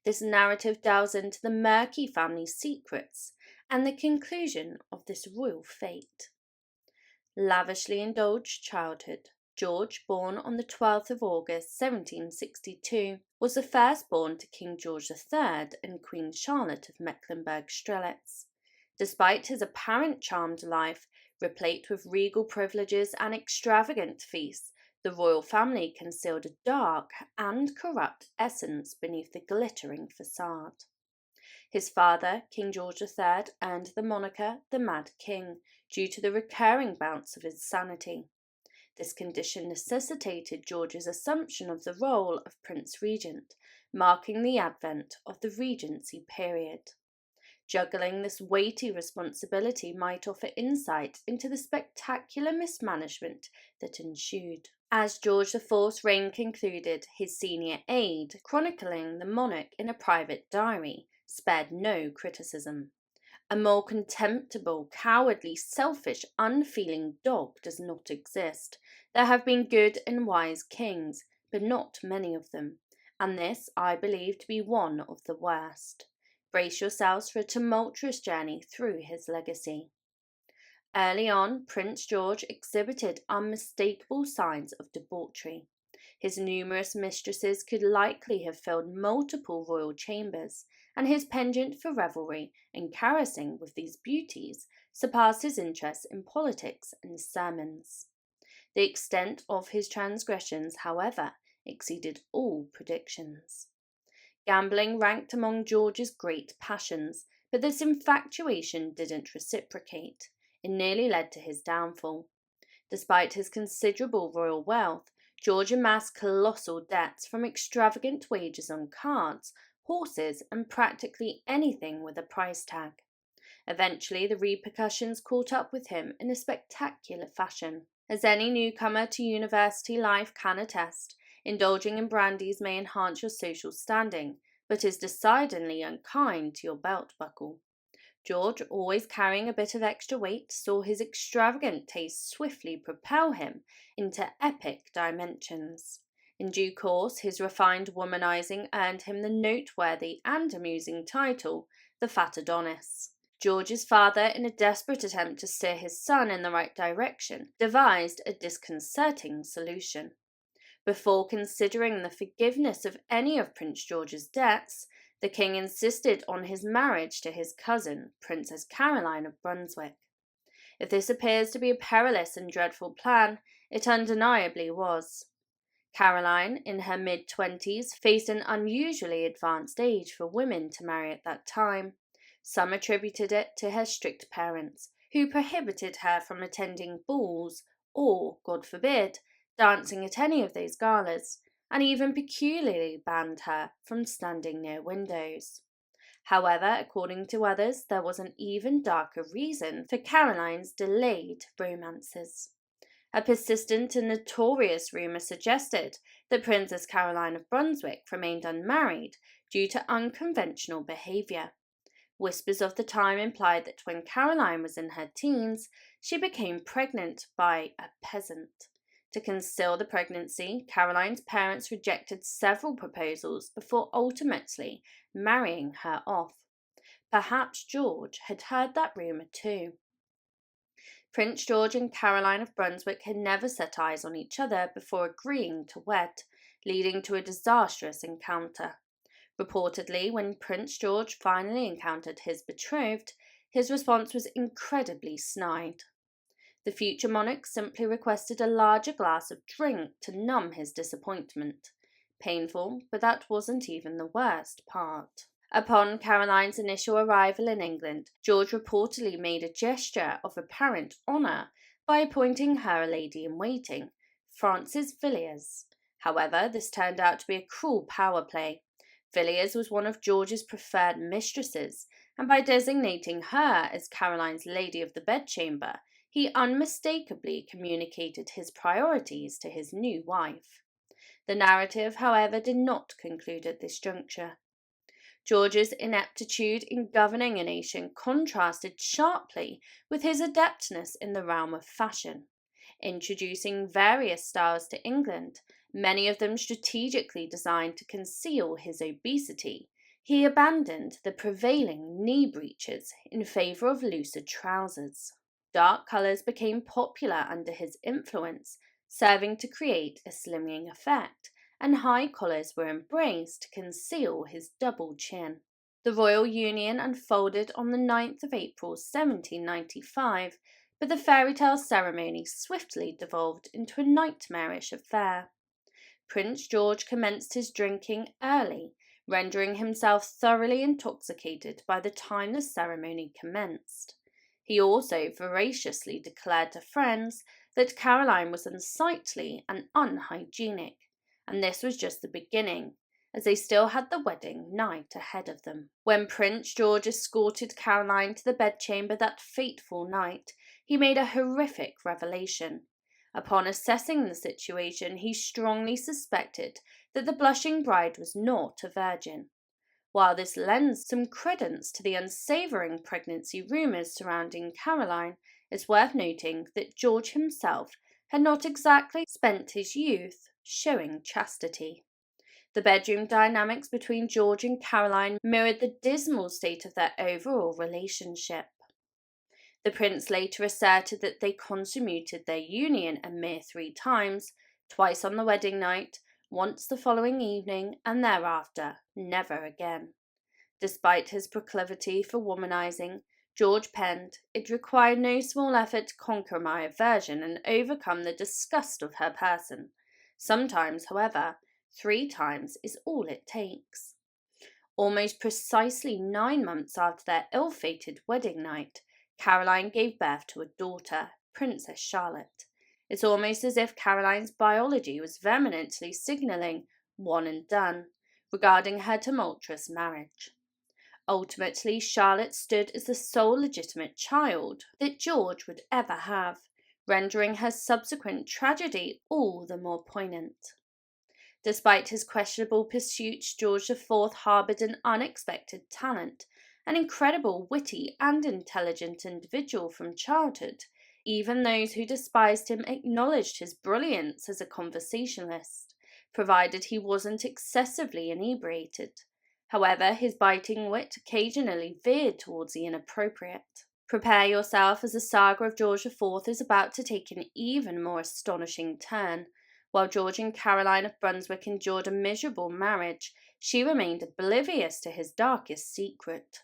Speaker 1: This narrative delves into the murky family secrets and the conclusion of this royal fate. Lavishly indulged childhood. George, born on the 12th of August 1762, was the firstborn to King George III and Queen Charlotte of Mecklenburg-Strelitz. Despite his apparent charmed life, replete with regal privileges and extravagant feasts, the royal family concealed a dark and corrupt essence beneath the glittering facade. His father, King George III, earned the moniker the Mad King due to the recurring bouts of insanity. This condition necessitated George's assumption of the role of Prince Regent, marking the advent of the Regency period. Juggling this weighty responsibility might offer insight into the spectacular mismanagement that ensued. As George IV's reign concluded, his senior aide, chronicling the monarch in a private diary, spared no criticism. A more contemptible, cowardly, selfish, unfeeling dog does not exist. There have been good and wise kings, but not many of them, and this I believe to be one of the worst. Brace yourselves for a tumultuous journey through his legacy. Early on, Prince George exhibited unmistakable signs of debauchery. His numerous mistresses could likely have filled multiple royal chambers, and his penchant for revelry and carousing with these beauties surpassed his interest in politics and sermons. The extent of his transgressions, however, exceeded all predictions. Gambling ranked among George's great passions, but this infatuation didn't reciprocate. It nearly led to his downfall. Despite his considerable royal wealth, George amassed colossal debts from extravagant wagers on cards, horses, and practically anything with a price tag. Eventually, the repercussions caught up with him in a spectacular fashion. As any newcomer to university life can attest, indulging in brandies may enhance your social standing, but is decidedly unkind to your belt buckle. George, always carrying a bit of extra weight, saw his extravagant taste swiftly propel him into epic dimensions. In due course, his refined womanizing earned him the noteworthy and amusing title, the Fat Adonis. George's father, in a desperate attempt to steer his son in the right direction, devised a disconcerting solution. Before considering the forgiveness of any of Prince George's debts, the king insisted on his marriage to his cousin, Princess Caroline of Brunswick. If this appears to be a perilous and dreadful plan, it undeniably was. Caroline, in her mid-20s, faced an unusually advanced age for women to marry at that time. Some attributed it to her strict parents, who prohibited her from attending balls or, God forbid, dancing at any of those galas, and even peculiarly banned her from standing near windows. However, according to others, there was an even darker reason for Caroline's delayed romances. A persistent and notorious rumour suggested that Princess Caroline of Brunswick remained unmarried due to unconventional behaviour. Whispers of the time implied that when Caroline was in her teens, she became pregnant by a peasant. To conceal the pregnancy, Caroline's parents rejected several proposals before ultimately marrying her off. Perhaps George had heard that rumour too. Prince George and Caroline of Brunswick had never set eyes on each other before agreeing to wed, leading to a disastrous encounter. Reportedly, when Prince George finally encountered his betrothed, his response was incredibly snide. The future monarch simply requested a larger glass of drink to numb his disappointment. Painful, but that wasn't even the worst part. Upon Caroline's initial arrival in England, George reportedly made a gesture of apparent honour by appointing her a lady-in-waiting, Frances Villiers. However, this turned out to be a cruel power play. Villiers was one of George's preferred mistresses, and by designating her as Caroline's lady of the bedchamber, he unmistakably communicated his priorities to his new wife. The narrative, however, did not conclude at this juncture. George's ineptitude in governing a nation contrasted sharply with his adeptness in the realm of fashion. Introducing various styles to England, many of them strategically designed to conceal his obesity, he abandoned the prevailing knee breeches in favour of looser trousers. Dark colours became popular under his influence, serving to create a slimming effect, and high collars were embraced to conceal his double chin. The royal union unfolded on the 9th of April 1795, but the fairy tale ceremony swiftly devolved into a nightmarish affair. Prince George commenced his drinking early, rendering himself thoroughly intoxicated by the time the ceremony commenced. He also voraciously declared to friends that Caroline was unsightly and unhygienic, and this was just the beginning, as they still had the wedding night ahead of them. When Prince George escorted Caroline to the bedchamber that fateful night, he made a horrific revelation. Upon assessing the situation, he strongly suspected that the blushing bride was not a virgin. While this lends some credence to the unsavouring pregnancy rumours surrounding Caroline, it's worth noting that George himself had not exactly spent his youth showing chastity. The bedroom dynamics between George and Caroline mirrored the dismal state of their overall relationship. The prince later asserted that they consummated their union a mere 3 times, twice on the wedding night, once the following evening, and thereafter never again. Despite his proclivity for womanizing, George penned, "It required no small effort to conquer my aversion and overcome the disgust of her person. Sometimes, however, 3 times is all it takes." Almost precisely 9 months after their ill-fated wedding night, Caroline gave birth to a daughter, Princess Charlotte. It's almost as if Caroline's biology was vehemently signalling "one and done" regarding her tumultuous marriage. Ultimately, Charlotte stood as the sole legitimate child that George would ever have, rendering her subsequent tragedy all the more poignant. Despite his questionable pursuits, George IV harboured an unexpected talent, an incredible, witty and intelligent individual from childhood. Even those who despised him acknowledged his brilliance as a conversationalist, provided he wasn't excessively inebriated. However, his biting wit occasionally veered towards the inappropriate. Prepare yourself, as the saga of George IV is about to take an even more astonishing turn. While George and Caroline of Brunswick endured a miserable marriage, she remained oblivious to his darkest secret.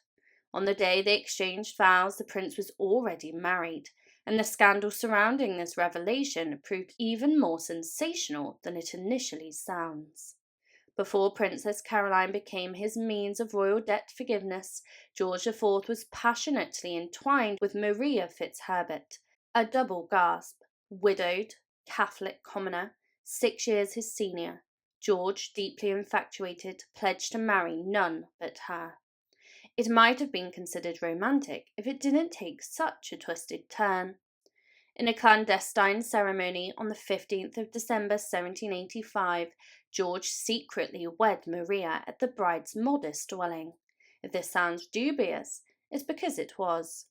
Speaker 1: On the day they exchanged vows, the prince was already married, and the scandal surrounding this revelation proved even more sensational than it initially sounds. Before Princess Caroline became his means of royal debt forgiveness, George IV was passionately entwined with Maria Fitzherbert, a double gasp, widowed, Catholic commoner, 6 years his senior. George, deeply infatuated, pledged to marry none but her. It might have been considered romantic if it didn't take such a twisted turn. In a clandestine ceremony on the 15th of December 1785, George secretly wed Maria at the bride's modest dwelling. If this sounds dubious, it's because it was.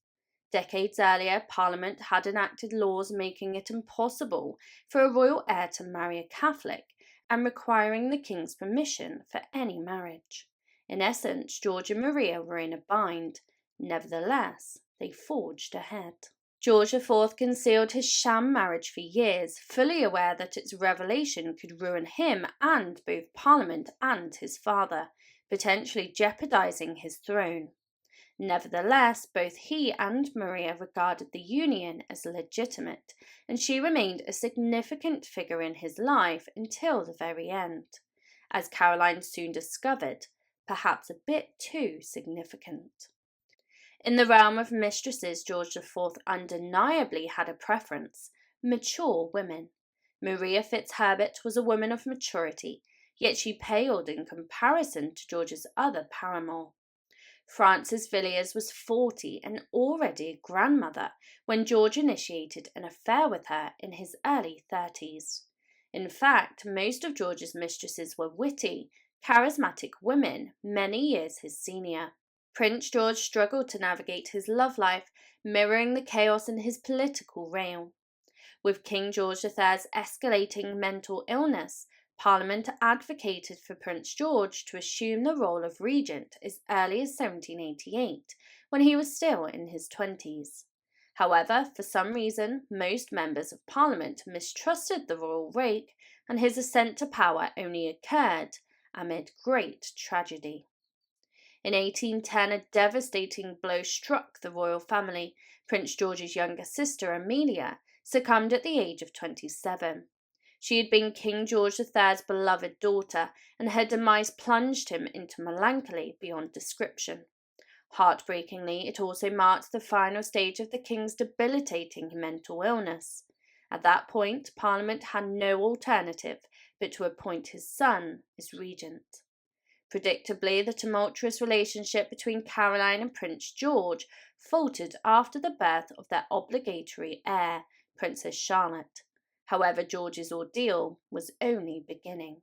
Speaker 1: Decades earlier, Parliament had enacted laws making it impossible for a royal heir to marry a Catholic and requiring the king's permission for any marriage. In essence, George and Maria were in a bind. Nevertheless, they forged ahead. George IV concealed his sham marriage for years, fully aware that its revelation could ruin him and both Parliament and his father, potentially jeopardizing his throne. Nevertheless, both he and Maria regarded the union as legitimate, and she remained a significant figure in his life until the very end. As Caroline soon discovered, perhaps a bit too significant. In the realm of mistresses, George IV undeniably had a preference: mature women. Maria Fitzherbert was a woman of maturity, yet she paled in comparison to George's other paramour. Frances Villiers was 40 and already a grandmother when George initiated an affair with her in his early 30s. In fact, most of George's mistresses were witty, charismatic women, many years his senior. Prince George struggled to navigate his love life, mirroring the chaos in his political realm. With King George III's escalating mental illness, Parliament advocated for Prince George to assume the role of regent as early as 1788, when he was still in his 20s. However, for some reason, most members of Parliament mistrusted the royal rake, and his ascent to power only occurred amid great tragedy. In 1810, a devastating blow struck the royal family. Prince George's younger sister, Amelia, succumbed at the age of 27. She had been King George III's beloved daughter, and her demise plunged him into melancholy beyond description. Heartbreakingly, it also marked the final stage of the king's debilitating mental illness. At that point, Parliament had no alternative but to appoint his son as regent. Predictably, the tumultuous relationship between Caroline and Prince George faltered after the birth of their obligatory heir, Princess Charlotte. However, George's ordeal was only beginning.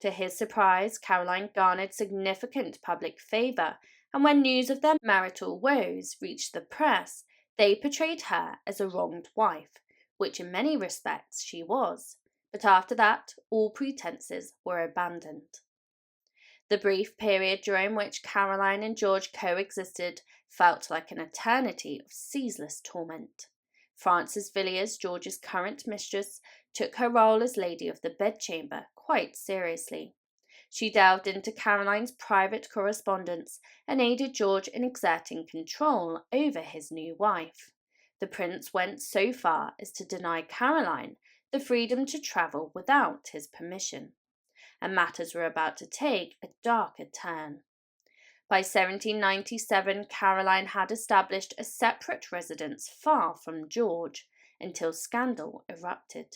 Speaker 1: To his surprise, Caroline garnered significant public favour, and when news of their marital woes reached the press, they portrayed her as a wronged wife, which in many respects she was. But after that, all pretences were abandoned. The brief period during which Caroline and George coexisted felt like an eternity of ceaseless torment. Frances Villiers, George's current mistress, took her role as Lady of the Bedchamber quite seriously. She delved into Caroline's private correspondence and aided George in exerting control over his new wife. The prince went so far as to deny Caroline the freedom to travel without his permission, and matters were about to take a darker turn. By 1797, Caroline had established a separate residence far from George, until scandal erupted.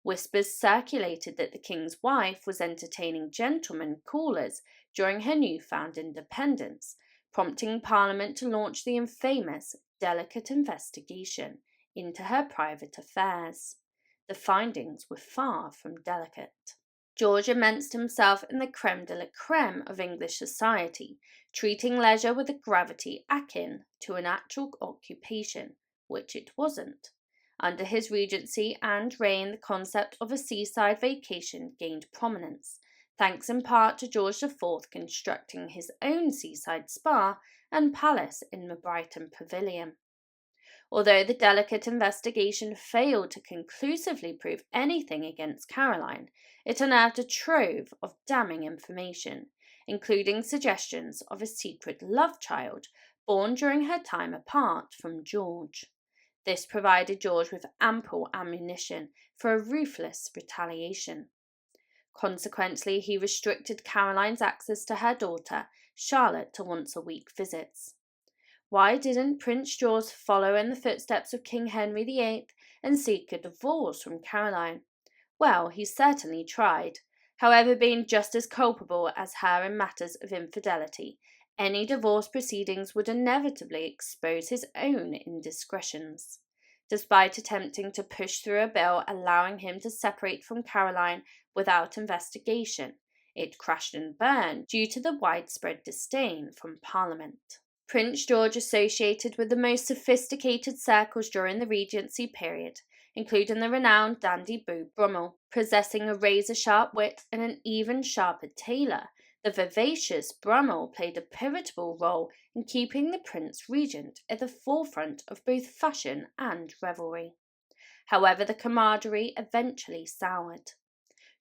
Speaker 1: Whispers circulated that the king's wife was entertaining gentlemen callers during her newfound independence, prompting Parliament to launch the infamous delicate investigation into her private affairs. The findings were far from delicate. George immersed himself in the creme de la creme of English society, treating leisure with a gravity akin to an actual occupation, which it wasn't. Under his regency and reign, the concept of a seaside vacation gained prominence, thanks in part to George IV constructing his own seaside spa and palace in the Brighton Pavilion. Although the delicate investigation failed to conclusively prove anything against Caroline, it unearthed a trove of damning information, including suggestions of a secret love child born during her time apart from George. This provided George with ample ammunition for a ruthless retaliation. Consequently, he restricted Caroline's access to her daughter, Charlotte, to once-a-week visits. Why didn't Prince George follow in the footsteps of King Henry VIII and seek a divorce from Caroline? Well, he certainly tried. However, being just as culpable as her in matters of infidelity, any divorce proceedings would inevitably expose his own indiscretions. Despite attempting to push through a bill allowing him to separate from Caroline without investigation, it crashed and burned due to the widespread disdain from Parliament. Prince George associated with the most sophisticated circles during the Regency period, including the renowned dandy Beau Brummel. Possessing a razor-sharp wit and an even sharper tailor, the vivacious Brummel played a pivotal role in keeping the Prince Regent at the forefront of both fashion and revelry. However, the camaraderie eventually soured.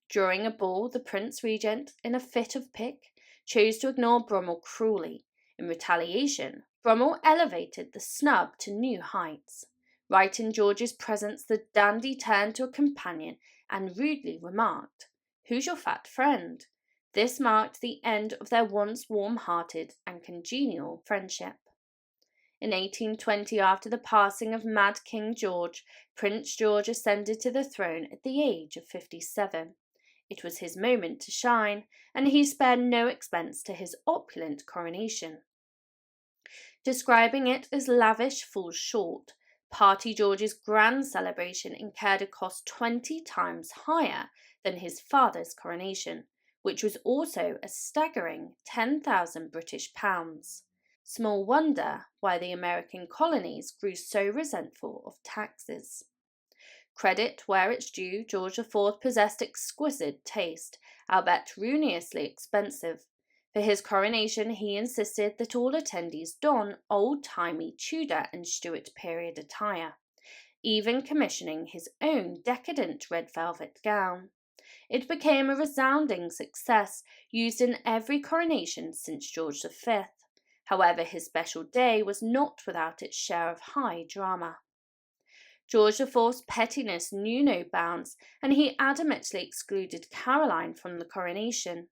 Speaker 1: During a ball, the Prince Regent, in a fit of pique, chose to ignore Brummel cruelly. In retaliation, Brummel elevated the snub to new heights. Right in George's presence, the dandy turned to a companion and rudely remarked, "Who's your fat friend?" This marked the end of their once warm-hearted and congenial friendship. In 1820, after the passing of Mad King George, Prince George ascended to the throne at the age of 57. It was his moment to shine, and he spared no expense to his opulent coronation. Describing it as lavish falls short. Party George's grand celebration incurred a cost 20 times higher than his father's coronation, which was also a staggering 10,000 British pounds. Small wonder why the American colonies grew so resentful of taxes. Credit where it's due, George IV possessed exquisite taste, albeit ruinously expensive. For his coronation, he insisted that all attendees don old-timey Tudor and Stuart period attire, even commissioning his own decadent red velvet gown. It became a resounding success, used in every coronation since George V. However, his special day was not without its share of high drama. George IV's pettiness knew no bounds, and he adamantly excluded Caroline from the coronation.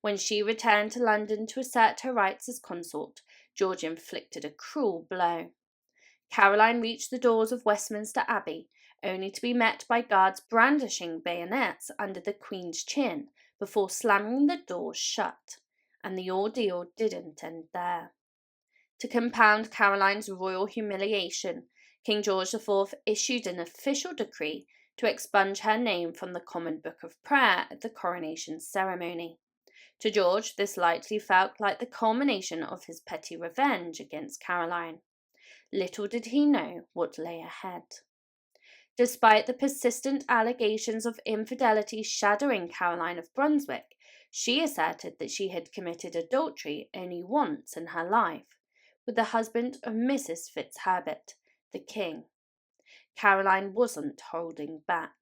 Speaker 1: When she returned to London to assert her rights as consort, George inflicted a cruel blow. Caroline reached the doors of Westminster Abbey, only to be met by guards brandishing bayonets under the Queen's chin before slamming the doors shut, and the ordeal didn't end there. To compound Caroline's royal humiliation, King George IV issued an official decree to expunge her name from the Common Book of Prayer at the coronation ceremony. To George, this likely felt like the culmination of his petty revenge against Caroline. Little did he know what lay ahead. Despite the persistent allegations of infidelity shadowing Caroline of Brunswick, she asserted that she had committed adultery only once in her life, with the husband of Mrs. Fitzherbert, the king. Caroline wasn't holding back.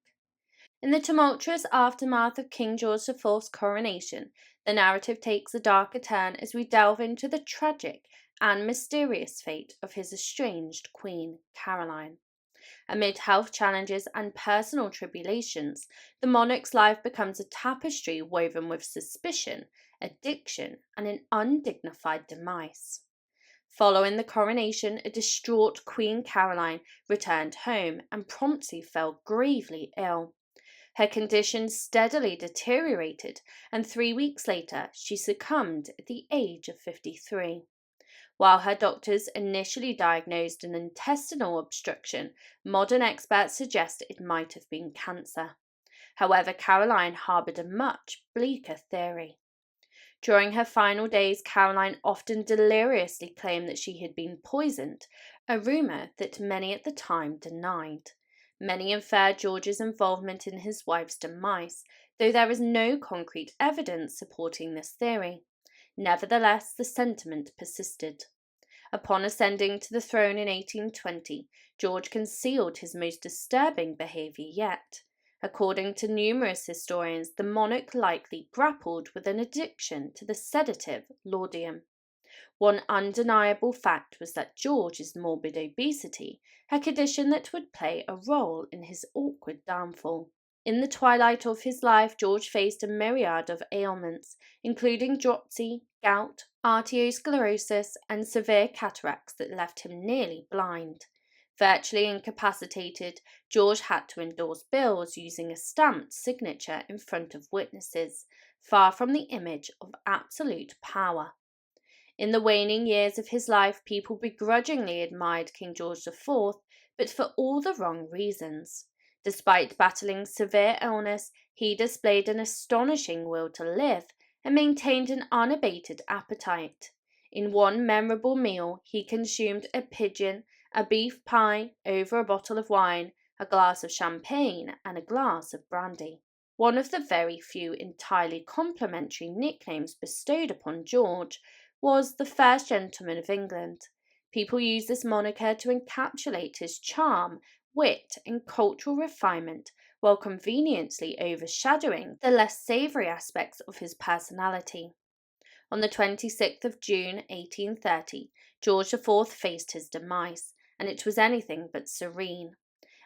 Speaker 1: In the tumultuous aftermath of King George IV's coronation, the narrative takes a darker turn as we delve into the tragic and mysterious fate of his estranged queen, Caroline. Amid health challenges and personal tribulations, the monarch's life becomes a tapestry woven with suspicion, addiction, and an undignified demise. Following the coronation, a distraught Queen Caroline returned home and promptly fell gravely ill. Her condition steadily deteriorated, and 3 weeks later she succumbed at the age of 53. While her doctors initially diagnosed an intestinal obstruction, modern experts suggest it might have been cancer. However, Caroline harboured a much bleaker theory. During her final days, Caroline often deliriously claimed that she had been poisoned, a rumour that many at the time denied. Many inferred George's involvement in his wife's demise, though there is no concrete evidence supporting this theory. Nevertheless, the sentiment persisted. Upon ascending to the throne in 1820, George concealed his most disturbing behaviour yet. According to numerous historians, the monarch likely grappled with an addiction to the sedative laudanum. One undeniable fact was that George's morbid obesity, a condition that would play a role in his awkward downfall. In the twilight of his life, George faced a myriad of ailments, including dropsy, gout, arteriosclerosis, and severe cataracts that left him nearly blind. Virtually incapacitated, George had to endorse bills using a stamped signature in front of witnesses, far from the image of absolute power. In the waning years of his life, people begrudgingly admired King George IV, but for all the wrong reasons. Despite battling severe illness, he displayed an astonishing will to live and maintained an unabated appetite. In one memorable meal, he consumed a pigeon, a beef pie, over a bottle of wine, a glass of champagne, and a glass of brandy. One of the very few entirely complimentary nicknames bestowed upon George was the First Gentleman of England. People used this moniker to encapsulate his charm, wit, and cultural refinement, while conveniently overshadowing the less savoury aspects of his personality. On the 26th of June 1830, George IV faced his demise, and it was anything but serene.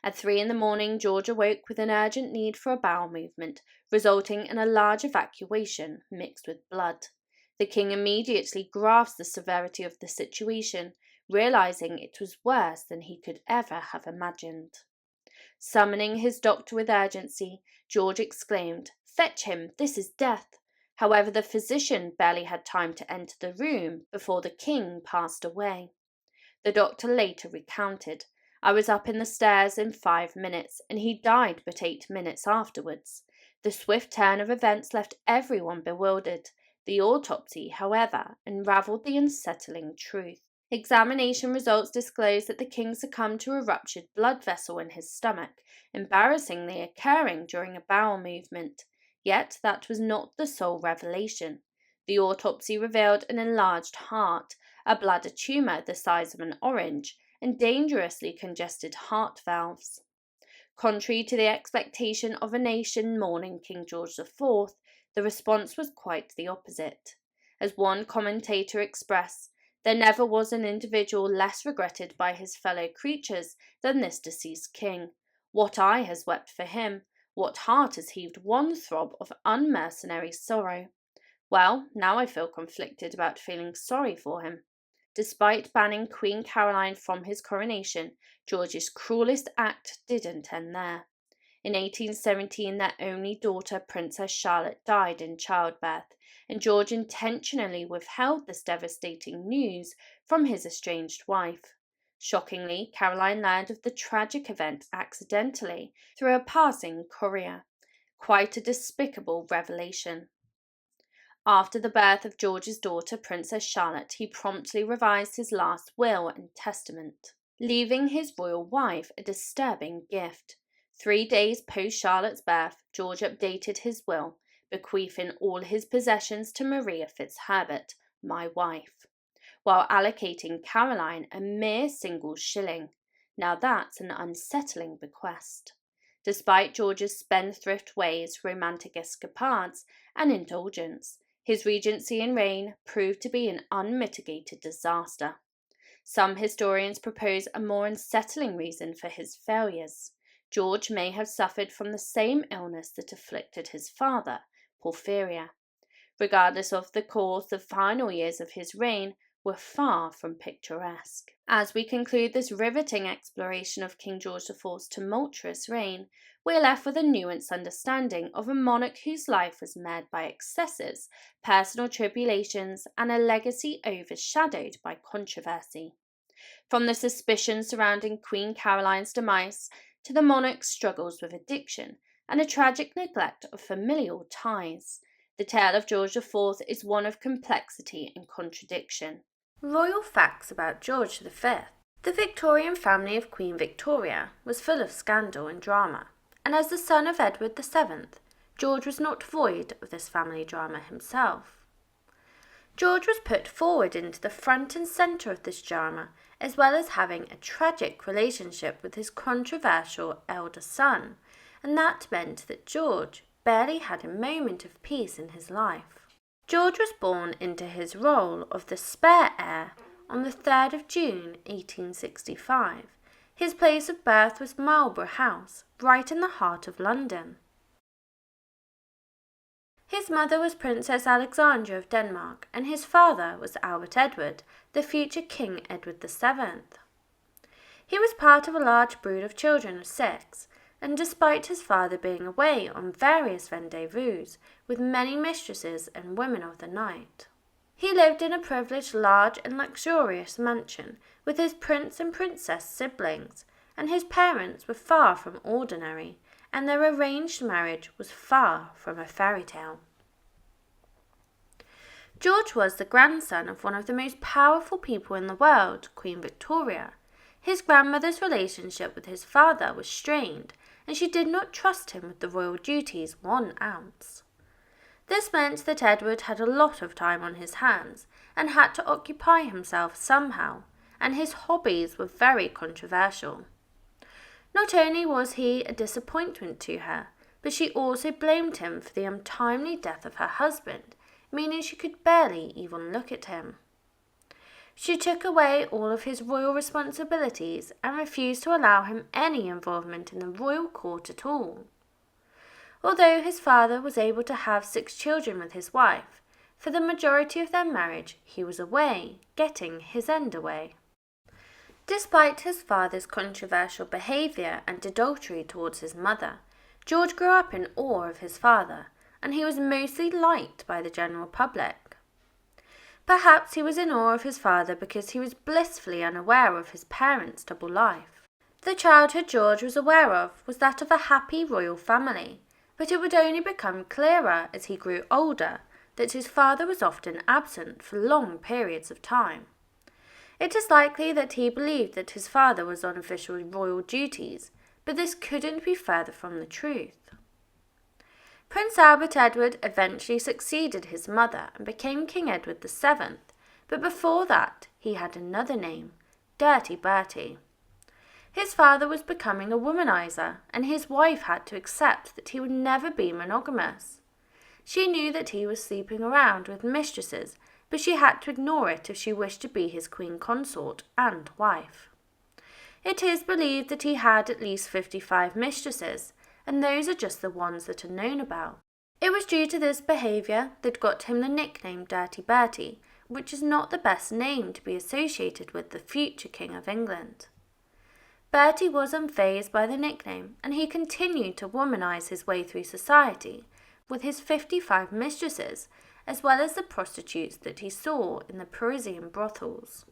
Speaker 1: At 3 a.m, George awoke with an urgent need for a bowel movement, resulting in a large evacuation mixed with blood. The king immediately grasped the severity of the situation, realizing it was worse than he could ever have imagined. Summoning his doctor with urgency, George exclaimed, "Fetch him, this is death." However, the physician barely had time to enter the room before the king passed away. The doctor later recounted, I was up in the stairs in 5 minutes, and he died but 8 minutes afterwards. The swift turn of events left everyone bewildered. The autopsy, however, unravelled the unsettling truth. Examination results disclosed that the king succumbed to a ruptured blood vessel in his stomach, embarrassingly occurring during a bowel movement. Yet that was not the sole revelation. The autopsy revealed an enlarged heart, a bladder tumour the size of an orange, and dangerously congested heart valves. Contrary to the expectation of a nation mourning King George IV, the response was quite the opposite. As one commentator expressed, there never was an individual less regretted by his fellow creatures than this deceased king. What eye has wept for him? What heart has heaved one throb of unmercenary sorrow? Well, now I feel conflicted about feeling sorry for him. Despite banning Queen Caroline from his coronation, George's cruelest act didn't end there. In 1817, their only daughter, Princess Charlotte, died in childbirth, and George intentionally withheld this devastating news from his estranged wife. Shockingly, Caroline learned of the tragic event accidentally through a passing courier. Quite a despicable revelation. After the birth of George's daughter, Princess Charlotte, he promptly revised his last will and testament, leaving his royal wife a disturbing gift. 3 days post Charlotte's birth, George updated his will, bequeathing all his possessions to Maria Fitzherbert, my wife, while allocating Caroline a mere single shilling. Now that's an unsettling bequest. Despite George's spendthrift ways, romantic escapades, and indulgence, his regency and reign proved to be an unmitigated disaster. Some historians propose a more unsettling reason for his failures. George may have suffered from the same illness that afflicted his father, porphyria. Regardless of the cause, the final years of his reign were far from picturesque. As we conclude this riveting exploration of King George IV's tumultuous reign, we are left with a nuanced understanding of a monarch whose life was marred by excesses, personal tribulations, and a legacy overshadowed by controversy. From the suspicion surrounding Queen Caroline's demise to the monarch's struggles with addiction and a tragic neglect of familial ties, the tale of George IV is one of complexity and contradiction. Royal facts about George V. The Victorian family of Queen Victoria was full of scandal and drama, and as the son of Edward VII, George was not void of this family drama himself. George was put forward into the front and centre of this drama, as well as having a tragic relationship with his controversial elder son, and that meant that George barely had a moment of peace in his life. George was born into his role of the spare heir on the 3rd of June 1865. His place of birth was Marlborough House, right in the heart of London. His mother was Princess Alexandra of Denmark, and his father was Albert Edward, the future King Edward VII. He was part of a large brood of children of 6, and despite his father being away on various rendezvous with many mistresses and women of the night, he lived in a privileged, large and luxurious mansion with his prince and princess siblings, and his parents were far from ordinary, and their arranged marriage was far from a fairy tale. George was the grandson of one of the most powerful people in the world, Queen Victoria. His grandmother's relationship with his father was strained, and she did not trust him with the royal duties 1 ounce. This meant that Edward had a lot of time on his hands and had to occupy himself somehow, and his hobbies were very controversial. Not only was he a disappointment to her, but she also blamed him for the untimely death of her husband, meaning she could barely even look at him. She took away all of his royal responsibilities and refused to allow him any involvement in the royal court at all. Although his father was able to have 6 children with his wife, for the majority of their marriage he was away, getting his end away. Despite his father's controversial behaviour and adultery towards his mother, George grew up in awe of his father, and he was mostly liked by the general public. Perhaps he was in awe of his father because he was blissfully unaware of his parents' double life. The childhood George was aware of was that of a happy royal family, but it would only become clearer as he grew older that his father was often absent for long periods of time. It is likely that he believed that his father was on official royal duties, but this couldn't be further from the truth. Prince Albert Edward eventually succeeded his mother and became King Edward VII, but before that he had another name, Dirty Bertie. His father was becoming a womanizer, and his wife had to accept that he would never be monogamous. She knew that he was sleeping around with mistresses, but she had to ignore it if she wished to be his queen consort and wife. It is believed that he had at least 55 mistresses, and those are just the ones that are known about. It was due to this behaviour that got him the nickname Dirty Bertie, which is not the best name to be associated with the future King of England. Bertie was unfazed by the nickname, and he continued to womanize his way through society with his 55 mistresses, as well as the prostitutes that he saw in the Parisian brothels.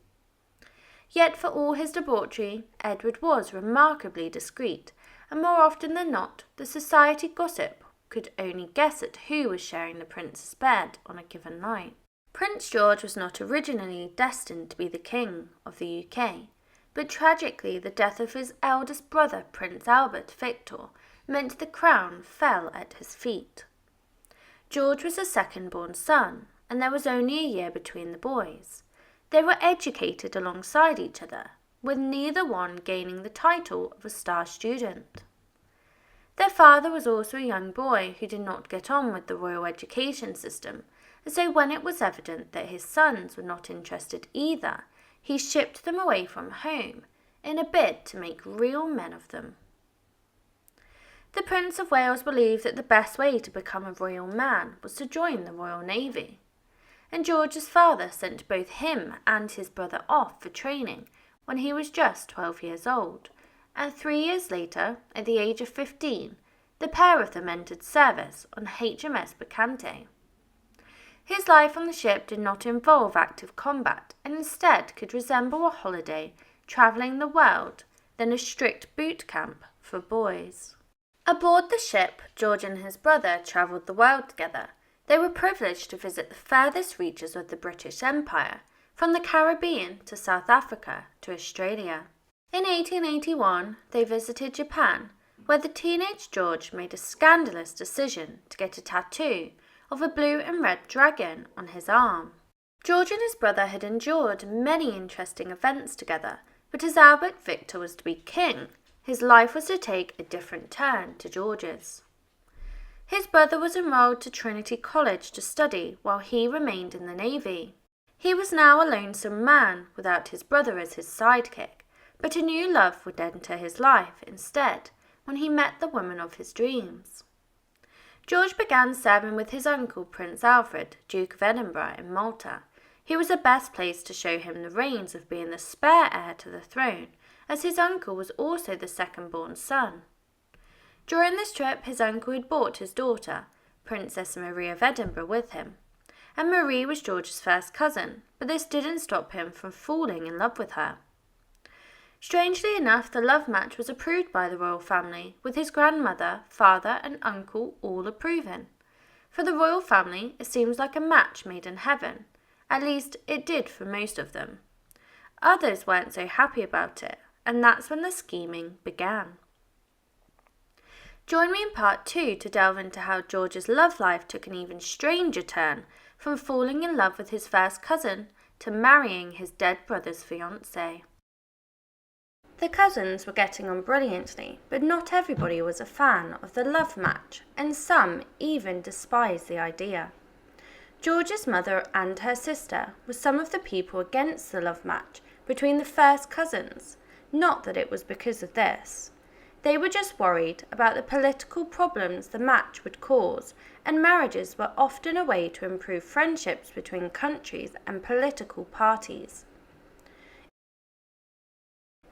Speaker 1: Yet for all his debauchery, Edward was remarkably discreet, and more often than not, the society gossip could only guess at who was sharing the prince's bed on a given night. Prince George was not originally destined to be the King of the UK, but tragically the death of his eldest brother, Prince Albert Victor, meant the crown fell at his feet. George was a second-born son, and there was only a year between the boys. They were educated alongside each other, with neither one gaining the title of a star student. Their father was also a young boy who did not get on with the royal education system, and so when it was evident that his sons were not interested either, he shipped them away from home in a bid to make real men of them. The Prince of Wales believed that the best way to become a royal man was to join the Royal Navy, and George's father sent both him and his brother off for training when he was just 12 years old, and 3 years later, at the age of 15, the pair of them entered service on HMS Bacchante. His life on the ship did not involve active combat, and instead could resemble a holiday, travelling the world, than a strict boot camp for boys. Aboard the ship, George and his brother travelled the world together. They were privileged to visit the furthest reaches of the British Empire, from the Caribbean to South Africa to Australia. In 1881, they visited Japan, where the teenage George made a scandalous decision to get a tattoo of a blue and red dragon on his arm. George and his brother had endured many interesting events together, but as Albert Victor was to be king, his life was to take a different turn to George's. His brother was enrolled to Trinity College to study while he remained in the Navy. He was now a lonesome man without his brother as his sidekick, but a new love would enter his life instead when he met the woman of his dreams. George began serving with his uncle Prince Alfred, Duke of Edinburgh in Malta. He was the best placed to show him the reins of being the spare heir to the throne, as his uncle was also the second-born son. During this trip, his uncle had brought his daughter, Princess Marie of Edinburgh, with him, and Marie was George's first cousin, but this didn't stop him from falling in love with her. Strangely enough, the love match was approved by the royal family, with his grandmother, father and uncle all approving. For the royal family, it seems like a match made in heaven. At least, it did for most of them. Others weren't so happy about it, and that's when the scheming began. Join me in part 2 to delve into how George's love life took an even stranger turn, from falling in love with his first cousin to marrying his dead brother's fiancée. The cousins were getting on brilliantly, but not everybody was a fan of the love match, and some even despised the idea. George's mother and her sister were some of the people against the love match between the first cousins, not that it was because of this. They were just worried about the political problems the match would cause, and marriages were often a way to improve friendships between countries and political parties.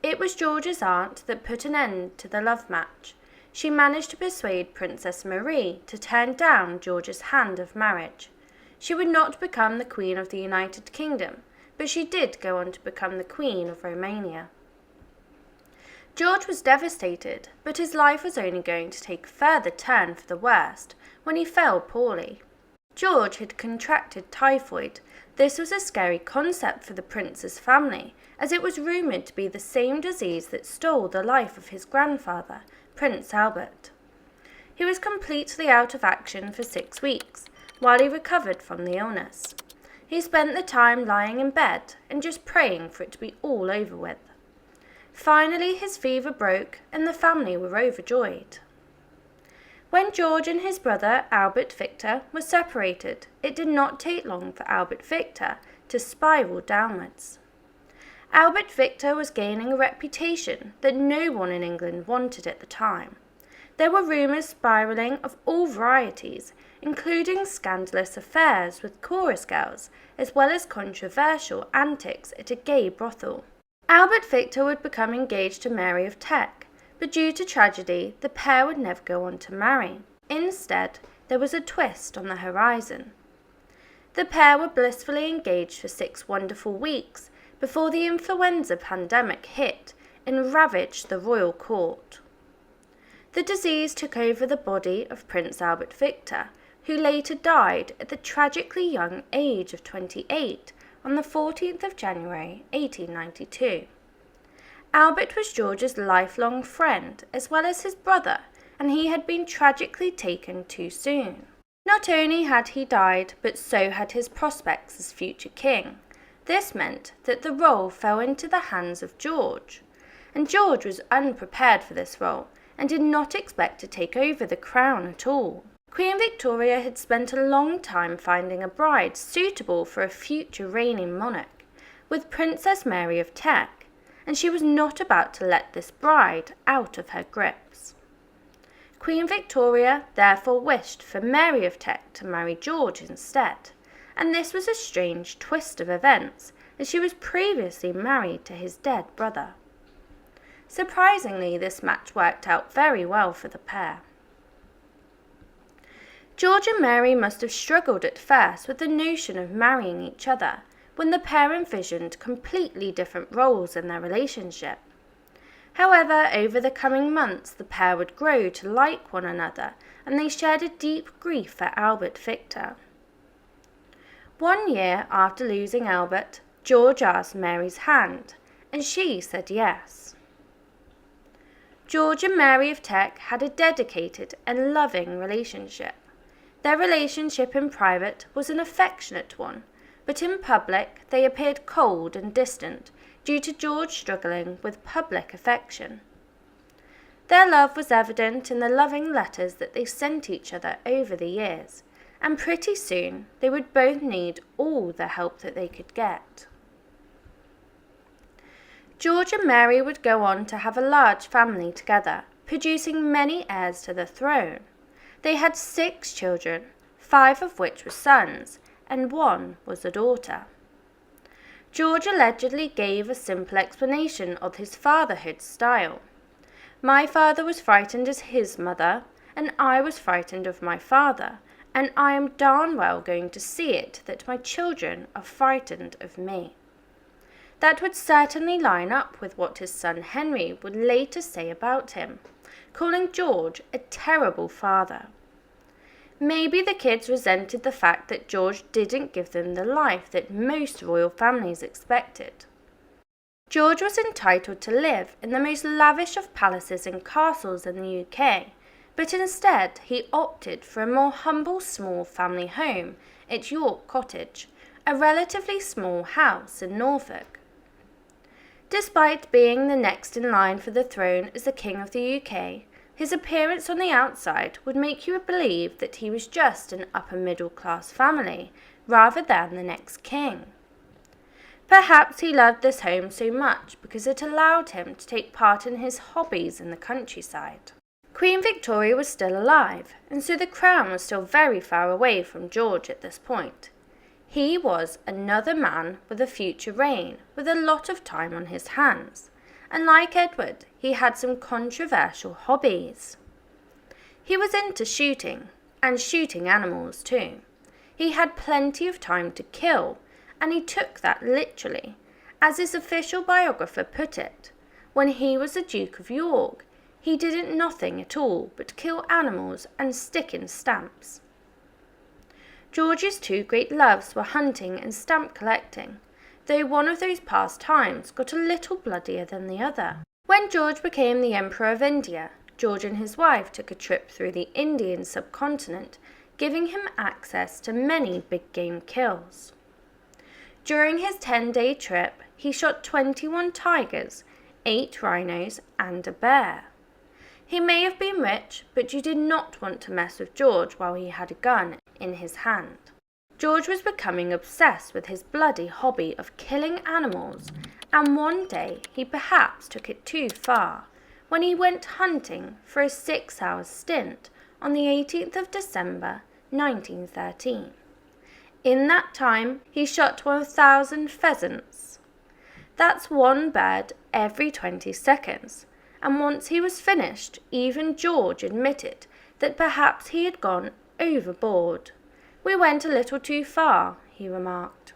Speaker 1: It was George's aunt that put an end to the love match. She managed to persuade Princess Marie to turn down George's hand of marriage. She would not become the Queen of the United Kingdom, but she did go on to become the Queen of Romania. George was devastated, but his life was only going to take a further turn for the worst when he fell poorly. George had contracted typhoid. This was a scary concept for the prince's family, as it was rumoured to be the same disease that stole the life of his grandfather, Prince Albert. He was completely out of action for 6 weeks, while he recovered from the illness. He spent the time lying in bed and just praying for it to be all over with. Finally, his fever broke and the family were overjoyed. When George and his brother Albert Victor were separated, it did not take long for Albert Victor to spiral downwards. Albert Victor was gaining a reputation that no one in England wanted at the time. There were rumours spiralling of all varieties, including scandalous affairs with chorus girls, as well as controversial antics at a gay brothel. Albert Victor would become engaged to Mary of Teck, but due to tragedy, the pair would never go on to marry. Instead, there was a twist on the horizon. The pair were blissfully engaged for 6 wonderful weeks before the influenza pandemic hit and ravaged the royal court. The disease took over the body of Prince Albert Victor, who later died at the tragically young age of 28 on the 14th of January 1892. Albert was George's lifelong friend as well as his brother, and he had been tragically taken too soon. Not only had he died, but so had his prospects as future king. This meant that the role fell into the hands of George, and George was unprepared for this role and did not expect to take over the crown at all. Queen Victoria had spent a long time finding a bride suitable for a future reigning monarch, with Princess Mary of Teck, and she was not about to let this bride out of her grips. Queen Victoria therefore wished for Mary of Teck to marry George instead, and this was a strange twist of events, as she was previously married to his dead brother. Surprisingly, this match worked out very well for the pair. George and Mary must have struggled at first with the notion of marrying each other, when the pair envisioned completely different roles in their relationship. However, over the coming months the pair would grow to like one another, and they shared a deep grief for Albert Victor. 1 year after losing Albert, George asked Mary's hand, and she said yes. George and Mary of Teck had a dedicated and loving relationship. Their relationship in private was an affectionate one, but in public they appeared cold and distant due to George struggling with public affection. Their love was evident in the loving letters that they sent each other over the years, and pretty soon they would both need all the help that they could get. George and Mary would go on to have a large family together, producing many heirs to the throne. They had 6 children, 5 of which were sons, and 1 was a daughter. George allegedly gave a simple explanation of his fatherhood style. My father was frightened as his mother, and I was frightened of my father, and I am darn well going to see it that my children are frightened of me. That would certainly line up with what his son Henry would later say about him, calling George a terrible father. Maybe the kids resented the fact that George didn't give them the life that most royal families expected. George was entitled to live in the most lavish of palaces and castles in the UK, but instead he opted for a more humble small family home at York Cottage, a relatively small house in Norfolk. Despite being the next in line for the throne as the King of the UK, his appearance on the outside would make you believe that he was just an upper middle class family rather than the next king. Perhaps he loved this home so much because it allowed him to take part in his hobbies in the countryside. Queen Victoria was still alive, and so the crown was still very far away from George at this point. He was another man with a future reign, with a lot of time on his hands, and like Edward, he had some controversial hobbies. He was into shooting, and shooting animals too. He had plenty of time to kill, and he took that literally. As his official biographer put it, When he was the Duke of York, he didn't nothing at all but kill animals and stick in stamps. George's two great loves were hunting and stamp collecting, though one of those pastimes got a little bloodier than the other. When George became the Emperor of India, George and his wife took a trip through the Indian subcontinent, giving him access to many big game kills. During his 10-day trip, he shot 21 tigers, 8 rhinos, and a bear. He may have been rich, but you did not want to mess with George while he had a gun in his hand. George was becoming obsessed with his bloody hobby of killing animals, and one day he perhaps took it too far when he went hunting for a 6-hour stint on the 18th of December 1913. In that time, he shot 1,000 pheasants. That's one bird every 20 seconds, and once he was finished, even George admitted that perhaps he had gone overboard. "We went a little too far," he remarked.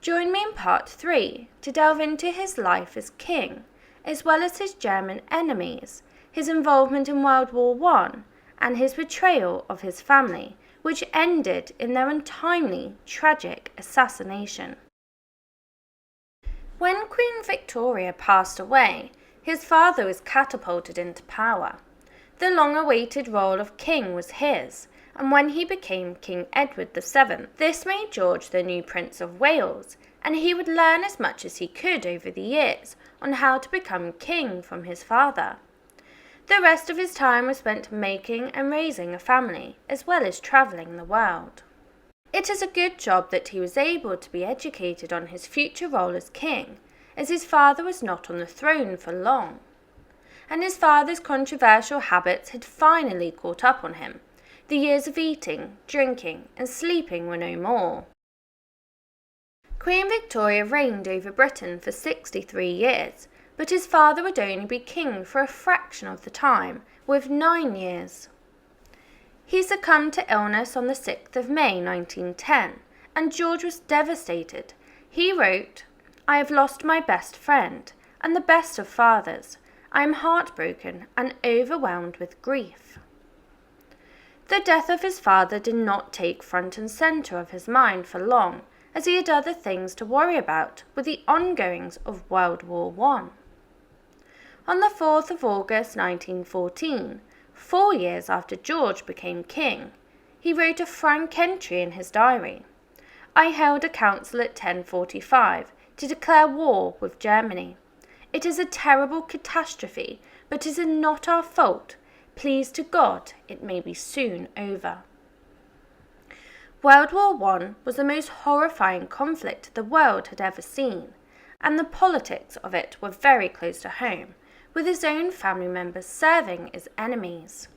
Speaker 1: Join me in part 3 to delve into his life as king, as well as his German enemies, his involvement in World War I, and his betrayal of his family, which ended in their untimely, tragic assassination. When Queen Victoria passed away, his father was catapulted into power. The long-awaited role of king was his, and when he became King Edward VII, this made George the new Prince of Wales, and he would learn as much as he could over the years on how to become king from his father. The rest of his time was spent making and raising a family, as well as travelling the world. It is a good job that he was able to be educated on his future role as king, as his father was not on the throne for long, and his father's controversial habits had finally caught up on him. The years of eating, drinking, and sleeping were no more. Queen Victoria reigned over Britain for 63 years, but his father would only be king for a fraction of the time, with 9 years. He succumbed to illness on the 6th of May 1910, and George was devastated. He wrote, "I have lost my best friend, and the best of fathers. I am heartbroken and overwhelmed with grief." The death of his father did not take front and centre of his mind for long, as he had other things to worry about with the ongoings of World War I. On the 4th of August 1914, 4 years after George became king, he wrote a frank entry in his diary. "I held a council at 10:45 to declare war with Germany. It is a terrible catastrophe, but it is not our fault. Please to God it may be soon over." World War I was the most horrifying conflict the world had ever seen, and the politics of it were very close to home, with his own family members serving as enemies.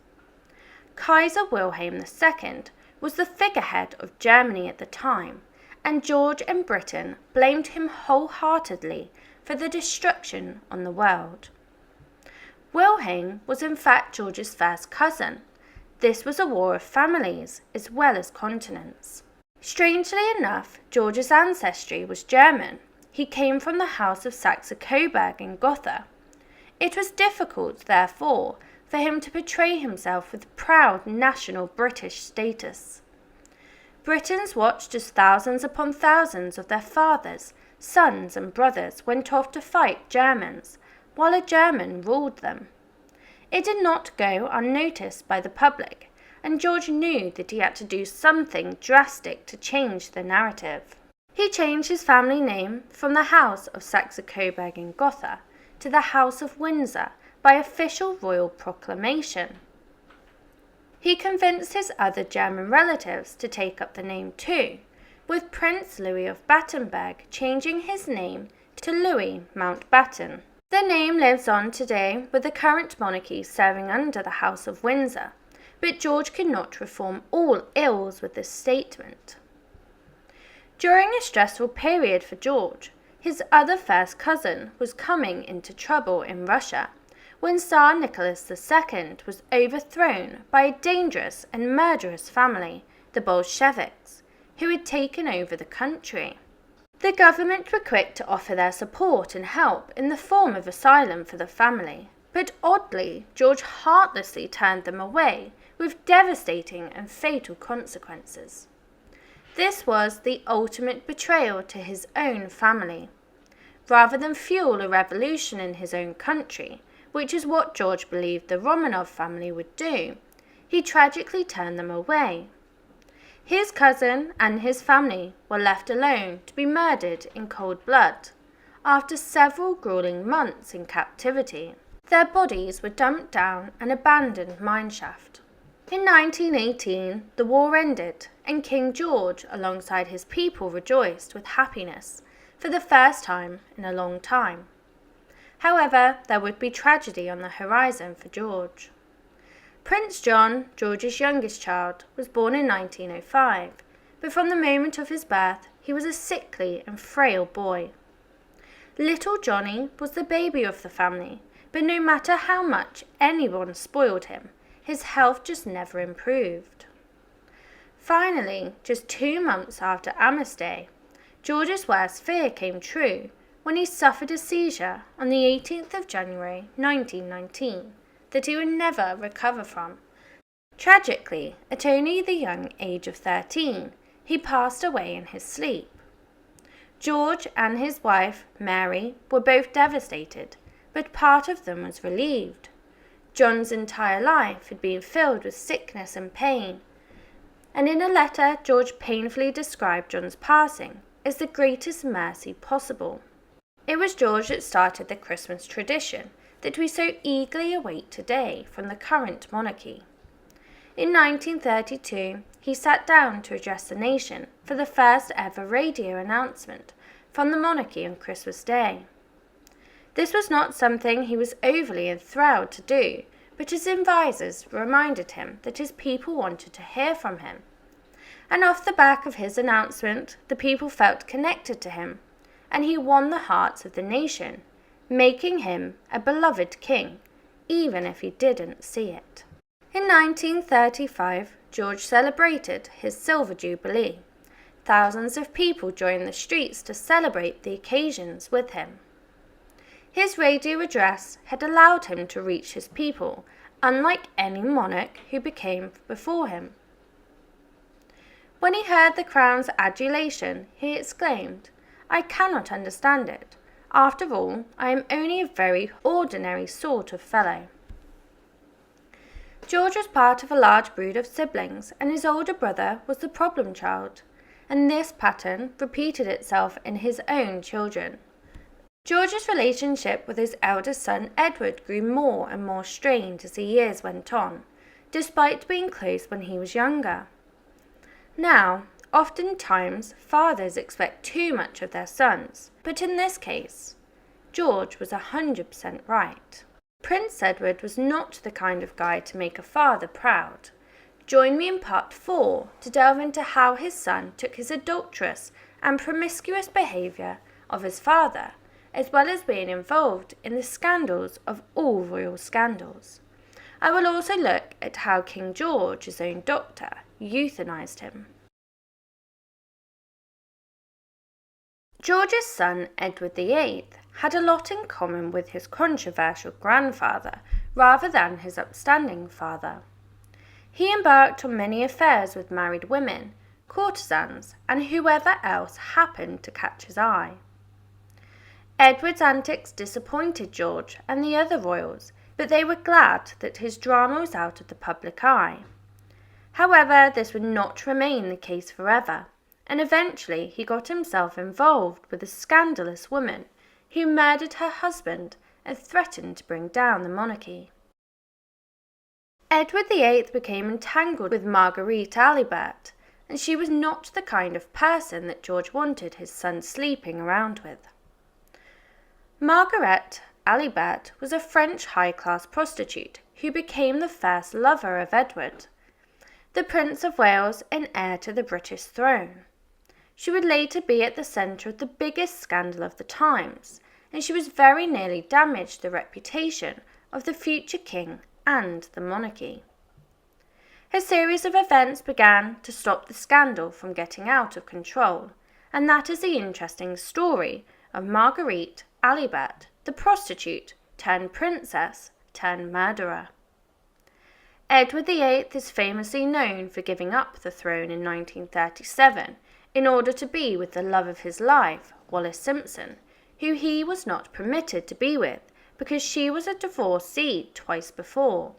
Speaker 1: Kaiser Wilhelm II was the figurehead of Germany at the time, and George and Britain blamed him wholeheartedly for the destruction on the world. Wilhelm was in fact George's first cousin. This was a war of families as well as continents. Strangely enough, George's ancestry was German. He came from the house of Saxe-Coburg in Gotha. It was difficult, therefore, for him to portray himself with proud national British status. Britons watched as thousands upon thousands of their fathers, sons and brothers went off to fight Germans, while a German ruled them. It did not go unnoticed by the public, and George knew that he had to do something drastic to change the narrative. He changed his family name from the House of Saxe-Coburg in Gotha to the House of Windsor by official royal proclamation. He convinced his other German relatives to take up the name too, with Prince Louis of Battenberg changing his name to Louis Mountbatten. The name lives on today, with the current monarchy serving under the House of Windsor, but George could not reform all ills with this statement. During a stressful period for George, his other first cousin was coming into trouble in Russia when Tsar Nicholas II was overthrown by a dangerous and murderous family, the Bolsheviks, who had taken over the country. The government were quick to offer their support and help in the form of asylum for the family, but oddly, George heartlessly turned them away with devastating and fatal consequences. This was the ultimate betrayal to his own family. Rather than fuel a revolution in his own country, which is what George believed the Romanov family would do, he tragically turned them away. His cousin and his family were left alone to be murdered in cold blood, after several grueling months in captivity. Their bodies were dumped down an abandoned mineshaft. In 1918, the war ended, and King George, alongside his people, rejoiced with happiness for the first time in a long time. However, there would be tragedy on the horizon for George. Prince John, George's youngest child, was born in 1905, but from the moment of his birth, he was a sickly and frail boy. Little Johnny was the baby of the family, but no matter how much anyone spoiled him, his health just never improved. Finally, just 2 months after Armistice Day, George's worst fear came true when he suffered a seizure on the 18th of January 1919 that he would never recover from. Tragically, at only the young age of 13, he passed away in his sleep. George and his wife, Mary, were both devastated, but part of them was relieved. John's entire life had been filled with sickness and pain, and in a letter George painfully described John's passing as the greatest mercy possible. It was George that started the Christmas tradition that we so eagerly await today from the current monarchy. In 1932, he sat down to address the nation for the first ever radio announcement from the monarchy on Christmas Day. This was not something he was overly enthralled to do, but his advisors reminded him that his people wanted to hear from him. And off the back of his announcement, the people felt connected to him, and he won the hearts of the nation, making him a beloved king, even if he didn't see it. In 1935, George celebrated his Silver Jubilee. Thousands of people joined the streets to celebrate the occasions with him. His radio address had allowed him to reach his people, unlike any monarch who became before him. When he heard the crown's adulation, he exclaimed, "I cannot understand it. After all, I am only a very ordinary sort of fellow." George was part of a large brood of siblings, and his older brother was the problem child, and this pattern repeated itself in his own children. George's relationship with his eldest son Edward grew more and more strained as the years went on, despite being close when he was younger. Now, oftentimes, fathers expect too much of their sons, but in this case, George was 100% right. Prince Edward was not the kind of guy to make a father proud. Join me in part 4 to delve into how his son took his adulterous and promiscuous behaviour of his father, as well as being involved in the scandals of all royal scandals. I will also look at how King George, his own doctor, euthanized him. George's son, Edward VIII, had a lot in common with his controversial grandfather rather than his upstanding father. He embarked on many affairs with married women, courtesans, and whoever else happened to catch his eye. Edward's antics disappointed George and the other royals, but they were glad that his drama was out of the public eye. However, this would not remain the case forever, and eventually he got himself involved with a scandalous woman who murdered her husband and threatened to bring down the monarchy. Edward VIII became entangled with Marguerite Alibert, and she was not the kind of person that George wanted his son sleeping around with. Marguerite Alibert was a French high-class prostitute who became the first lover of Edward, the Prince of Wales and heir to the British throne. She would later be at the centre of the biggest scandal of the times, and she was very nearly damaged the reputation of the future king and the monarchy. A series of events began to stop the scandal from getting out of control, and that is the interesting story of Marguerite Alibert, the prostitute turned princess turned murderer. Edward VIII is famously known for giving up the throne in 1937 in order to be with the love of his life, Wallis Simpson, who he was not permitted to be with because she was a divorcee twice before.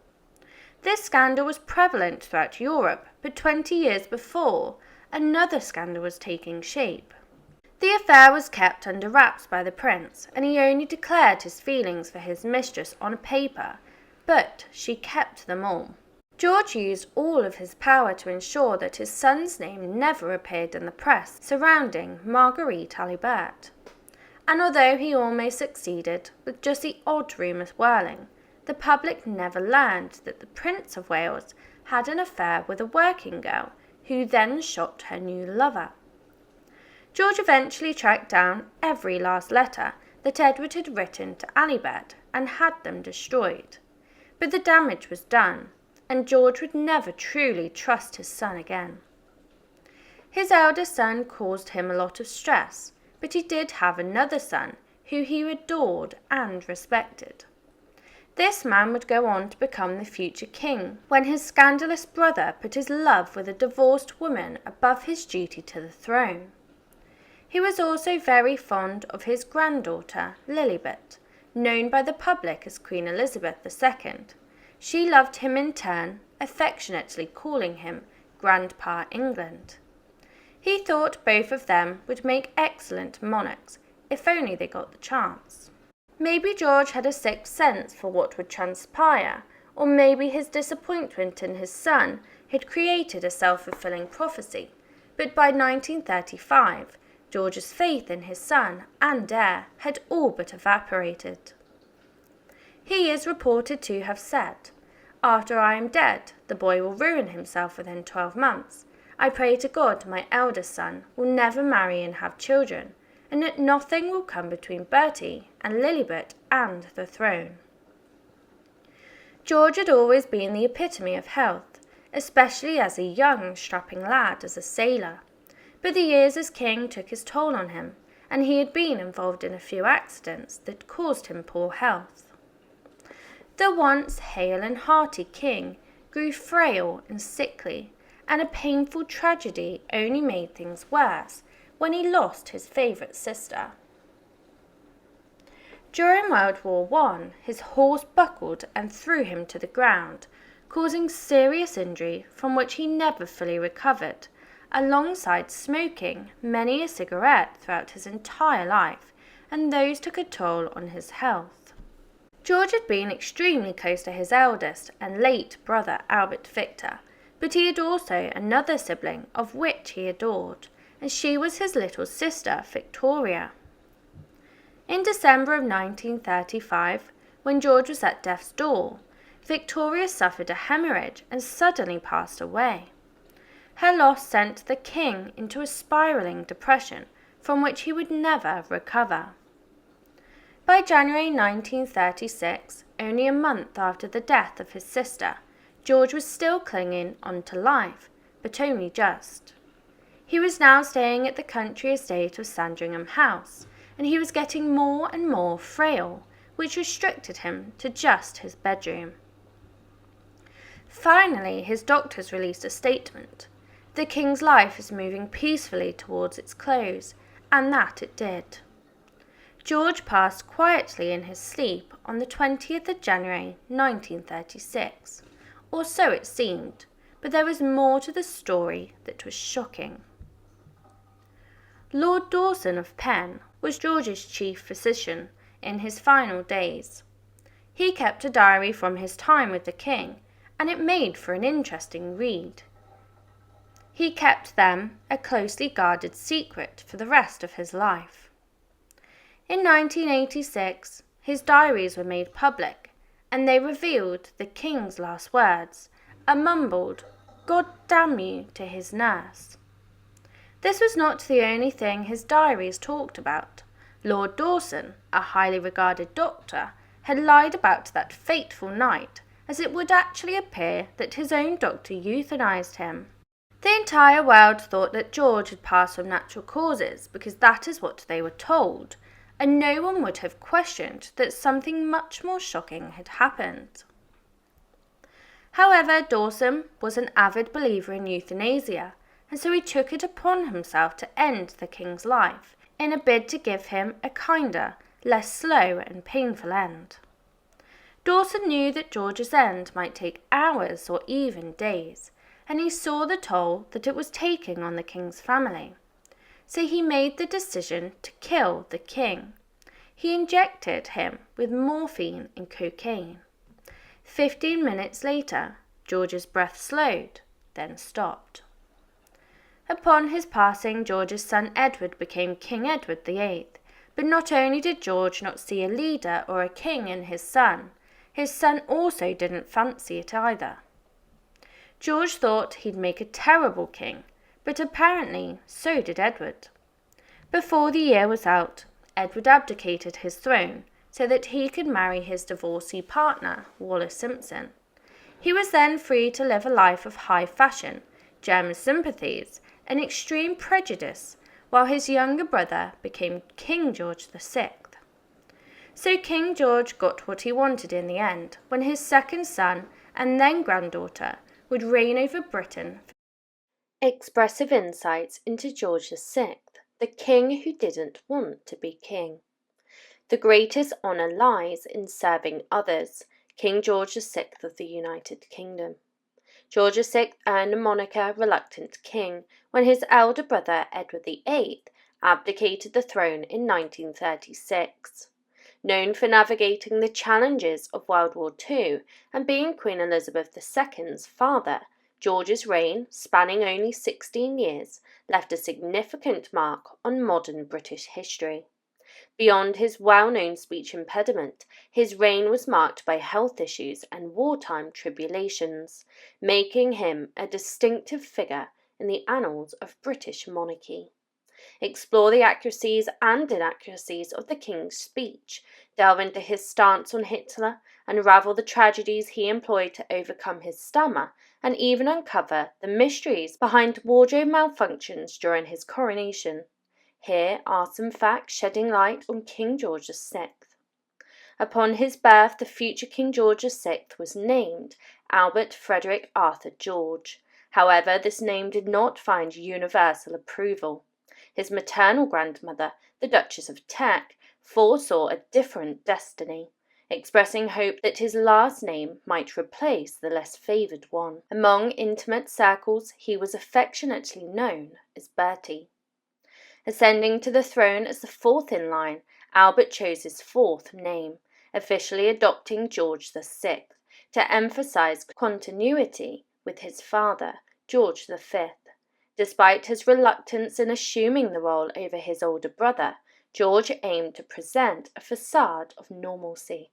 Speaker 1: This scandal was prevalent throughout Europe, but 20 years before, another scandal was taking shape. The affair was kept under wraps by the prince, and he only declared his feelings for his mistress on paper, but she kept them all. George used all of his power to ensure that his son's name never appeared in the press surrounding Marguerite Alibert. And although he almost succeeded, with just the odd rumours whirling, the public never learned that the Prince of Wales had an affair with a working girl who then shot her new lover. George eventually tracked down every last letter that Edward had written to Alibert and had them destroyed. But the damage was done, and George would never truly trust his son again. His eldest son caused him a lot of stress, but he did have another son who he adored and respected. This man would go on to become the future king when his scandalous brother put his love with a divorced woman above his duty to the throne. He was also very fond of his granddaughter, Lilibet, known by the public as Queen Elizabeth II. She loved him in turn, affectionately calling him Grandpa England. He thought both of them would make excellent monarchs, if only they got the chance. Maybe George had a sixth sense for what would transpire, or maybe his disappointment in his son had created a self-fulfilling prophecy, but by 1935, George's faith in his son and heir had all but evaporated. He is reported to have said, "After I am dead, the boy will ruin himself within 12 months. I pray to God my eldest son will never marry and have children, and that nothing will come between Bertie and Lilibet and the throne." George had always been the epitome of health, especially as a young, strapping lad as a sailor. But the years as king took his toll on him, and he had been involved in a few accidents that caused him poor health. The once hale and hearty king grew frail and sickly, and a painful tragedy only made things worse when he lost his favourite sister. During World War I, his horse buckled and threw him to the ground, causing serious injury from which he never fully recovered, alongside smoking many a cigarette throughout his entire life, and those took a toll on his health. George had been extremely close to his eldest and late brother Albert Victor, but he had also another sibling of which he adored, and she was his little sister Victoria. In December of 1935, when George was at death's door, Victoria suffered a hemorrhage and suddenly passed away. Her loss sent the king into a spiralling depression from which he would never recover. By January 1936, only a month after the death of his sister, George was still clinging on to life, but only just. He was now staying at the country estate of Sandringham House, and he was getting more and more frail, which restricted him to just his bedroom. Finally, his doctors released a statement. The king's life is moving peacefully towards its close, and that it did. George passed quietly in his sleep on the 20th of January 1936, or so it seemed, but there was more to the story that was shocking. Lord Dawson of Penn was George's chief physician in his final days. He kept a diary from his time with the king, and it made for an interesting read. He kept them a closely guarded secret for the rest of his life. In 1986, his diaries were made public, and they revealed the king's last words, a mumbled, "God damn you," to his nurse. This was not the only thing his diaries talked about. Lord Dawson, a highly regarded doctor, had lied about that fateful night, as it would actually appear that his own doctor euthanized him. The entire world thought that George had passed from natural causes because that is what they were told, and no one would have questioned that something much more shocking had happened. However, Dawson was an avid believer in euthanasia, and so he took it upon himself to end the king's life in a bid to give him a kinder, less slow and painful end. Dawson knew that George's end might take hours or even days, and he saw the toll that it was taking on the king's family. So he made the decision to kill the king. He injected him with morphine and cocaine. 15 minutes later, George's breath slowed, then stopped. Upon his passing, George's son Edward became King Edward VIII, but not only did George not see a leader or a king in his son also didn't fancy it either. George thought he'd make a terrible king, but apparently so did Edward. Before the year was out, Edward abdicated his throne so that he could marry his divorcee partner, Wallis Simpson. He was then free to live a life of high fashion, German sympathies, and extreme prejudice, while his younger brother became King George VI. So King George got what he wanted in the end, when his second son and then granddaughter would reign over Britain. Expressive insights into George VI, the king who didn't want to be king. The greatest honour lies in serving others. King George VI of the United Kingdom. George VI earned the moniker Reluctant King when his elder brother Edward VIII abdicated the throne in 1936. Known for navigating the challenges of World War II and being Queen Elizabeth II's father, George's reign, spanning only 16 years, left a significant mark on modern British history. Beyond his well-known speech impediment, his reign was marked by health issues and wartime tribulations, making him a distinctive figure in the annals of British monarchy. Explore the accuracies and inaccuracies of the King's speech, delve into his stance on Hitler, unravel the tragedies he employed to overcome his stammer, and even uncover the mysteries behind wardrobe malfunctions during his coronation. Here are some facts shedding light on King George VI. Upon his birth, the future King George VI was named Albert Frederick Arthur George. However, this name did not find universal approval. His maternal grandmother, the Duchess of Teck, foresaw a different destiny, expressing hope that his last name might replace the less favoured one. Among intimate circles, he was affectionately known as Bertie. Ascending to the throne as the fourth in line, Albert chose his fourth name, officially adopting George VI, to emphasise continuity with his father, George V. Despite his reluctance in assuming the role over his older brother, George aimed to present a facade of normalcy.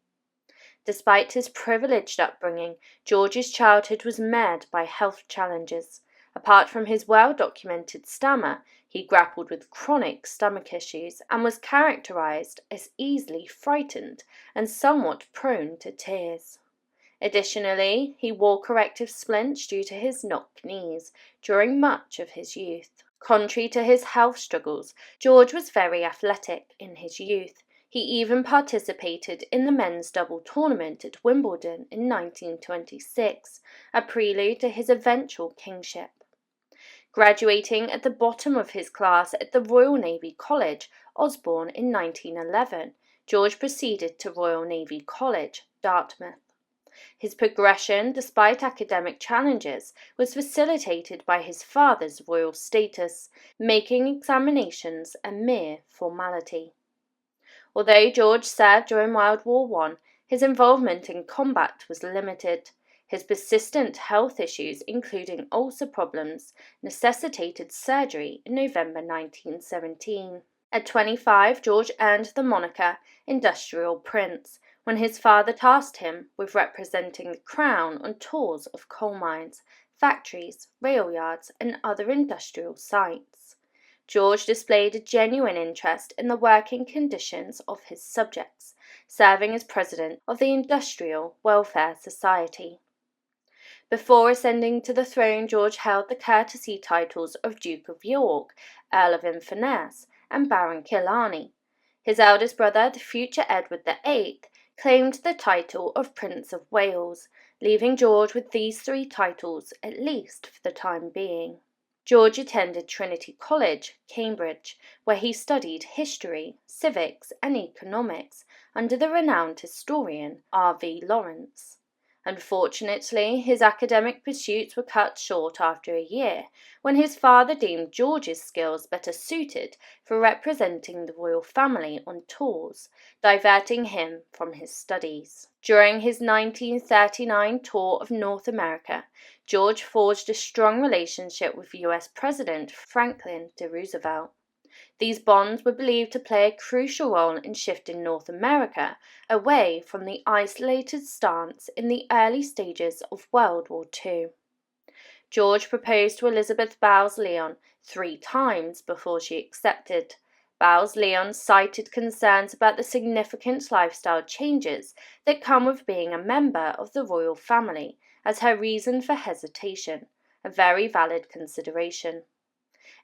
Speaker 1: Despite his privileged upbringing, George's childhood was marred by health challenges. Apart from his well-documented stammer, he grappled with chronic stomach issues and was characterized as easily frightened and somewhat prone to tears. Additionally, he wore corrective splints due to his knocked knees during much of his youth. Contrary to his health struggles, George was very athletic in his youth. He even participated in the men's double tournament at Wimbledon in 1926, a prelude to his eventual kingship. Graduating at the bottom of his class at the Royal Navy College, Osborne, in 1911, George proceeded to Royal Navy College, Dartmouth. His progression, despite academic challenges, was facilitated by his father's royal status, making examinations a mere formality. Although George served during World War I, his involvement in combat was limited. His persistent health issues, including ulcer problems, necessitated surgery in November 1917. At 25, George earned the moniker Industrial Prince when his father tasked him with representing the Crown on tours of coal mines, factories, rail yards, and other industrial sites. George displayed a genuine interest in the working conditions of his subjects, serving as president of the Industrial Welfare Society. Before ascending to the throne, George held the courtesy titles of Duke of York, Earl of Inverness, and Baron Killarney. His eldest brother, the future Edward VIII, claimed the title of Prince of Wales, leaving George with these three titles, at least for the time being. George attended Trinity College, Cambridge, where he studied history, civics, and economics under the renowned historian R.V. Lawrence. Unfortunately, his academic pursuits were cut short after a year, when his father deemed George's skills better suited for representing the royal family on tours, diverting him from his studies. During his 1939 tour of North America, George forged a strong relationship with U.S. President Franklin D. Roosevelt. These bonds were believed to play a crucial role in shifting North America away from the isolated stance in the early stages of World War II. George proposed to Elizabeth Bowes-Lyon 3 times before she accepted. Bowes-Lyon cited concerns about the significant lifestyle changes that come with being a member of the royal family as her reason for hesitation, a very valid consideration.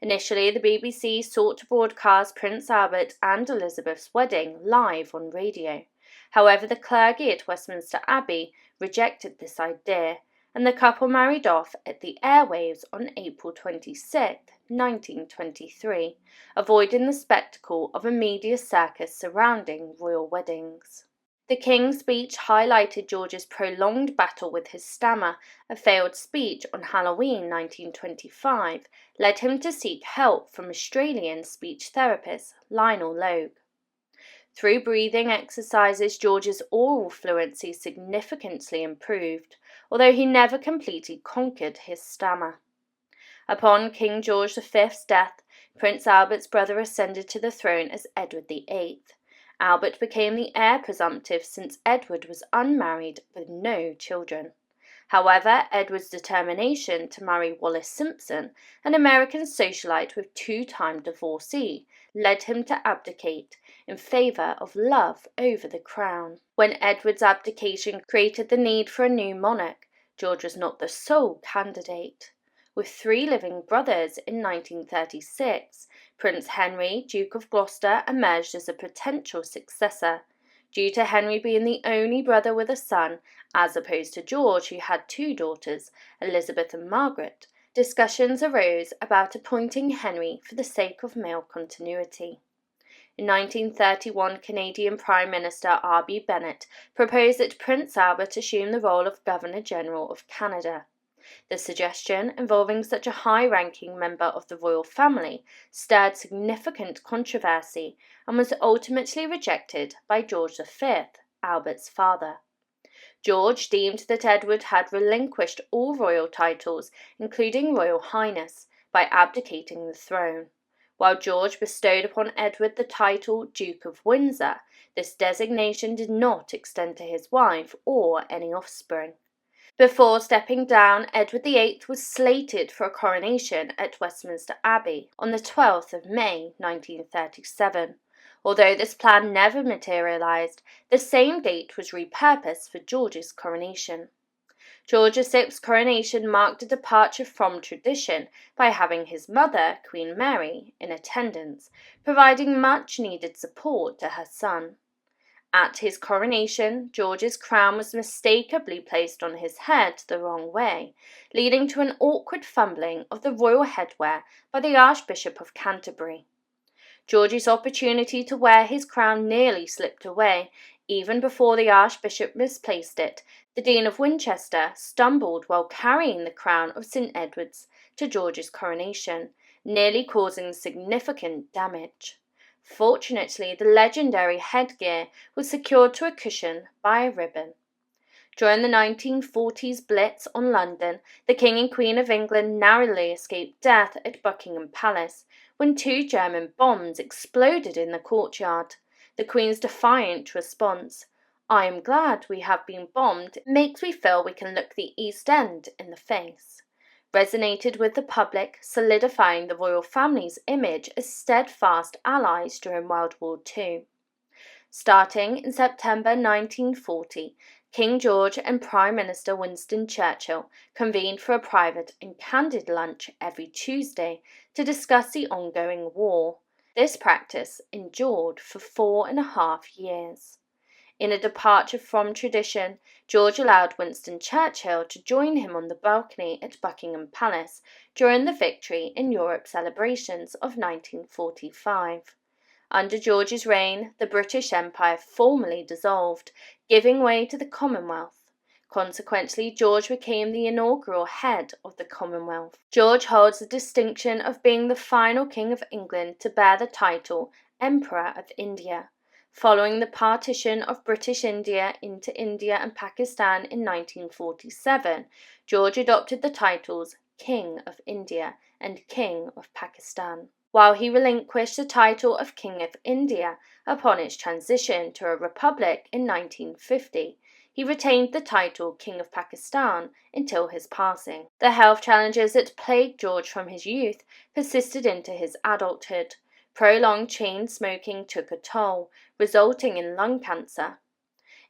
Speaker 1: Initially, the BBC sought to broadcast Prince Albert and Elizabeth's wedding live on radio. However, the clergy at Westminster Abbey rejected this idea, and the couple married off at the airwaves on April 26, 1923, avoiding the spectacle of a media circus surrounding royal weddings. The King's speech highlighted George's prolonged battle with his stammer. A failed speech on Halloween 1925 led him to seek help from Australian speech therapist Lionel Logue. Through breathing exercises, George's oral fluency significantly improved, although he never completely conquered his stammer. Upon King George V's death, Prince Albert's brother ascended to the throne as Edward VIII. Albert became the heir presumptive since Edward was unmarried with no children. However, Edward's determination to marry Wallis Simpson, an American socialite with 2-time divorcee, led him to abdicate in favour of love over the crown. When Edward's abdication created the need for a new monarch, George was not the sole candidate. With 3 living brothers in 1936, Prince Henry, Duke of Gloucester, emerged as a potential successor. Due to Henry being the only brother with a son, as opposed to George, who had 2 daughters, Elizabeth and Margaret, discussions arose about appointing Henry for the sake of male continuity. In 1931, Canadian Prime Minister R.B. Bennett proposed that Prince Albert assume the role of Governor-General of Canada. The suggestion, involving such a high-ranking member of the royal family, stirred significant controversy and was ultimately rejected by George V, Albert's father. George deemed that Edward had relinquished all royal titles, including Royal Highness, by abdicating the throne. While George bestowed upon Edward the title Duke of Windsor, this designation did not extend to his wife or any offspring. Before stepping down, Edward VIII was slated for a coronation at Westminster Abbey on the 12th of May 1937. Although this plan never materialised, the same date was repurposed for George's coronation. George VI's coronation marked a departure from tradition by having his mother, Queen Mary, in attendance, providing much-needed support to her son. At his coronation, George's crown was mistakenly placed on his head the wrong way, leading to an awkward fumbling of the royal headwear by the Archbishop of Canterbury. George's opportunity to wear his crown nearly slipped away. Even before the Archbishop misplaced it, the Dean of Winchester stumbled while carrying the crown of St. Edward's to George's coronation, nearly causing significant damage. Fortunately, the legendary headgear was secured to a cushion by a ribbon. During the 1940s Blitz on London, the King and Queen of England narrowly escaped death at Buckingham Palace when 2 German bombs exploded in the courtyard. The Queen's defiant response, "I am glad we have been bombed, it makes me feel we can look the East End in the face," resonated with the public, solidifying the royal family's image as steadfast allies during World War II. Starting in September 1940, King George and Prime Minister Winston Churchill convened for a private and candid lunch every Tuesday to discuss the ongoing war. This practice endured for 4.5 years. In a departure from tradition, George allowed Winston Churchill to join him on the balcony at Buckingham Palace during the victory in Europe celebrations of 1945. Under George's reign, the British Empire formally dissolved, giving way to the Commonwealth. Consequently, George became the inaugural head of the Commonwealth. George holds the distinction of being the final king of England to bear the title Emperor of India. Following the partition of British India into India and Pakistan in 1947, George adopted the titles King of India and King of Pakistan. While he relinquished the title of King of India upon its transition to a republic in 1950, he retained the title King of Pakistan until his passing. The health challenges that plagued George from his youth persisted into his adulthood. Prolonged chain smoking took a toll, resulting in lung cancer.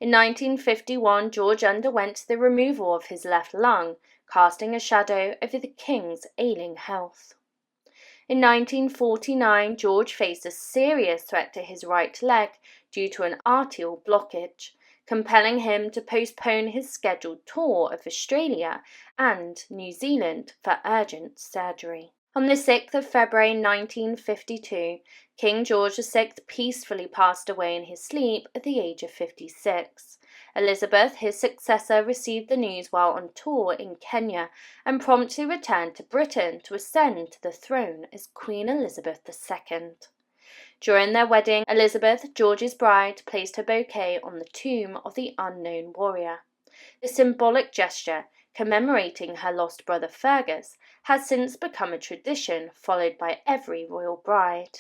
Speaker 1: In 1951, George underwent the removal of his left lung, casting a shadow over the king's ailing health. In 1949, George faced a serious threat to his right leg due to an arterial blockage, compelling him to postpone his scheduled tour of Australia and New Zealand for urgent surgery. On the 6th of February 1952, King George VI peacefully passed away in his sleep at the age of 56. Elizabeth, his successor, received the news while on tour in Kenya and promptly returned to Britain to ascend to the throne as Queen Elizabeth II. During their wedding, Elizabeth, George's bride, placed her bouquet on the tomb of the unknown warrior. The symbolic gesture, commemorating her lost brother Fergus, has since become a tradition followed by every royal bride.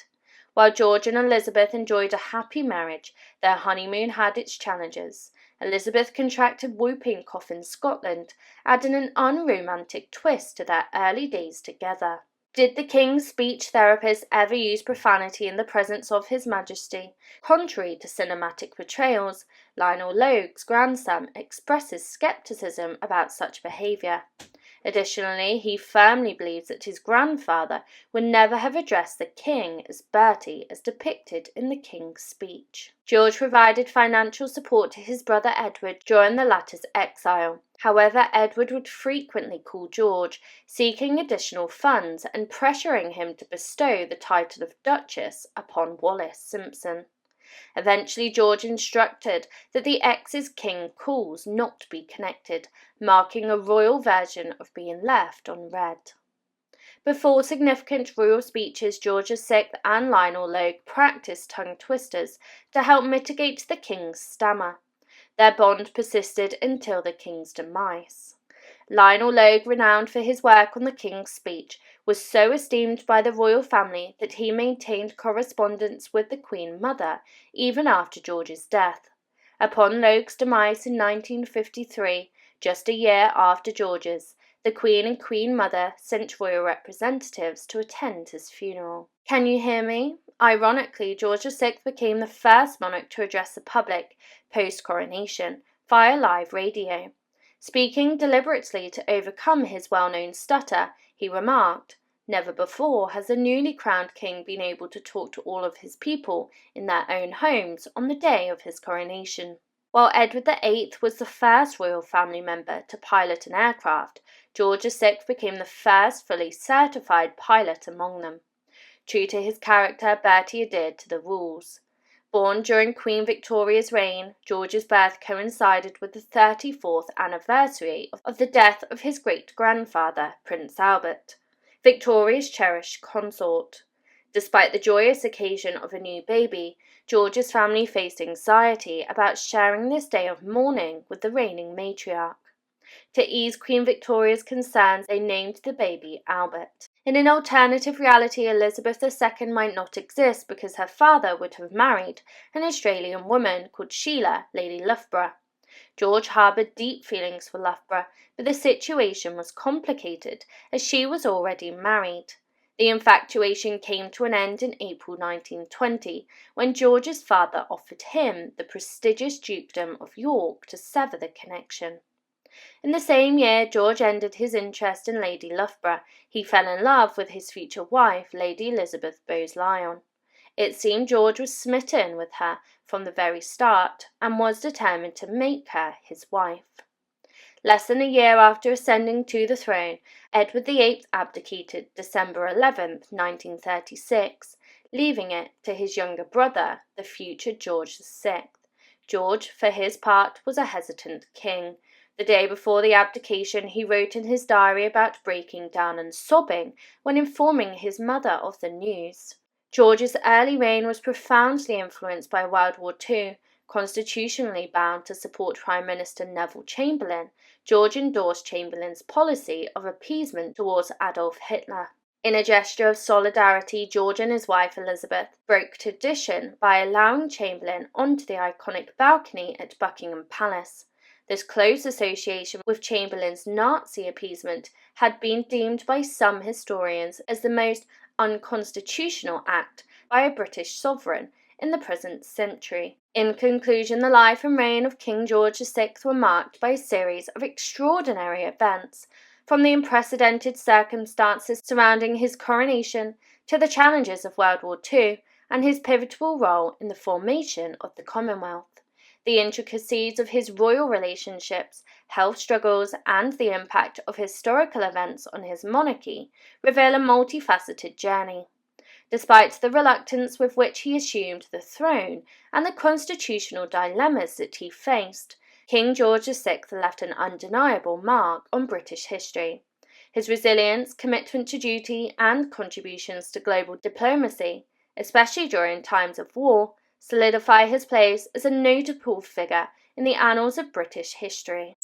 Speaker 1: While George and Elizabeth enjoyed a happy marriage, their honeymoon had its challenges. Elizabeth contracted whooping cough in Scotland, adding an unromantic twist to their early days together. Did the King's speech therapist ever use profanity in the presence of His Majesty? Contrary to cinematic portrayals, Lionel Logue's grandson expresses skepticism about such behaviour. Additionally, he firmly believes that his grandfather would never have addressed the King as Bertie as depicted in the King's speech. George provided financial support to his brother Edward during the latter's exile. However, Edward would frequently call George, seeking additional funds and pressuring him to bestow the title of Duchess upon Wallis Simpson. Eventually, George instructed that the ex's king calls not be connected, marking a royal version of being left unread. Before significant royal speeches, George VI and Lionel Logue practiced tongue twisters to help mitigate the king's stammer. Their bond persisted until the king's demise. Lionel Logue, renowned for his work on the King's Speech, was so esteemed by the royal family that he maintained correspondence with the Queen Mother even after George's death. Upon Logue's demise in 1953, just a year after George's, the Queen and Queen Mother sent royal representatives to attend his funeral. Can you hear me? Ironically, George VI became the first monarch to address the public post-coronation via live radio. Speaking deliberately to overcome his well-known stutter, he remarked, "Never before has a newly crowned king been able to talk to all of his people in their own homes on the day of his coronation." While Edward VIII was the first royal family member to pilot an aircraft, George VI became the first fully certified pilot among them. True to his character, Bertie adhered to the rules. Born during Queen Victoria's reign, George's birth coincided with the 34th anniversary of the death of his great-grandfather, Prince Albert, Victoria's cherished consort. Despite the joyous occasion of a new baby, George's family faced anxiety about sharing this day of mourning with the reigning matriarch. To ease Queen Victoria's concerns, they named the baby Albert. In an alternative reality, Elizabeth II might not exist because her father would have married an Australian woman called Sheila, Lady Loughborough. George harboured deep feelings for Loughborough, but the situation was complicated as she was already married. The infatuation came to an end in April 1920, when George's father offered him the prestigious Dukedom of York to sever the connection. In the same year, George ended his interest in Lady Loughborough. He fell in love with his future wife, Lady Elizabeth Bowes-Lyon. It seemed George was smitten with her from the very start, and was determined to make her his wife. Less than a year after ascending to the throne, Edward VIII abdicated December 11, 1936, leaving it to his younger brother, the future George VI. George, for his part, was a hesitant king. The day before the abdication, he wrote in his diary about breaking down and sobbing when informing his mother of the news. George's early reign was profoundly influenced by World War II. Constitutionally bound to support Prime Minister Neville Chamberlain, George endorsed Chamberlain's policy of appeasement towards Adolf Hitler. In a gesture of solidarity, George and his wife Elizabeth broke tradition by allowing Chamberlain onto the iconic balcony at Buckingham Palace. This close association with Chamberlain's Nazi appeasement had been deemed by some historians as the most unconstitutional act by a British sovereign in the present century. In conclusion, the life and reign of King George VI were marked by a series of extraordinary events, from the unprecedented circumstances surrounding his coronation to the challenges of World War II and his pivotal role in the formation of the Commonwealth. The intricacies of his royal relationships, health struggles, and the impact of historical events on his monarchy reveal a multifaceted journey. Despite the reluctance with which he assumed the throne and the constitutional dilemmas that he faced, King George VI left an undeniable mark on British history. His resilience, commitment to duty, and contributions to global diplomacy, especially during times of war, solidify his place as a notable figure in the annals of British history.